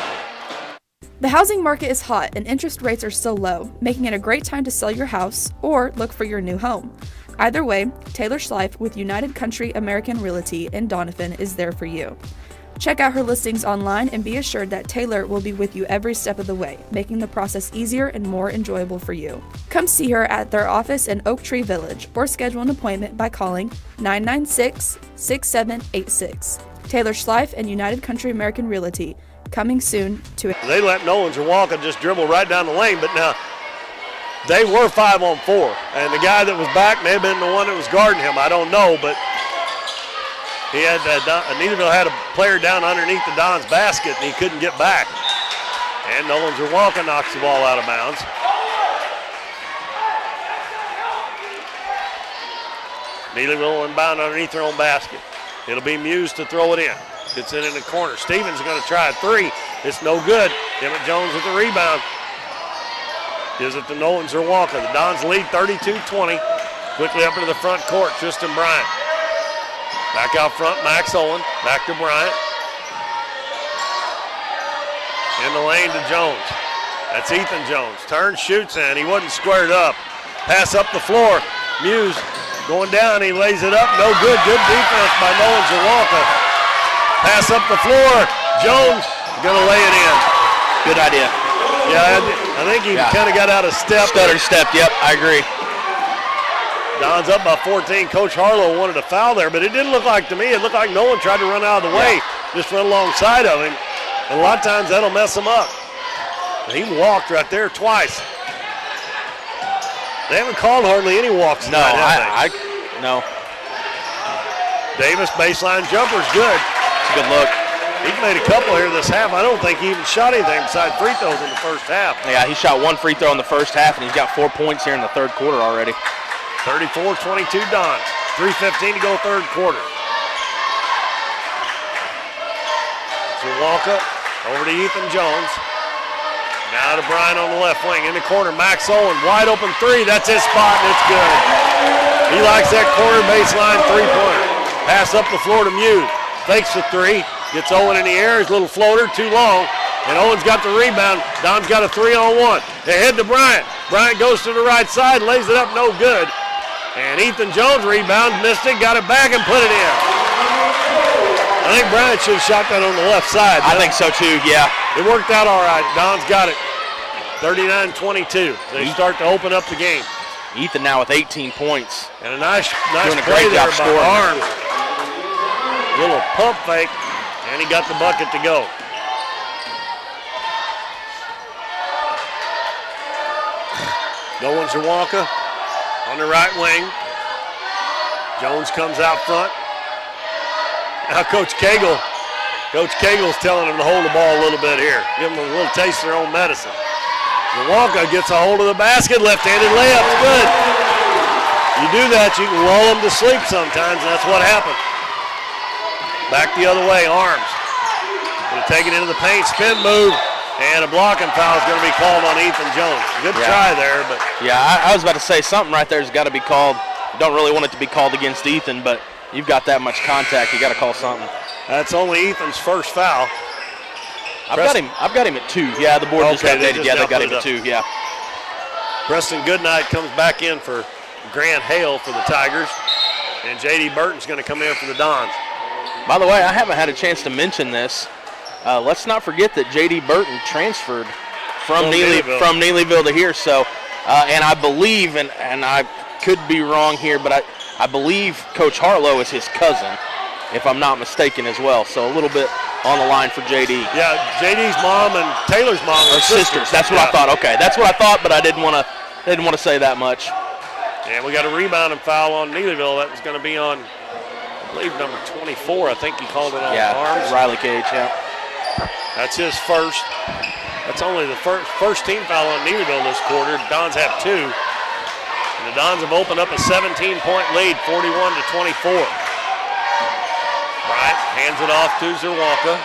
The housing market is hot and interest rates are still low, making it a great time to sell your house or look for your new home. Either way, Taylor Schleif with United Country American Realty in Doniphan is there for you. Check out her listings online and be assured that Taylor will be with you every step of the way, making the process easier and more enjoyable for you. Come see her at their office in Oak Tree Village or schedule an appointment by calling 996-6786. Taylor Schleif and United Country American Realty, coming soon to it. They let Nolans or Walker just dribble right down the lane, but now they were 5-on-4, and the guy that was back may have been the one that was guarding him. I don't know, but he had Neelyville had a player down underneath the Don's basket, and he couldn't get back. And Nolans or Walker knocks the ball out of bounds. Neelyville inbound underneath their own basket. It'll be Muse to throw it in. Gets it in the corner. Stevens going to try a three. It's no good. Emmett Jones with the rebound. Gives it to Nolans or Walker. The Dons lead 32-20. Quickly up into the front court, Tristan Bryant. Back out front, Max Owen. Back to Bryant. In the lane to Jones. That's Ethan Jones. Turns, shoots, and he wasn't squared up. Pass up the floor. Muse going down. He lays it up. No good. Good defense by Nolans or Walker. Pass up the floor. Jones going to lay it in. Good idea. Yeah, I think he kind of got out of step. Stutter stepped, yep, I agree. Don's up by 14. Coach Harlow wanted a foul there, but it didn't look like to me. It looked like Nolan tried to run out of the way, just run alongside of him. And a lot of times that'll mess him up. And he walked right there twice. They haven't called hardly any walks tonight, no. Davis baseline jumper's good. It's a good look. He's made a couple here this half. I don't think he even shot anything besides free throws in the first half. Yeah, he shot one free throw in the first half, and he's got 4 points here in the third quarter already. 34-22 Dons. 3:15 to go third quarter. So Walker over to Ethan Jones. Now to Bryant on the left wing. In the corner, Max Owen. Wide open three. That's his spot, and it's good. He likes that corner baseline three-pointer. Pass up the floor to Muse. Fakes the three. Gets Owen in the air. His little floater, too long. And Owen's got the rebound. Don's got a 3-on-1. They head to Bryant. Bryant goes to the right side, lays it up, no good. And Ethan Jones rebounds, missed it, got it back and put it in. I think Bryant should have shot that on the left side. I think so too, yeah. It worked out all right. Don's got it. 39-22. They start to open up the game. Ethan now with 18 points. And a nice doing a play great there job by scoring. Arms. Little pump fake, and he got the bucket to go. Nolan Zawonka on the right wing. Jones comes out front. Now Coach Cagle Cagle's telling him to hold the ball a little bit here. Give them a little taste of their own medicine. Zawonka gets a hold of the basket, left-handed layup, good. You do that, you can lull them to sleep sometimes, and that's what happened. Back the other way, Arms. Going to take it into the paint, spin move, and a blocking foul is going to be called on Ethan Jones. Good try there, but. Yeah, I was about to say something right there has got to be called. Don't really want it to be called against Ethan, but you've got that much contact, you got to call something. That's only Ethan's first foul. I've got him at 2. Yeah, the board just updated. Yeah, they got him at 2. Yeah. Preston Goodnight comes back in for Grant Hale for the Tigers, and J.D. Burton's going to come in for the Dons. By the way, I haven't had a chance to mention this. Let's not forget that J.D. Burton transferred from Neelyville to here. So, and I believe, and I could be wrong here, but I believe Coach Harlow is his cousin, if I'm not mistaken as well. So a little bit on the line for J.D. Yeah, J.D.'s mom and Taylor's mom are sisters. That's what I thought. Okay, that's what I thought, but I didn't want to say that much. And we got a rebounding foul on Neelyville. That was going to be on, I believe, number 24. I think he called it on Arms. Riley Cage, yeah. That's his first. That's only the first team foul on Neelyville this quarter. Dons have 2. And the Dons have opened up a 17-point lead, 41-24. Bryant hands it off to Zawonka.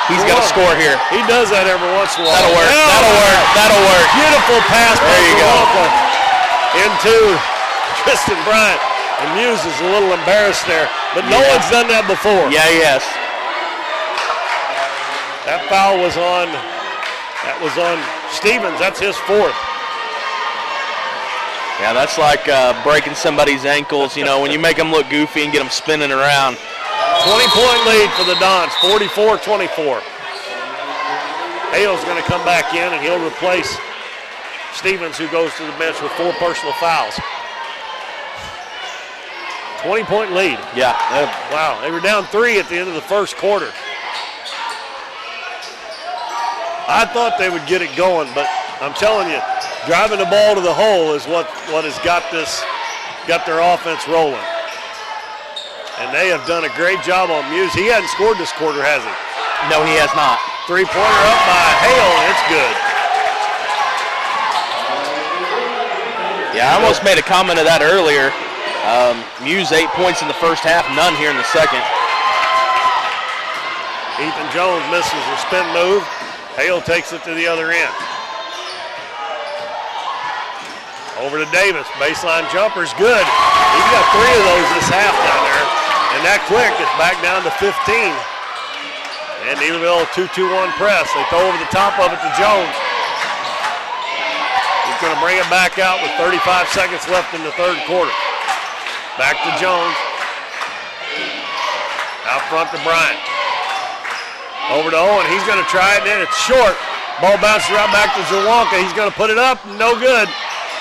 He's got to score here. He does that every once in a while. That'll work. Beautiful pass by Zawonka into Tristan Bryant. And Muse is a little embarrassed there, but no one's done that before. Yeah, yes. That foul was on Stevens. That's his 4th. Yeah, that's like breaking somebody's ankles, when you make them look goofy and get them spinning around. 20-point lead for the Dons, 44-24. Hale's going to come back in, and he'll replace Stevens, who goes to the bench with 4 personal fouls. 20-point lead. Yeah. Wow, they were down 3 at the end of the first quarter. I thought they would get it going, but I'm telling you, driving the ball to the hole is what has got their offense rolling. And they have done a great job on Muse. He hasn't scored this quarter, has he? No, he has not. 3-pointer up by Hale, and it's good. Yeah, I almost made a comment of that earlier. Muse 8 points in the first half, none here in the second. Ethan Jones misses the spin move. Hale takes it to the other end. Over to Davis, baseline jumper's good. He's got 3 of those this half down there. And that quick is back down to 15. And Neelyville 2-2-1 press. They throw over the top of it to Jones. He's going to bring it back out with 35 seconds left in the third quarter. Back to Jones. Out front to Bryant. Over to Owen. He's going to try it, and it's short. Ball bounces right back to Zawonka. He's going to put it up. No good.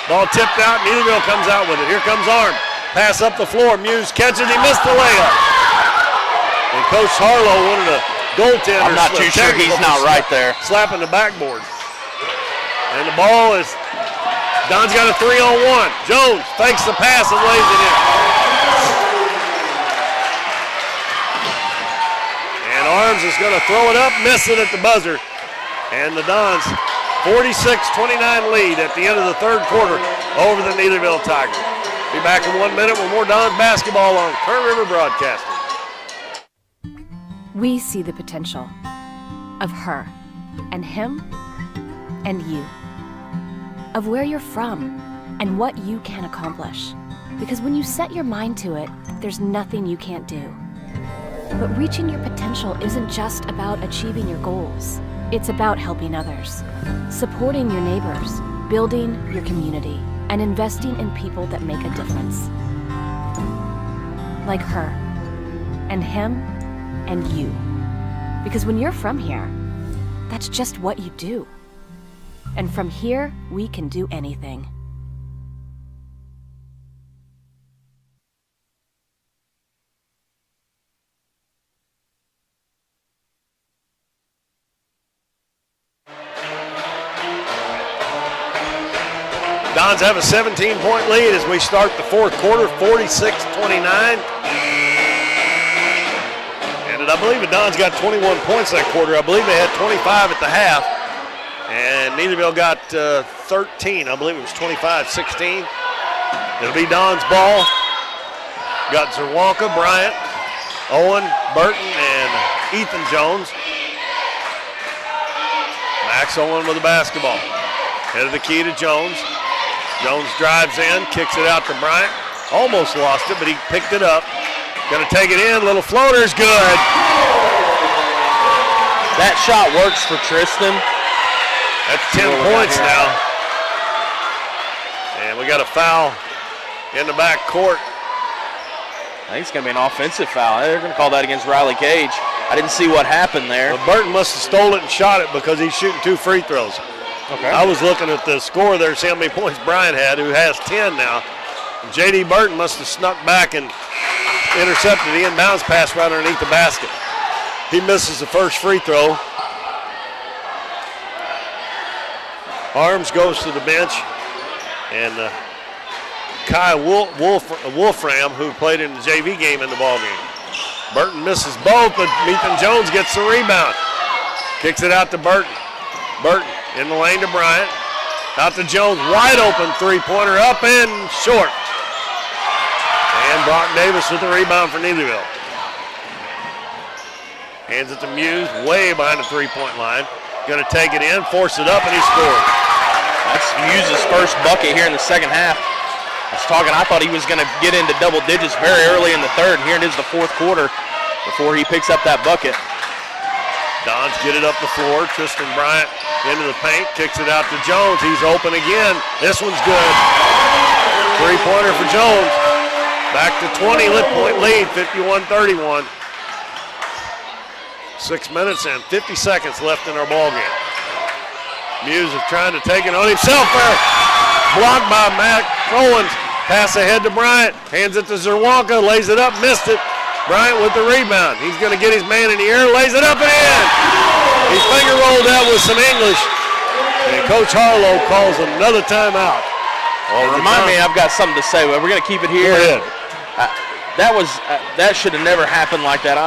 Ball tipped out. Neelyville comes out with it. Here comes Arm. Pass up the floor. Muse catches. He missed the layup. And Coach Harlow wanted a goaltender. I'm not too sure he's not right there. Slapping the backboard. And the ball is, Don's got a 3-on-1. Jones fakes the pass and lays it in. And Arms is going to throw it up, miss it at the buzzer. And the Dons 46-29 lead at the end of the third quarter over the Neelyville Tigers. Be back in 1 minute with more Dons basketball on Current River Broadcasting. We see the potential of her and him and you, of where you're from and what you can accomplish. Because when you set your mind to it, there's nothing you can't do. But reaching your potential isn't just about achieving your goals. It's about helping others, supporting your neighbors, building your community, and investing in people that make a difference. Like her, and him, and you. Because when you're from here, That's just what you do. And from here, we can do anything. Dons have a 17-point lead as we start the fourth quarter, 46-29. And I believe the Dons got 21 points that quarter. I believe they had 25 at the half. And Neelyville got 13. I believe it was 25-16. It'll be Dons' ball. Got Zerwanka, Bryant, Owen, Burton, and Ethan Jones. Max Owen with the basketball. Head of the key to Jones. Jones drives in, kicks it out to Bryant. Almost lost it, but he picked it up. Gonna take it in, little floater's good. That shot works for Tristan. That's 10 points now. And we got a foul in the back court. I think it's gonna be an offensive foul. They're gonna call that against Riley Gage. I didn't see what happened there. Well, Burton must have stole it and shot it because he's shooting 2 free throws. Okay. I was looking at the score there, see how many points Bryant had, who has 10 now. And J.D. Burton must have snuck back and intercepted the inbounds pass right underneath the basket. He misses the first free throw. Arms goes to the bench, and Kai Wolfram, who played in the JV game in the ballgame. Burton misses both, but Ethan Jones gets the rebound. Kicks it out to Burton. Burton in the lane to Bryant. Out to Jones, wide open three-pointer, up and short. And Brock Davis with the rebound for Neelyville. Hands it to Muse, way behind the three-point line. Gonna take it in, force it up, and he scored. That's Muse's first bucket here in the second half. I thought he was gonna get into double digits very early in the third, and here it is the fourth quarter before he picks up that bucket. Dons get it up the floor. Tristan Bryant into the paint, kicks it out to Jones. He's open again. This one's good. Three-pointer for Jones. Back to 20-point lead, 51-31. 6 minutes and 50 seconds left in our ball game. Muse is trying to take it on himself there. Blocked by Matt Owens. Pass ahead to Bryant. Hands it to Zerwanka. Lays it up, missed it. Bryant with the rebound. He's going to get his man in the air, lays it up and in. He finger rolled out with some English. And Coach Harlow calls another timeout. Remind me, I've got something to say. We're going to keep it here. Go ahead. That should have never happened like that.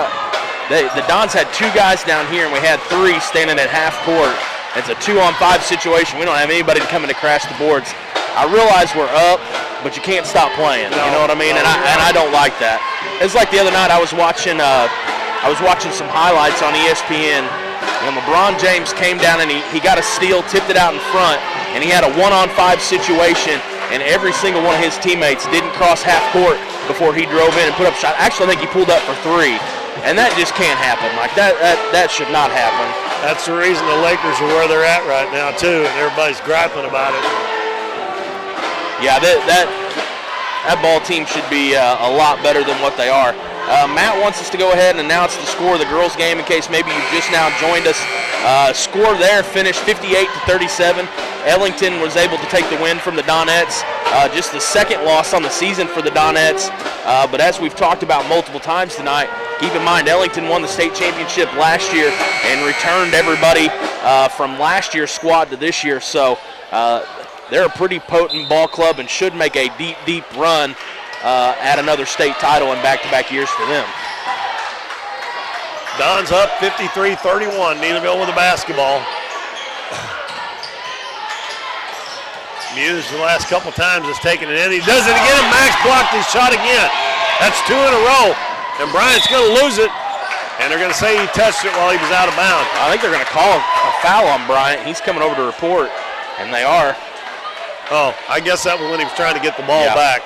The Dons had 2 guys down here, and we had 3 standing at half court. It's a 2-on-5 situation. We don't have anybody coming to crash the boards. I realize we're up, but you can't stop playing. You know what I mean? And I don't like that. It's like the other night I was watching some highlights on ESPN, and LeBron James came down and he got a steal, tipped it out in front, and he had a 1-on-5 situation, and every single one of his teammates didn't cross half court before he drove in and put up a shot. Actually, I think he pulled up for 3, and that just can't happen. Like that should not happen. That's the reason the Lakers are where they're at right now too, and everybody's griping about it. Yeah, that ball team should be a lot better than what they are. Matt wants us to go ahead and announce the score of the girls' game in case maybe you've just now joined us. Score there finished 58-37. Ellington was able to take the win from the Donettes. Just the second loss on the season for the Donettes. But as we've talked about multiple times tonight, keep in mind Ellington won the state championship last year and returned everybody from last year's squad to this year. So they're a pretty potent ball club and should make a deep, deep run at another state title in back-to-back years for them. Don's up 53-31. Neelyville with the basketball. Muse the last couple times has taken it in. He does it again. Max blocked his shot again. That's 2 in a row. And Bryant's going to lose it. And they're going to say he touched it while he was out of bounds. I think they're going to call a foul on Bryant. He's coming over to report, and they are. Oh, I guess that was when he was trying to get the ball back.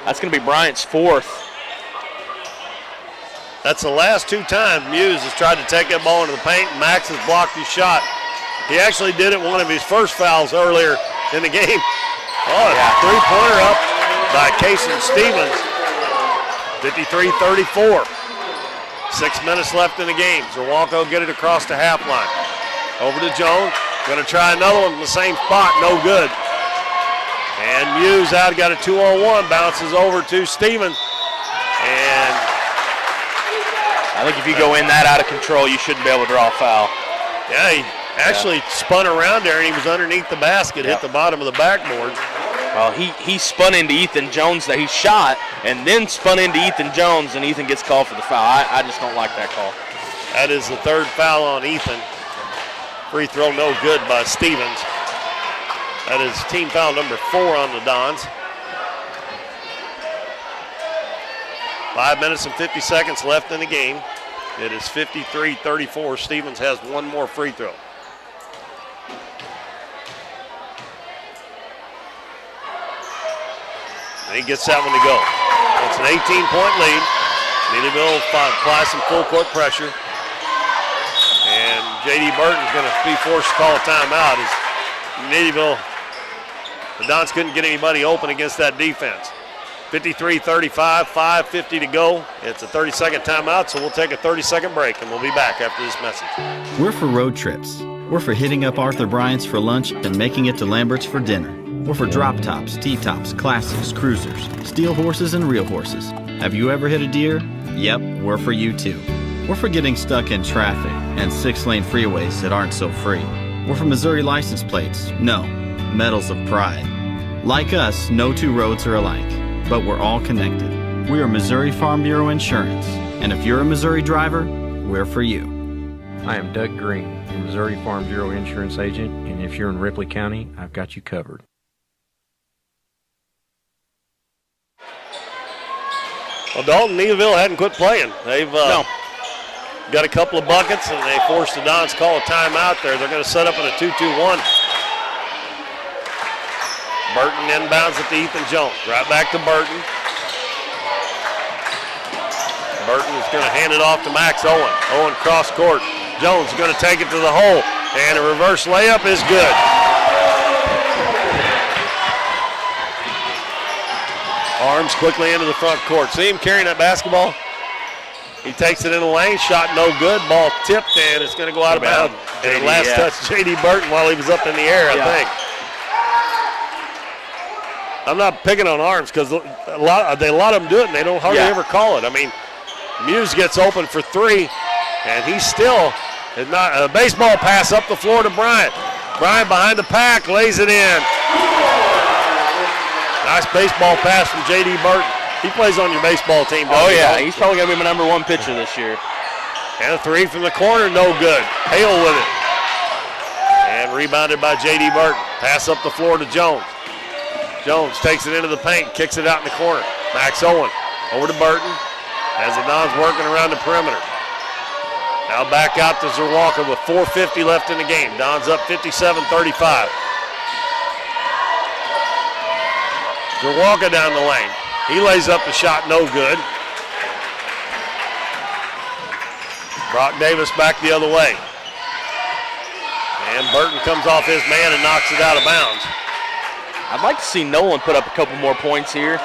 That's going to be Bryant's 4th. That's the last 2 times Muse has tried to take that ball into the paint, and Max has blocked his shot. He actually did it one of his first fouls earlier in the game. Oh, three-pointer up by Casey Stevens. 53-34. 6 minutes left in the game. Zerwanka will get it across the half line. Over to Jones. Going to try another one in the same spot. No good. And Muse out, got a 2-on-1. Bounces over to Stevens. And I think if you go in that out of control, you shouldn't be able to draw a foul. Yeah, he actually spun around there, and he was underneath the basket, hit the bottom of the backboard. Well, he spun into Ethan Jones that he shot, and then spun into Ethan Jones, and Ethan gets called for the foul. I just don't like that call. That is the third foul on Ethan. Free throw no good by Stevens. That is team foul number 4 on the Dons. 5 minutes and 50 seconds left in the game. It is 53-34. Stevens has one more free throw. And he gets that one to go. It's an 18-point lead. Neelyville applies some full court pressure. And J.D. Burton's going to be forced to call a timeout as Neelyville, the Dons couldn't get anybody open against that defense. 53-35, 5:50 to go. It's a 30-second timeout, so we'll take a 30-second break, and we'll be back after this message. We're for road trips. We're for hitting up Arthur Bryant's for lunch and making it to Lambert's for dinner. We're for drop tops, T-tops, classics, cruisers, steel horses, and real horses. Have you ever hit a deer? Yep, we're for you too. We're for getting stuck in traffic and 6-lane freeways that aren't so free. We're for Missouri license plates. No, medals of pride. Like us, no two roads are alike, but we're all connected. We are Missouri Farm Bureau Insurance, and if you're a Missouri driver, we're for you. I am Doug Green, your Missouri Farm Bureau Insurance agent, and if you're in Ripley County, I've got you covered. Well, Dalton, Neelyville hadn't quit playing. They've got a couple of buckets, and they forced the Dons to call a timeout there. They're going to set up in a 2-2-1. Burton inbounds it to Ethan Jones. Right back to Burton. Burton is going to hand it off to Max Owen. Owen cross court. Jones is going to take it to the hole. And a reverse layup is good. Arms quickly into the front court. See him carrying that basketball? He takes it in the lane. Shot no good. Ball tipped, and it's going to go out of bounds. And the last touch, J.D. Burton while he was up in the air, I think. I'm not picking on Arms because a lot of them do it, and they don't hardly ever call it. I mean, Muse gets open for 3, and he still is not. A baseball pass up the floor to Bryant. Bryant behind the pack, lays it in. Nice baseball pass from J.D. Burton. He plays on your baseball team. Oh, yeah. He's probably going to be my number 1 pitcher this year. And a 3 from the corner, no good. Hale with it. And rebounded by J.D. Burton. Pass up the floor to Jones. Jones takes it into the paint, kicks it out in the corner. Max Owen over to Burton as the Dons working around the perimeter. Now back out to Zerwalker with 4:50 left in the game. Dons up 57-35. Zerwalker down the lane. He lays up the shot, no good. Brock Davis back the other way. And Burton comes off his man and knocks it out of bounds. I'd like to see Nolan put up a couple more points here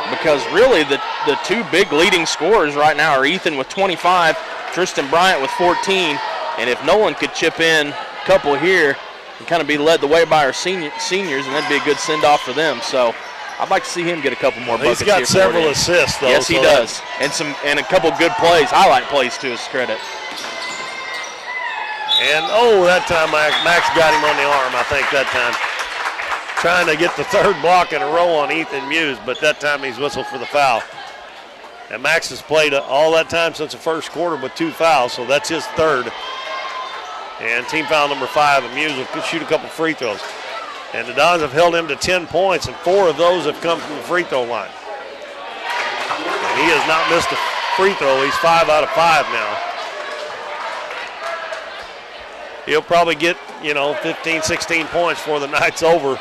because really the 2 big leading scorers right now are Ethan with 25, Tristan Bryant with 14, and if Nolan could chip in a couple here and kind of be led the way by our seniors, and that'd be a good send-off for them. So I'd like to see him get a couple more buckets. He's got several assists, though. Yes, he does, and a couple good plays, highlight plays to his credit. And, that time Max got him on the arm, I think, that time. Trying to get the 3rd block in a row on Ethan Muse, but that time he's whistled for the foul. And Max has played all that time since the first quarter with 2 fouls, so that's his 3rd. And team foul number 5, and Muse will shoot a couple free throws. And the Dons have held him to 10 points, and 4 of those have come from the free throw line. And he has not missed a free throw. He's 5 out of 5 now. He'll probably get, 15, 16 points before the night's over.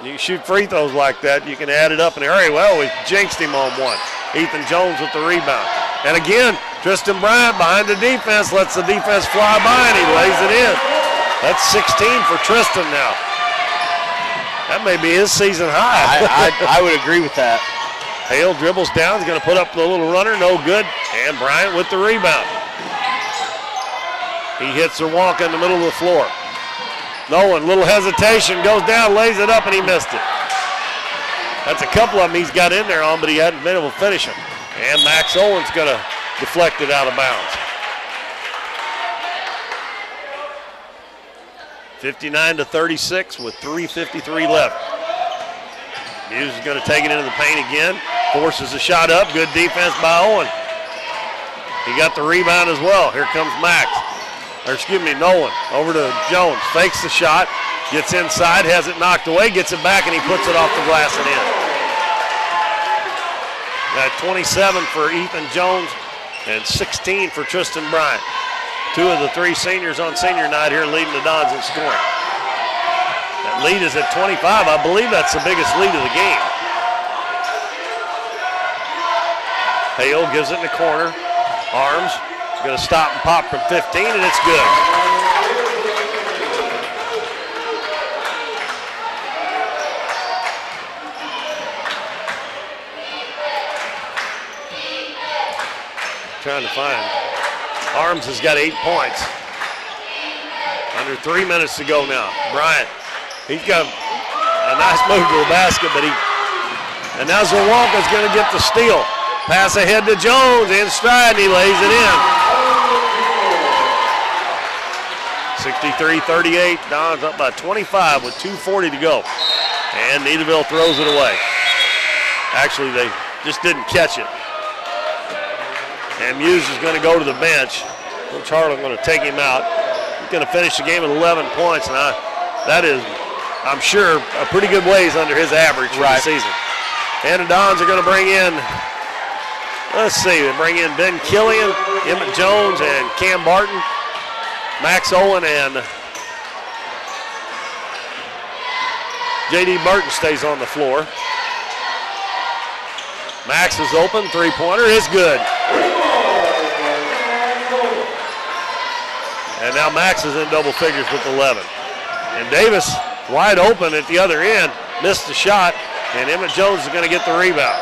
You can shoot free throws like that. You can add it up in a hurry. Well, we jinxed him on one. Ethan Jones with the rebound. And again, Tristan Bryant behind the defense, lets the defense fly by, and he lays it in. That's 16 for Tristan now. That may be his season high. I would agree with that. Hale dribbles down. He's going to put up the little runner. No good. And Bryant with the rebound. He hits Wonka in the middle of the floor. Nolan, little hesitation, goes down, lays it up, and he missed it. That's a couple of them he's got in there on, but he hadn't been able to finish them. And Max Owen's going to deflect it out of bounds. 59-36 with 3:53 left. Muse is going to take it into the paint again. Forces a shot up. Good defense by Owen. He got the rebound as well. Here comes Nolan. Over to Jones. Fakes the shot. Gets inside. Has it knocked away. Gets it back, and he puts it off the glass and in. Got 27 for Ethan Jones and 16 for Tristan Bryant. 2 of the 3 seniors on senior night here leading the Dons in scoring. That lead is at 25. I believe that's the biggest lead of the game. Hale gives it in the corner. Arms. Going to stop and pop from 15, and it's good. Trying to find. Arms has got 8 points. Under 3 minutes to go now. Bryant, he's got a nice move to the basket, and now Zawonka's going to get the steal. Pass ahead to Jones, in stride, and he lays it in. 63-38, Dons up by 25 with 2:40 to go. And Neelyville throws it away. Actually, they just didn't catch it. And Muse is going to go to the bench. Coach Harlan going to take him out. He's going to finish the game at 11 points, and that is, I'm sure, a pretty good ways under his average for the season. And the Dons are going to bring in, they bring in Ben Killian, Emmett Jones, and Cam Barton. Max Owen and J.D. Burton stays on the floor. Max is open, three-pointer is good. And now Max is in double figures with 11. And Davis wide open at the other end, missed the shot, and Emmett Jones is going to get the rebound.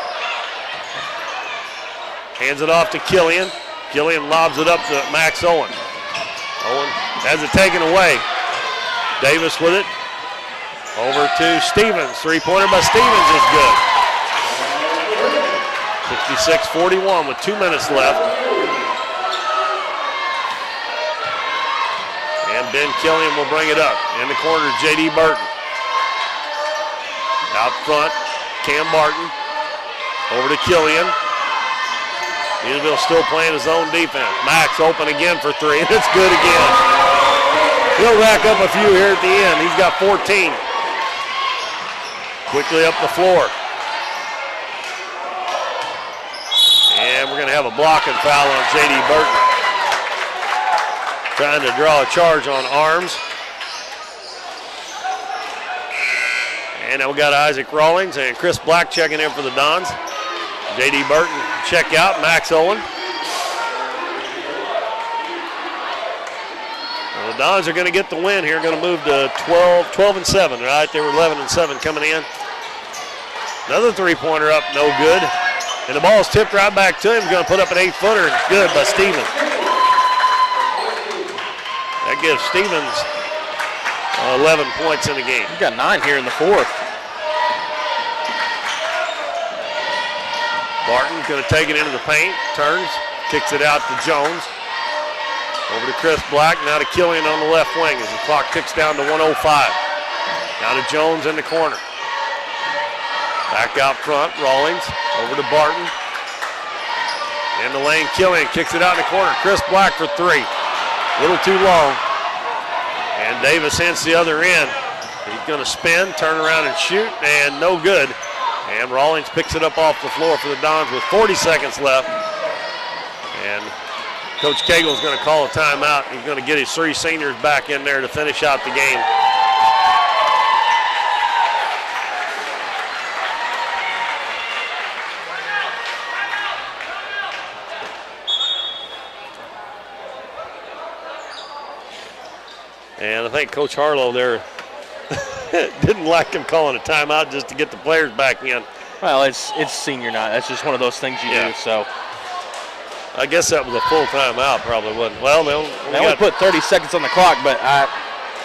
Hands it off to Killian. Killian lobs it up to Max Owen. Owen has it taken away. Davis with it. Over to Stevens. Three-pointer by Stevens is good. 66-41 with 2 minutes left. And Ben Killian will bring it up. In the corner, J.D. Burton. Out front, Cam Barton. Over to Killian. Neelyville still playing his own defense. Max open again for 3, and it's good again. He'll rack up a few here at the end. He's got 14. Quickly up the floor. And we're going to have a blocking foul on J.D. Burton. Trying to draw a charge on Arms. And now we got Isaac Rawlings and Chris Black checking in for the Dons. J.D. Burton check out, Max Owen. Well, the Dons are going to get the win here, going to move to 12-7, right? They were 11-7 coming in. Another three-pointer up, no good. And the ball's tipped right back to him. He's going to put up an 8-footer, and good by Stevens. That gives Stevens 11 points in the game. He's got 9 here in the fourth. Barton's going to take it into the paint, turns, kicks it out to Jones. Over to Chris Black, now to Killian on the left wing as the clock ticks down to 1:05. Now to Jones in the corner. Back out front, Rawlings, over to Barton. In the lane, Killian kicks it out in the corner. Chris Black for 3. A little too long. And Davis hits the other end. He's going to spin, turn around and shoot, and no good. And Rawlings picks it up off the floor for the Dons with 40 seconds left. And Coach Cagle is going to call a timeout. He's going to get his 3 seniors back in there to finish out the game. And I think Coach Harlow there didn't like him calling a timeout just to get the players back in. Well, it's senior night. That's just one of those things you do. So I guess that was a full timeout, probably wasn't. Well, they only put 30 seconds on the clock, but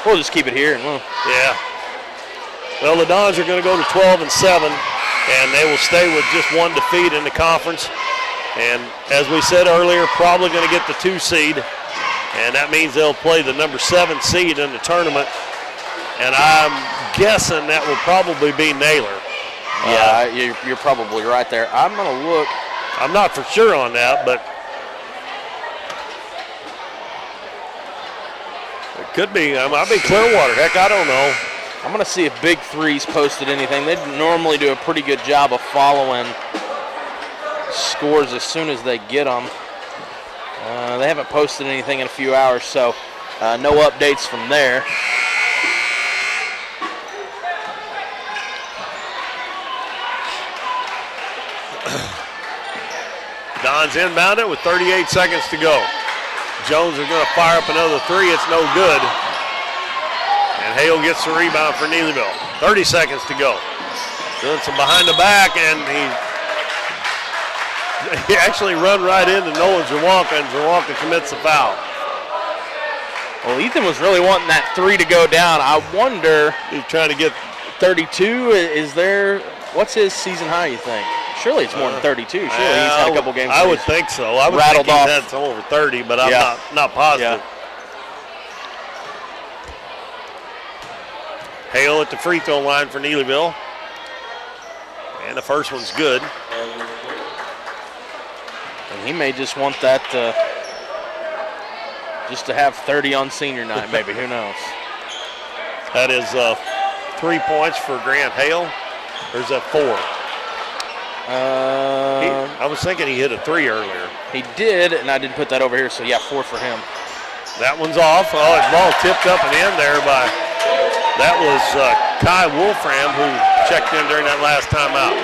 we'll just keep it here. Yeah. Well, the Dons are going to go to 12-7, and they will stay with just one defeat in the conference. And as we said earlier, probably going to get the 2 seed, and that means they'll play the number 7 seed in the tournament. And I'm guessing that will probably be Naylor. Yeah, you're probably right there. I'm going to look. I'm not for sure on that, but it could be. It might be Clearwater. Heck, I don't know. I'm going to see if Big Three's posted anything. They normally do a pretty good job of following scores as soon as they get them. They haven't posted anything in a few hours, so no updates from there. Don's inbound it with 38 seconds to go. Jones is going to fire up another 3. It's no good. And Hale gets the rebound for Neelyville. 30 seconds to go. Doing some behind the back, and he actually run right into Nolan Zawalka, and Zawalka commits the foul. Well, Ethan was really wanting that 3 to go down. I wonder. He's trying to get 32. Is there, what's his season high, you think? Surely it's more than 32. Surely he's had a couple games. I would think so. I would think he's had some over 30, but I'm not positive. Yeah. Hale at the free throw line for Neelyville. And the first one's good. And he may just want that just to have 30 on senior night, maybe. Who knows? That is 3 points for Grant Hale. Or is that 4? I was thinking he hit a 3 earlier. He did, and I didn't put that over here, so 4 for him. That one's off. Oh, his ball tipped up and in there by, that was Kai Wolfram who checked in during that last timeout.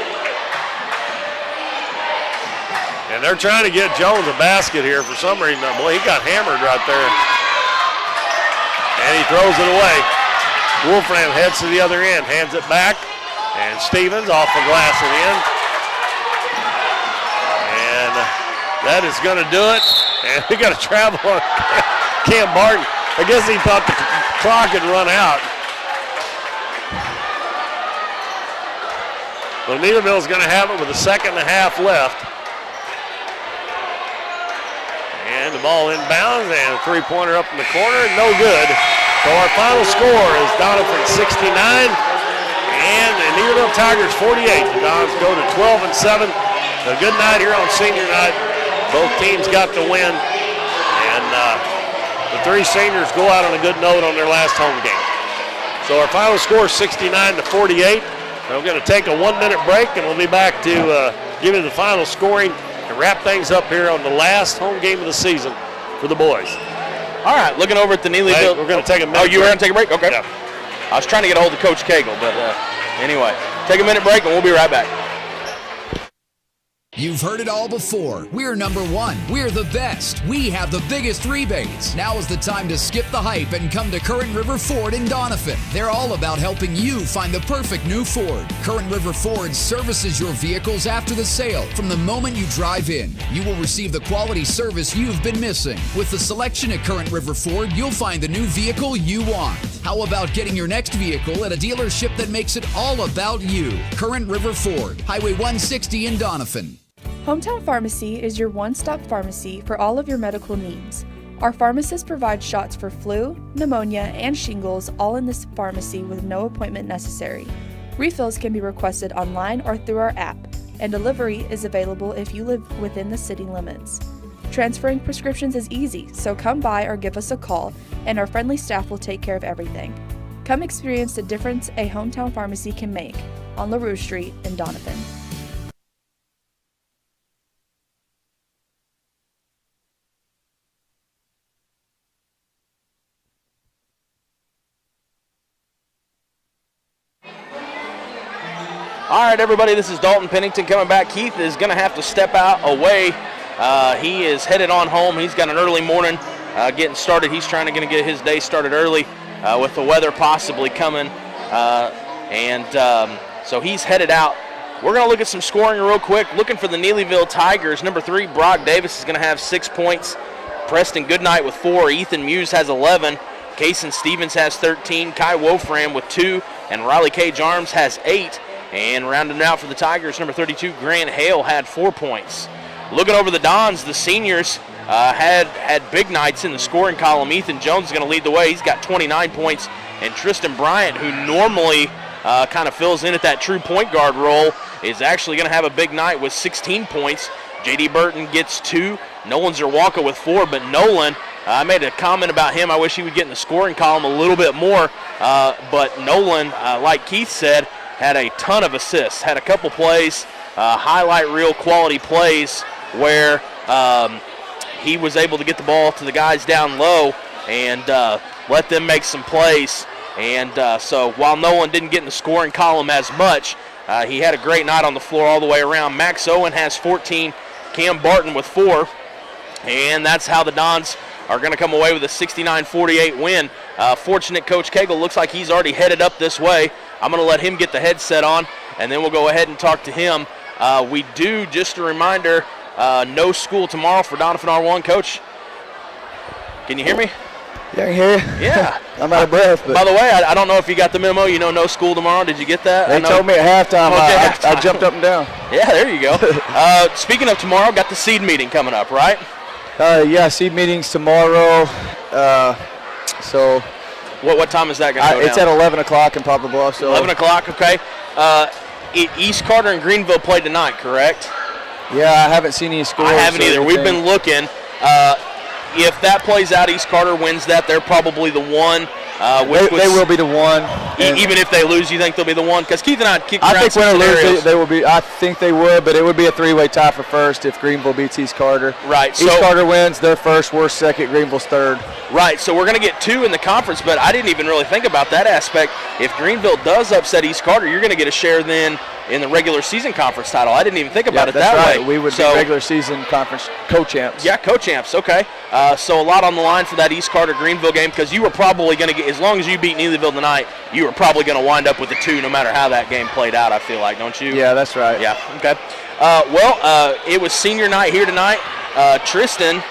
And they're trying to get Jones a basket here for some reason. Boy, he got hammered right there. And he throws it away. Wolfram heads to the other end, hands it back, and Stevens off the glass and in. And that is going to do it. And we got to travel on Cam Barton. I guess he thought the clock had run out. Well, Neelyville's going to have it with a second and a half left. And the ball inbounds, and a three-pointer up in the corner, no good. So our final score is Doniphan 69, and the Neelyville Tigers 48. The Dons go to 12-7. A good night here on senior night. Both teams got the win, and the 3 seniors go out on a good note on their last home game. So our final score is 69-48. We're going to take a 1-minute break, and we'll be back to give you the final scoring and wrap things up here on the last home game of the season for the boys. All right, looking over at the Neelyville. Hey, we're going to take a minute break. Oh, you were going to take a break? Okay. Yeah. I was trying to get a hold of Coach Cagle, but anyway, take a minute break, and we'll be right back. You've heard it all before. We're number 1. We're the best. We have the biggest rebates. Now is the time to skip the hype and come to Current River Ford in Doniphan. They're all about helping you find the perfect new Ford. Current River Ford services your vehicles after the sale. From the moment you drive in, you will receive the quality service you've been missing. With the selection at Current River Ford, you'll find the new vehicle you want. How about getting your next vehicle at a dealership that makes it all about you? Current River Ford, Highway 160 in Doniphan. Hometown Pharmacy is your one-stop pharmacy for all of your medical needs. Our pharmacists provide shots for flu, pneumonia, and shingles all in this pharmacy with no appointment necessary. Refills can be requested online or through our app, and delivery is available if you live within the city limits. Transferring prescriptions is easy, so come by or give us a call, and our friendly staff will take care of everything. Come experience the difference a hometown pharmacy can make on LaRue Street in Doniphan. All right, everybody, this is Dalton Pennington coming back. Keith is going to have to step out away. He is headed on home. He's got an early morning getting started. He's trying to get his day started early with the weather possibly coming. So he's headed out We're going to look at some scoring real quick. Looking for the Neelyville Tigers. Number 3, Brock Davis is going to have 6 points. Preston Goodnight with 4. Ethan Muse has 11. Kason Stevens has 13. Kai Wolfram with 2. And Riley Cage Arms has 8. And rounding out for the Tigers, number 32, Grant Hale had 4 points. Looking over the Dons, the seniors had big nights in the scoring column. Ethan Jones is going to lead the way. He's got 29 points. And Tristan Bryant, who normally kind of fills in at that true point guard role, is actually going to have a big night with 16 points. J.D. Burton gets 2. Nolan Zerwalka with 4. But Nolan, I made a comment about him. I wish he would get in the scoring column a little bit more. But Nolan, like Keith said, had a ton of assists. Had a couple plays, highlight reel quality plays where he was able to get the ball to the guys down low and let them make some plays. And so while Nolan didn't get in the scoring column as much, he had a great night on the floor all the way around. Max Owen has 14, Cam Barton with 4, and that's how the Dons are going to come away with a 69-48 win. Fortunate Coach Cagle looks like he's already headed up this way. I'm going to let him get the headset on, and then we'll go ahead and talk to him. We do, just a reminder, no school tomorrow for Doniphan R1. Coach, can you hear me? Yeah, I can hear you. Yeah. I'm out of breath. But by the way, I don't know if you got the memo. You know, no school tomorrow. Did you get that? They told me at halftime. I jumped up and down. Yeah, there you go. Speaking of tomorrow, got the seed meeting coming up, right? Yeah, seed meetings tomorrow. So what time is that going to go down? It's at 11 o'clock in Poplar Bluff. So 11 o'clock, okay. East Carter and Greenville played tonight, correct? Yeah, I haven't seen any scores. I haven't either. We've been looking. If that plays out, East Carter wins that. They're probably the one. They will be the one. Even if they lose, you think they'll be the one? Because Keith and I kicked around I think some when they scenarios. lose, they will be. I think they would, but it would be a 3-way tie for first if Greenville beats East Carter. Right. East Carter wins, they're first, we're second, Greenville's third. Right, so we're going to get 2 in the conference, but I didn't even really think about that aspect. If Greenville does upset East Carter, you're going to get a share then in the regular season conference title. I didn't even think about it that way. We would be regular season conference co-champs. Yeah, co-champs, okay. So a lot on the line for that East Carter-Greenville game because you were probably going to get, as long as you beat Neelyville tonight, you were probably going to wind up with a 2 no matter how that game played out, I feel like, don't you? Yeah, that's right. Yeah, okay. It was senior night here tonight. Tristan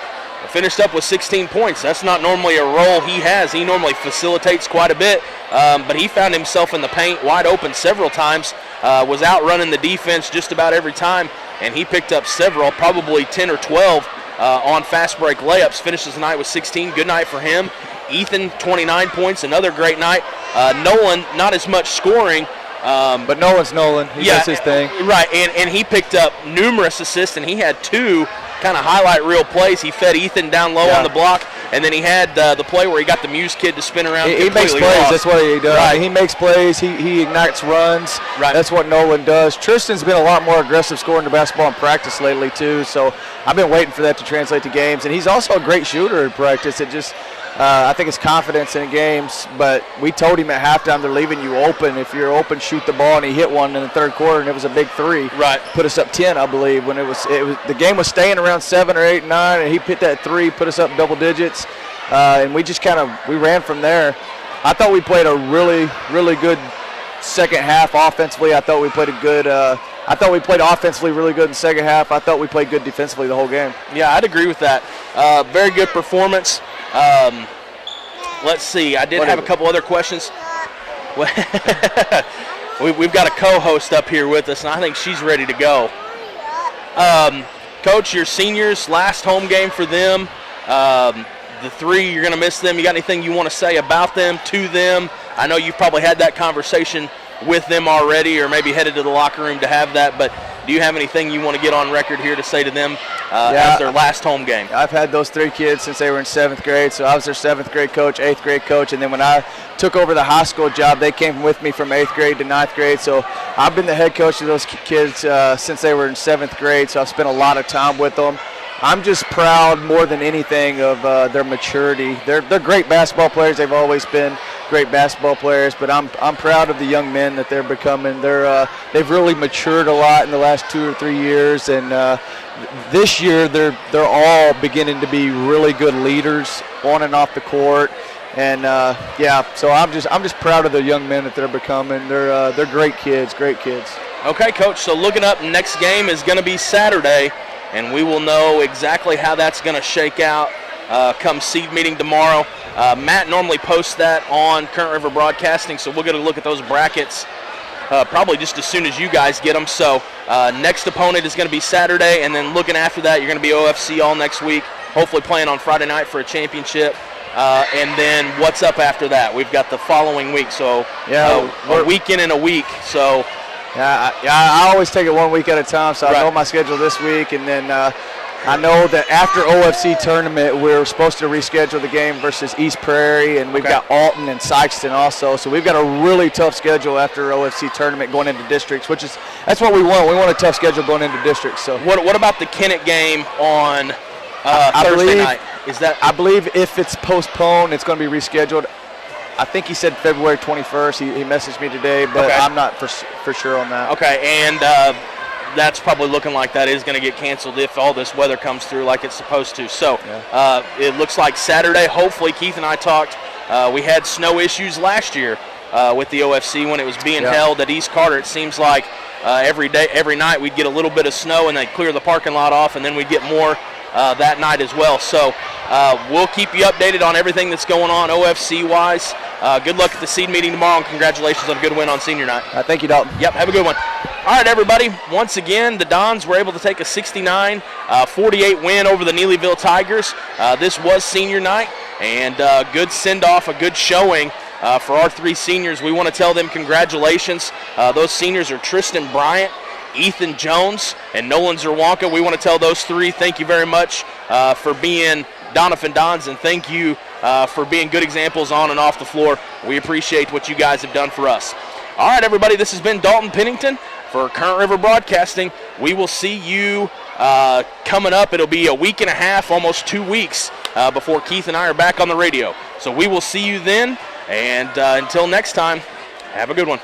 finished up with 16 points. That's not normally a role he has. He normally facilitates quite a bit, but he found himself in the paint wide open several times, was outrunning the defense just about every time, and he picked up several, probably 10 or 12 on fast break layups. Finishes the night with 16. Good night for him. Ethan, 29 points, another great night. Nolan, not as much scoring. But Nolan's Nolan. He does his thing. Right, and he picked up numerous assists, and he had 2 kind of highlight reel plays. He fed Ethan down low on the block, and then he had the play where he got the Muse kid to spin around. He makes plays. Lost. That's what he does. Right. He makes plays. He ignites runs. Right. That's what Nolan does. Tristan's been a lot more aggressive scoring the basketball in practice lately, too, so I've been waiting for that to translate to games. And he's also a great shooter in practice. It just I think it's confidence in games, but we told him at halftime they're leaving you open. If you're open, shoot the ball, and he hit one in the third quarter, and it was a big 3. Right. Put us up 10, I believe, when it was the game was staying around 7 or 8, 9, and he hit that 3, put us up double digits, and we just we ran from there. I thought we played a really, really good second half offensively. I thought we played a good I thought we played offensively really good in the second half. I thought we played good defensively the whole game. Yeah, I'd agree with that. Very good performance. Let's see. I did have a couple other questions. We've got a co-host up here with us, and I think she's ready to go. Coach, your seniors, last home game for them. The 3, you're going to miss them. You got anything you want to say about them, to them? I know you've probably had that conversation with them already, or maybe headed to the locker room to have that, but do you have anything you want to get on record here to say to them as their last home game? I've had those 3 kids since they were in 7th grade, so I was their 7th grade coach, 8th grade coach, and then when I took over the high school job, they came with me from 8th grade to 9th grade, so I've been the head coach of those kids since they were in 7th grade, so I've spent a lot of time with them. I'm just proud more than anything of their maturity. They're great basketball players. They've always been great basketball players, but I'm proud of the young men that they're becoming. They've really matured a lot in the last 2 or 3 years, and this year they're all beginning to be really good leaders on and off the court. And so I'm just proud of the young men that they're becoming. They're great kids, great kids. Okay, Coach, so looking up, next game is going to be Saturday, and we will know exactly how that's going to shake out come seed meeting tomorrow. Matt normally posts that on Current River Broadcasting, so we'll get a look at those brackets probably just as soon as you guys get them. So next opponent is going to be Saturday, and then looking after that, you're going to be OFC all next week, hopefully playing on Friday night for a championship. And then what's up after that? We've got the following week, so a weekend and a week. So I always take it 1 week at a time, so I know my schedule this week, and then I know that after OFC tournament, we're supposed to reschedule the game versus East Prairie, and we've got Alton and Sykeston also. So we've got a really tough schedule after OFC tournament going into districts, that's what we want. We want a tough schedule going into districts. So what about the Kennett game on Thursday night? I believe if it's postponed, it's going to be rescheduled. I think he said February 21st. He messaged me today, but I'm not for sure on that. Okay, and that's probably looking like that is going to get canceled if all this weather comes through like it's supposed to. So it looks like Saturday, hopefully, Keith and I talked. We had snow issues last year with the OFC when it was being held at East Carter. It seems like every night we'd get a little bit of snow and they'd clear the parking lot off, and then we'd get more that night as well. So we'll keep you updated on everything that's going on OFC-wise. Good luck at the seed meeting tomorrow, and congratulations on a good win on senior night. Thank you, Dalton. Yep, have a good one. All right, everybody. Once again, the Dons were able to take a 69-48 win over the Neelyville Tigers. This was senior night, and good send-off, a good showing for our three seniors. We want to tell them congratulations. Those seniors are Tristan Bryant, Ethan Jones, and Nolan Zerwanka. We want to tell those three thank you very much for being Doniphan Dons, and thank you for being good examples on and off the floor. We appreciate what you guys have done for us. All right, everybody, this has been Dalton Pennington for Current River Broadcasting. We will see you coming up. It'll be a week and a half, almost 2 weeks, before Keith and I are back on the radio. So we will see you then, and until next time, have a good one.